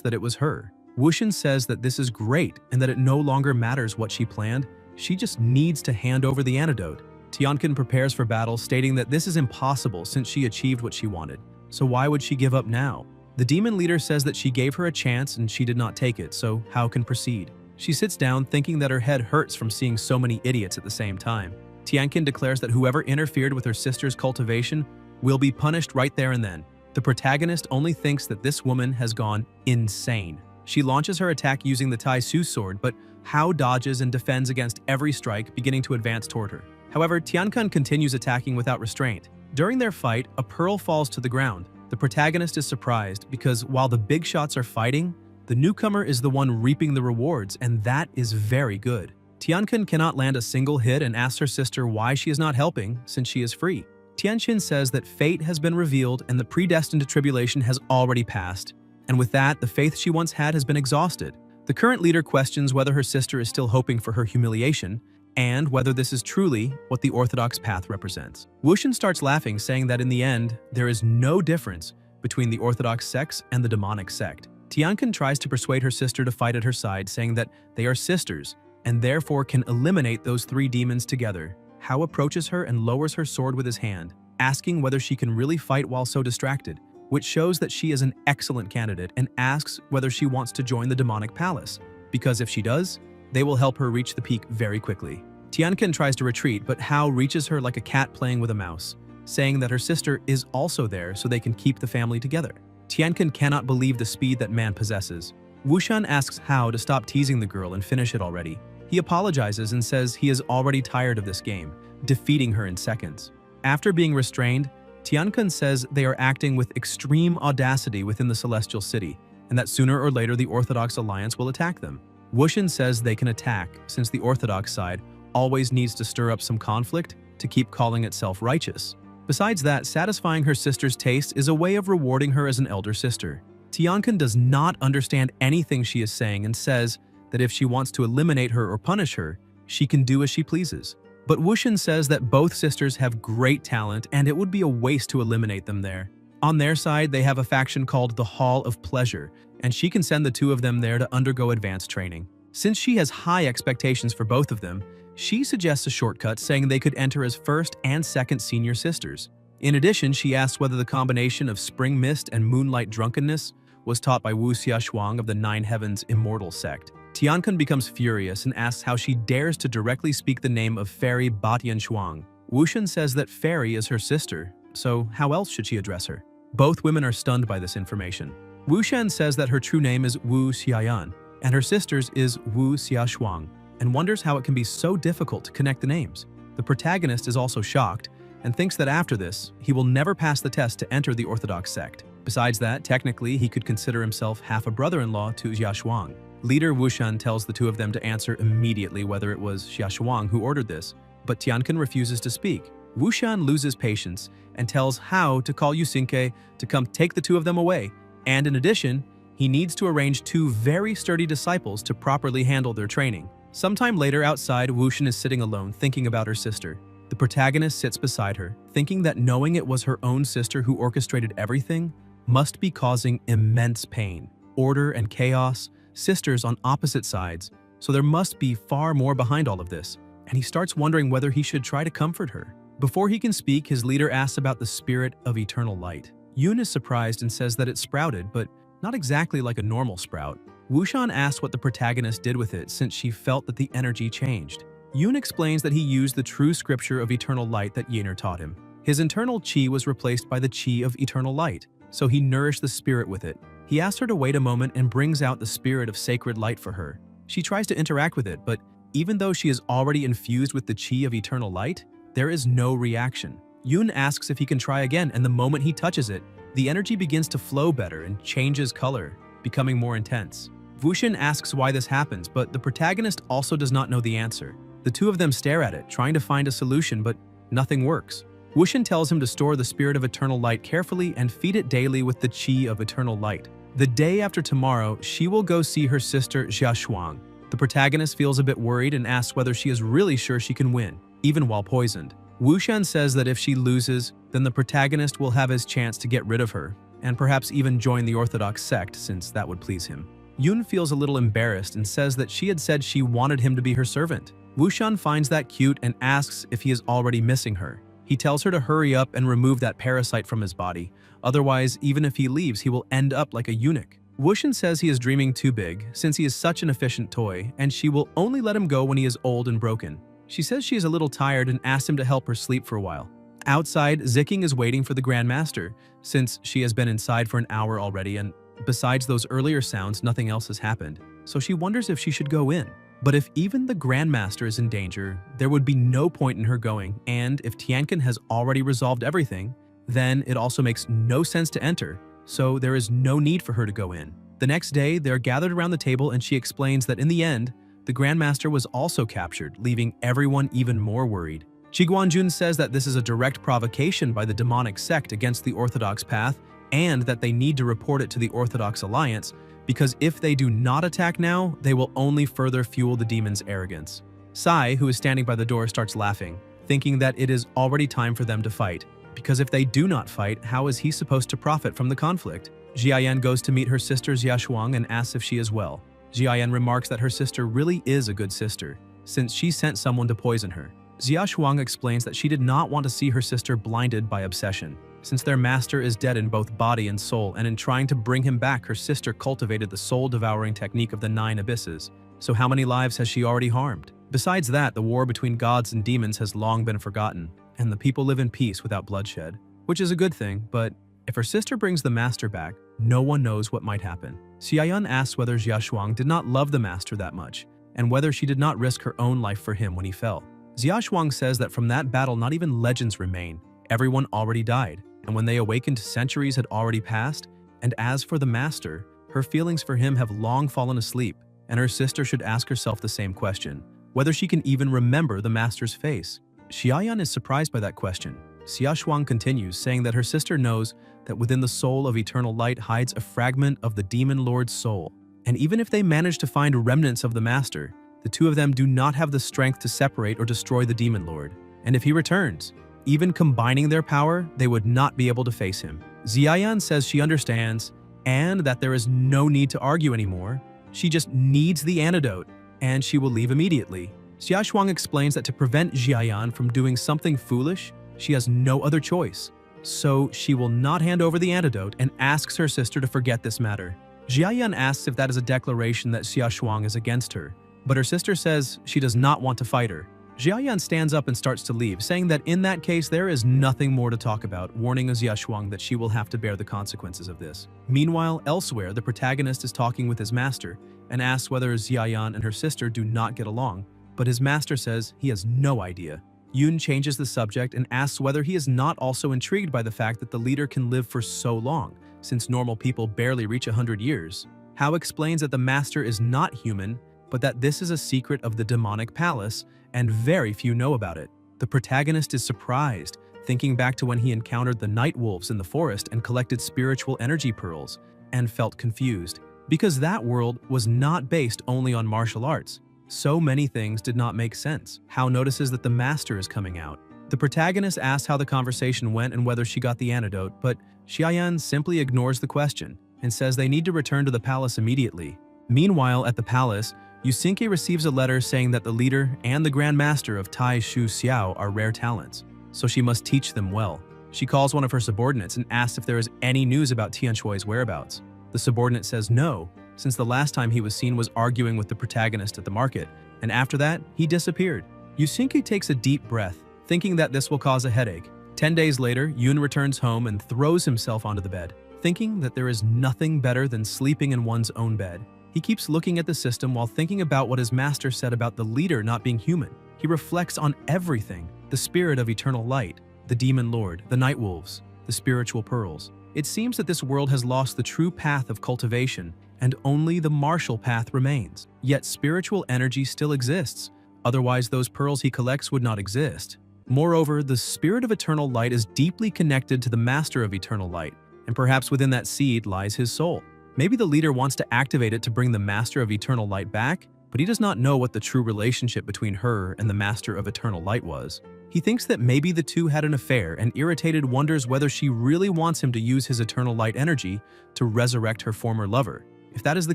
that it was her. Wushin says that this is great and that it no longer matters what she planned, she just needs to hand over the antidote. Tiankan prepares for battle, stating that this is impossible since she achieved what she wanted, so why would she give up now? The demon leader says that she gave her a chance and she did not take it, so how can proceed? She sits down thinking that her head hurts from seeing so many idiots at the same time. Tiankan declares that whoever interfered with her sister's cultivation will be punished right there and then. The protagonist only thinks that this woman has gone insane. She launches her attack using the Tai Su sword, but Hao dodges and defends against every strike, beginning to advance toward her. However, Tiankan continues attacking without restraint. During their fight, a pearl falls to the ground. The protagonist is surprised because while the big shots are fighting, the newcomer is the one reaping the rewards, and that is very good. Tiankan cannot land a single hit and asks her sister why she is not helping since she is free. Tianxin says that fate has been revealed and the predestined tribulation has already passed, and with that, the faith she once had has been exhausted. The current leader questions whether her sister is still hoping for her humiliation, and whether this is truly what the orthodox path represents. Wushin starts laughing, saying that in the end, there is no difference between the orthodox sects and the demonic sect. Tiankan tries to persuade her sister to fight at her side, saying that they are sisters, and therefore can eliminate those three demons together. Hao approaches her and lowers her sword with his hand, asking whether she can really fight while so distracted, which shows that she is an excellent candidate, and asks whether she wants to join the demonic palace, because if she does, they will help her reach the peak very quickly. Tiankin tries to retreat, but Hao reaches her like a cat playing with a mouse, saying that her sister is also there so they can keep the family together. Tiankin cannot believe the speed that man possesses. Wushan asks Hao to stop teasing the girl and finish it already. He apologizes and says he is already tired of this game, defeating her in seconds. After being restrained, Tiankin says they are acting with extreme audacity within the Celestial City, and that sooner or later the Orthodox Alliance will attack them. Wushan says they can attack since the Orthodox side always needs to stir up some conflict to keep calling itself righteous. Besides that, satisfying her sister's taste is a way of rewarding her as an elder sister. Tiankin does not understand anything she is saying and says that if she wants to eliminate her or punish her, she can do as she pleases. But Wushan says that both sisters have great talent and it would be a waste to eliminate them there. On their side, they have a faction called the Hall of Pleasure, and she can send the two of them there to undergo advanced training. Since she has high expectations for both of them, she suggests a shortcut saying they could enter as first and second senior sisters. In addition, she asks whether the combination of spring mist and moonlight drunkenness was taught by Wu Xiaoshuang of the Nine Heavens Immortal sect. Tiankin becomes furious and asks how she dares to directly speak the name of Fairy Batian Shuang. Wushan says that Fairy is her sister, so how else should she address her? Both women are stunned by this information. Wushan says that her true name is Wu Xiayan, and her sister's is Wu Xiaoshuang, and wonders how it can be so difficult to connect the names. The protagonist is also shocked and thinks that after this, he will never pass the test to enter the Orthodox sect. Besides that, technically, he could consider himself half a brother-in-law to Xiaoshuang. Leader Wushan tells the two of them to answer immediately whether it was Xiaoshuang who ordered this, but Tiankin refuses to speak. Wushan loses patience and tells Hao to call Yusinke to come take the two of them away, and in addition, he needs to arrange two very sturdy disciples to properly handle their training. Sometime later outside, Wushan is sitting alone thinking about her sister. The protagonist sits beside her, thinking that knowing it was her own sister who orchestrated everything must be causing immense pain. Order and chaos, sisters on opposite sides, so there must be far more behind all of this, and he starts wondering whether he should try to comfort her. Before he can speak, his leader asks about the spirit of eternal light. Yoon is surprised and says that it sprouted, but not exactly like a normal sprout. Wushan asks what the protagonist did with it since she felt that the energy changed. Yoon explains that he used the true scripture of eternal light that Yener taught him. His internal chi was replaced by the chi of eternal light, so he nourished the spirit with it. He asks her to wait a moment and brings out the spirit of sacred light for her. She tries to interact with it, but even though she is already infused with the chi of eternal light, there is no reaction. Yoon asks if he can try again, and the moment he touches it, the energy begins to flow better and changes color, becoming more intense. Wushan asks why this happens, but the protagonist also does not know the answer. The two of them stare at it, trying to find a solution, but nothing works. Wushan tells him to store the spirit of eternal light carefully and feed it daily with the chi of eternal light. The day after tomorrow, she will go see her sister Xiaoshuang. The protagonist feels a bit worried and asks whether she is really sure she can win, even while poisoned. Wushan says that if she loses, then the protagonist will have his chance to get rid of her, and perhaps even join the Orthodox sect since that would please him. Yoon feels a little embarrassed and says that she had said she wanted him to be her servant. Wushan finds that cute and asks if he is already missing her. He tells her to hurry up and remove that parasite from his body, otherwise even if he leaves he will end up like a eunuch. Wushan says he is dreaming too big since he is such an efficient toy, and she will only let him go when he is old and broken. She says she is a little tired and asks him to help her sleep for a while. Outside, Ziking is waiting for the Grandmaster, since she has been inside for an hour already, and besides those earlier sounds, nothing else has happened. So she wonders if she should go in. But if even the Grandmaster is in danger, there would be no point in her going, and if Tiankin has already resolved everything, then it also makes no sense to enter, so there is no need for her to go in. The next day, they're gathered around the table and she explains that in the end, the Grandmaster was also captured, leaving everyone even more worried. Ji Guanjun says that this is a direct provocation by the demonic sect against the Orthodox path, and that they need to report it to the Orthodox Alliance, because if they do not attack now, they will only further fuel the demon's arrogance. Sai, who is standing by the door, starts laughing, thinking that it is already time for them to fight, because if they do not fight, how is he supposed to profit from the conflict? Jiayan goes to meet her sister Xiaoshuang and asks if she is well. Jiayan remarks that her sister really is a good sister, since she sent someone to poison her. Xiaoshuang explains that she did not want to see her sister blinded by obsession. Since their master is dead in both body and soul, and in trying to bring him back, her sister cultivated the soul-devouring technique of the 9 abysses. So how many lives has she already harmed? Besides that, the war between gods and demons has long been forgotten, and the people live in peace without bloodshed, which is a good thing, but if her sister brings the master back, no one knows what might happen. Xiaoyan asks whether Jia Shuang did not love the master that much, and whether she did not risk her own life for him when he fell. Jia Shuang says that from that battle not even legends remain, everyone already died, and when they awakened centuries had already passed, and as for the master, her feelings for him have long fallen asleep, and her sister should ask herself the same question, whether she can even remember the master's face. Xiaoyan is surprised by that question. Xia Shuang continues, saying that her sister knows that within the soul of eternal light hides a fragment of the demon lord's soul, and even if they manage to find remnants of the master, the two of them do not have the strength to separate or destroy the demon lord, and if he returns, even combining their power, they would not be able to face him. Xiaoyan says she understands, and that there is no need to argue anymore. She just needs the antidote, and she will leave immediately. Xia Shuang explains that to prevent Xiaoyan from doing something foolish, she has no other choice. So she will not hand over the antidote and asks her sister to forget this matter. Xiaoyan asks if that is a declaration that Xia Shuang is against her, but her sister says she does not want to fight her. Xiaoyan stands up and starts to leave, saying that in that case there is nothing more to talk about, warning Xia Shuang that she will have to bear the consequences of this. Meanwhile, elsewhere, the protagonist is talking with his master and asks whether Xiaoyan and her sister do not get along, but his master says he has no idea. Yun changes the subject and asks whether he is not also intrigued by the fact that the leader can live for so long, since normal people barely reach 100 years. Hao explains that the master is not human, but that this is a secret of the demonic palace, and very few know about it. The protagonist is surprised, thinking back to when he encountered the night wolves in the forest and collected spiritual energy pearls, and felt confused, because that world was not based only on martial arts. So many things did not make sense. Hao notices that the master is coming out. The protagonist asks how the conversation went and whether she got the antidote, but Xiaoyan simply ignores the question and says they need to return to the palace immediately. Meanwhile, at the palace, Yusinke receives a letter saying that the leader and the Grand Master of Tai Shu Xiao are rare talents, so she must teach them well. She calls one of her subordinates and asks if there is any news about Tianshui's whereabouts. The subordinate says no, since the last time he was seen was arguing with the protagonist at the market, and after that, he disappeared. Yusinke takes a deep breath, thinking that this will cause a headache. 10 days later, Yun returns home and throws himself onto the bed, thinking that there is nothing better than sleeping in one's own bed. He keeps looking at the system while thinking about what his master said about the leader not being human. He reflects on everything: the spirit of eternal light, the demon lord, the night wolves, the spiritual pearls. It seems that this world has lost the true path of cultivation, and only the martial path remains. Yet spiritual energy still exists, otherwise those pearls he collects would not exist. Moreover, the spirit of eternal light is deeply connected to the master of eternal light, and perhaps within that seed lies his soul. Maybe the leader wants to activate it to bring the master of eternal light back, but he does not know what the true relationship between her and the master of eternal light was. He thinks that maybe the two had an affair and irritated wonders whether she really wants him to use his eternal light energy to resurrect her former lover. If that is the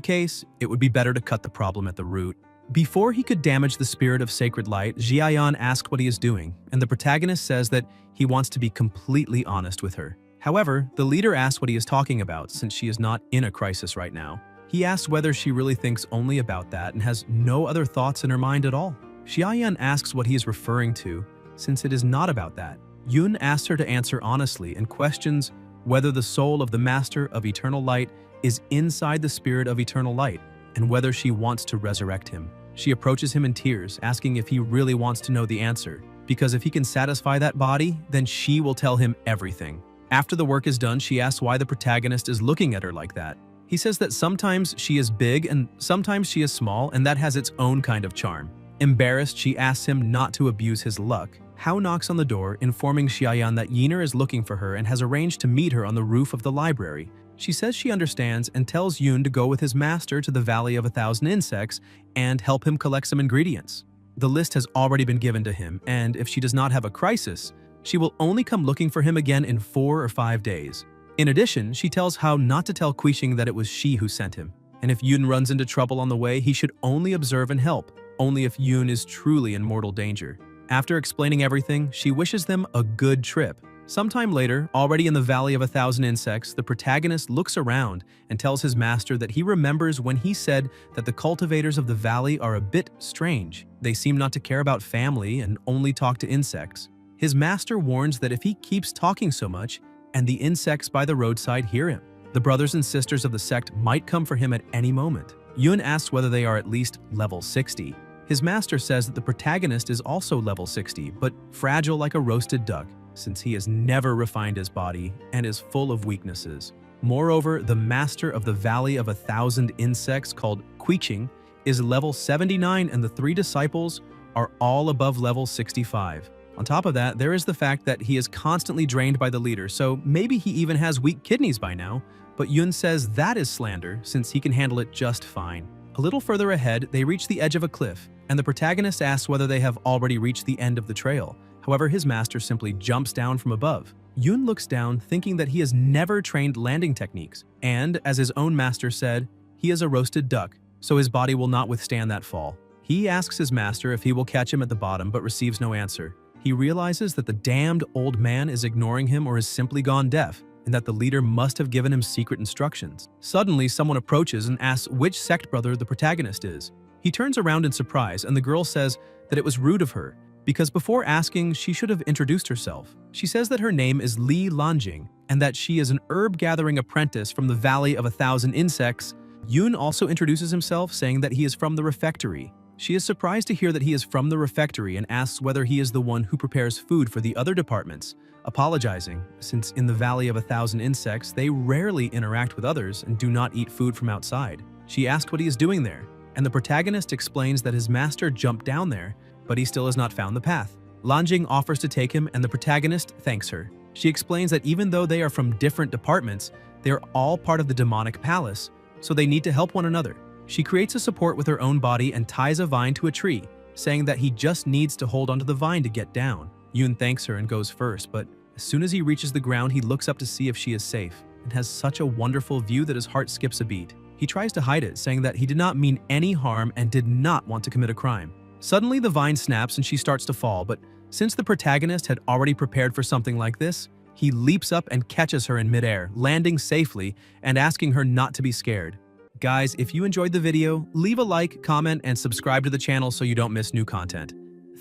case, it would be better to cut the problem at the root. Before he could damage the spirit of sacred light, Xiaoyan asked what he is doing, and the protagonist says that he wants to be completely honest with her. However, the leader asks what he is talking about since she is not in a crisis right now. He asks whether she really thinks only about that and has no other thoughts in her mind at all. Xiaoyan asks what he is referring to, since it is not about that. Yun asks her to answer honestly and questions whether the soul of the master of eternal light is inside the spirit of eternal light, and whether she wants to resurrect him. She approaches him in tears, asking if he really wants to know the answer, because if he can satisfy that body, then she will tell him everything. After the work is done, she asks why the protagonist is looking at her like that. He says that sometimes she is big and sometimes she is small, and that has its own kind of charm. Embarrassed, she asks him not to abuse his luck. Hao knocks on the door, informing Xiaoyan that Yiner is looking for her and has arranged to meet her on the roof of the library. She says she understands and tells Yun to go with his master to the Valley of 1,000 Insects and help him collect some ingredients. The list has already been given to him, and if she does not have a crisis, she will only come looking for him again in 4 or 5 days. In addition, she tells Hao not to tell Qixing that it was she who sent him, and if Yun runs into trouble on the way, he should only observe and help, only if Yun is truly in mortal danger. After explaining everything, she wishes them a good trip. Sometime later, already in the Valley of 1,000 Insects, the protagonist looks around and tells his master that he remembers when he said that the cultivators of the valley are a bit strange. They seem not to care about family and only talk to insects. His master warns that if he keeps talking so much, and the insects by the roadside hear him, the brothers and sisters of the sect might come for him at any moment. Yun asks whether they are at least level 60. His master says that the protagonist is also level 60, but fragile like a roasted duck, since he has never refined his body and is full of weaknesses. Moreover, the master of the Valley of 1,000 Insects, called Quiching, is level 79, and the 3 disciples are all above level 65. On top of that, there is the fact that he is constantly drained by the leader, so maybe he even has weak kidneys by now, but Yun says that is slander since he can handle it just fine. A little further ahead, they reach the edge of a cliff, and the protagonist asks whether they have already reached the end of the trail. However, his master simply jumps down from above. Yun looks down, thinking that he has never trained landing techniques, and, as his own master said, he is a roasted duck, so his body will not withstand that fall. He asks his master if he will catch him at the bottom, but receives no answer. He realizes that the damned old man is ignoring him or has simply gone deaf, and that the leader must have given him secret instructions. Suddenly, someone approaches and asks which sect brother the protagonist is. He turns around in surprise, and the girl says that it was rude of her, because before asking, she should have introduced herself. She says that her name is Li Lanjing, and that she is an herb-gathering apprentice from the Valley of 1,000 Insects. Yun also introduces himself, saying that he is from the refectory. She is surprised to hear that he is from the refectory and asks whether he is the one who prepares food for the other departments, apologizing, since in the Valley of 1,000 Insects, they rarely interact with others and do not eat food from outside. She asks what he is doing there, and the protagonist explains that his master jumped down there, but he still has not found the path. Lanjing offers to take him, and the protagonist thanks her. She explains that even though they are from different departments, they are all part of the demonic palace, so they need to help one another. She creates a support with her own body and ties a vine to a tree, saying that he just needs to hold onto the vine to get down. Yun thanks her and goes first, but as soon as he reaches the ground, he looks up to see if she is safe, and has such a wonderful view that his heart skips a beat. He tries to hide it, saying that he did not mean any harm and did not want to commit a crime. Suddenly, the vine snaps and she starts to fall, but since the protagonist had already prepared for something like this, he leaps up and catches her in midair, landing safely and asking her not to be scared. Guys, if you enjoyed the video, leave a like, comment, and subscribe to the channel so you don't miss new content.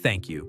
Thank you.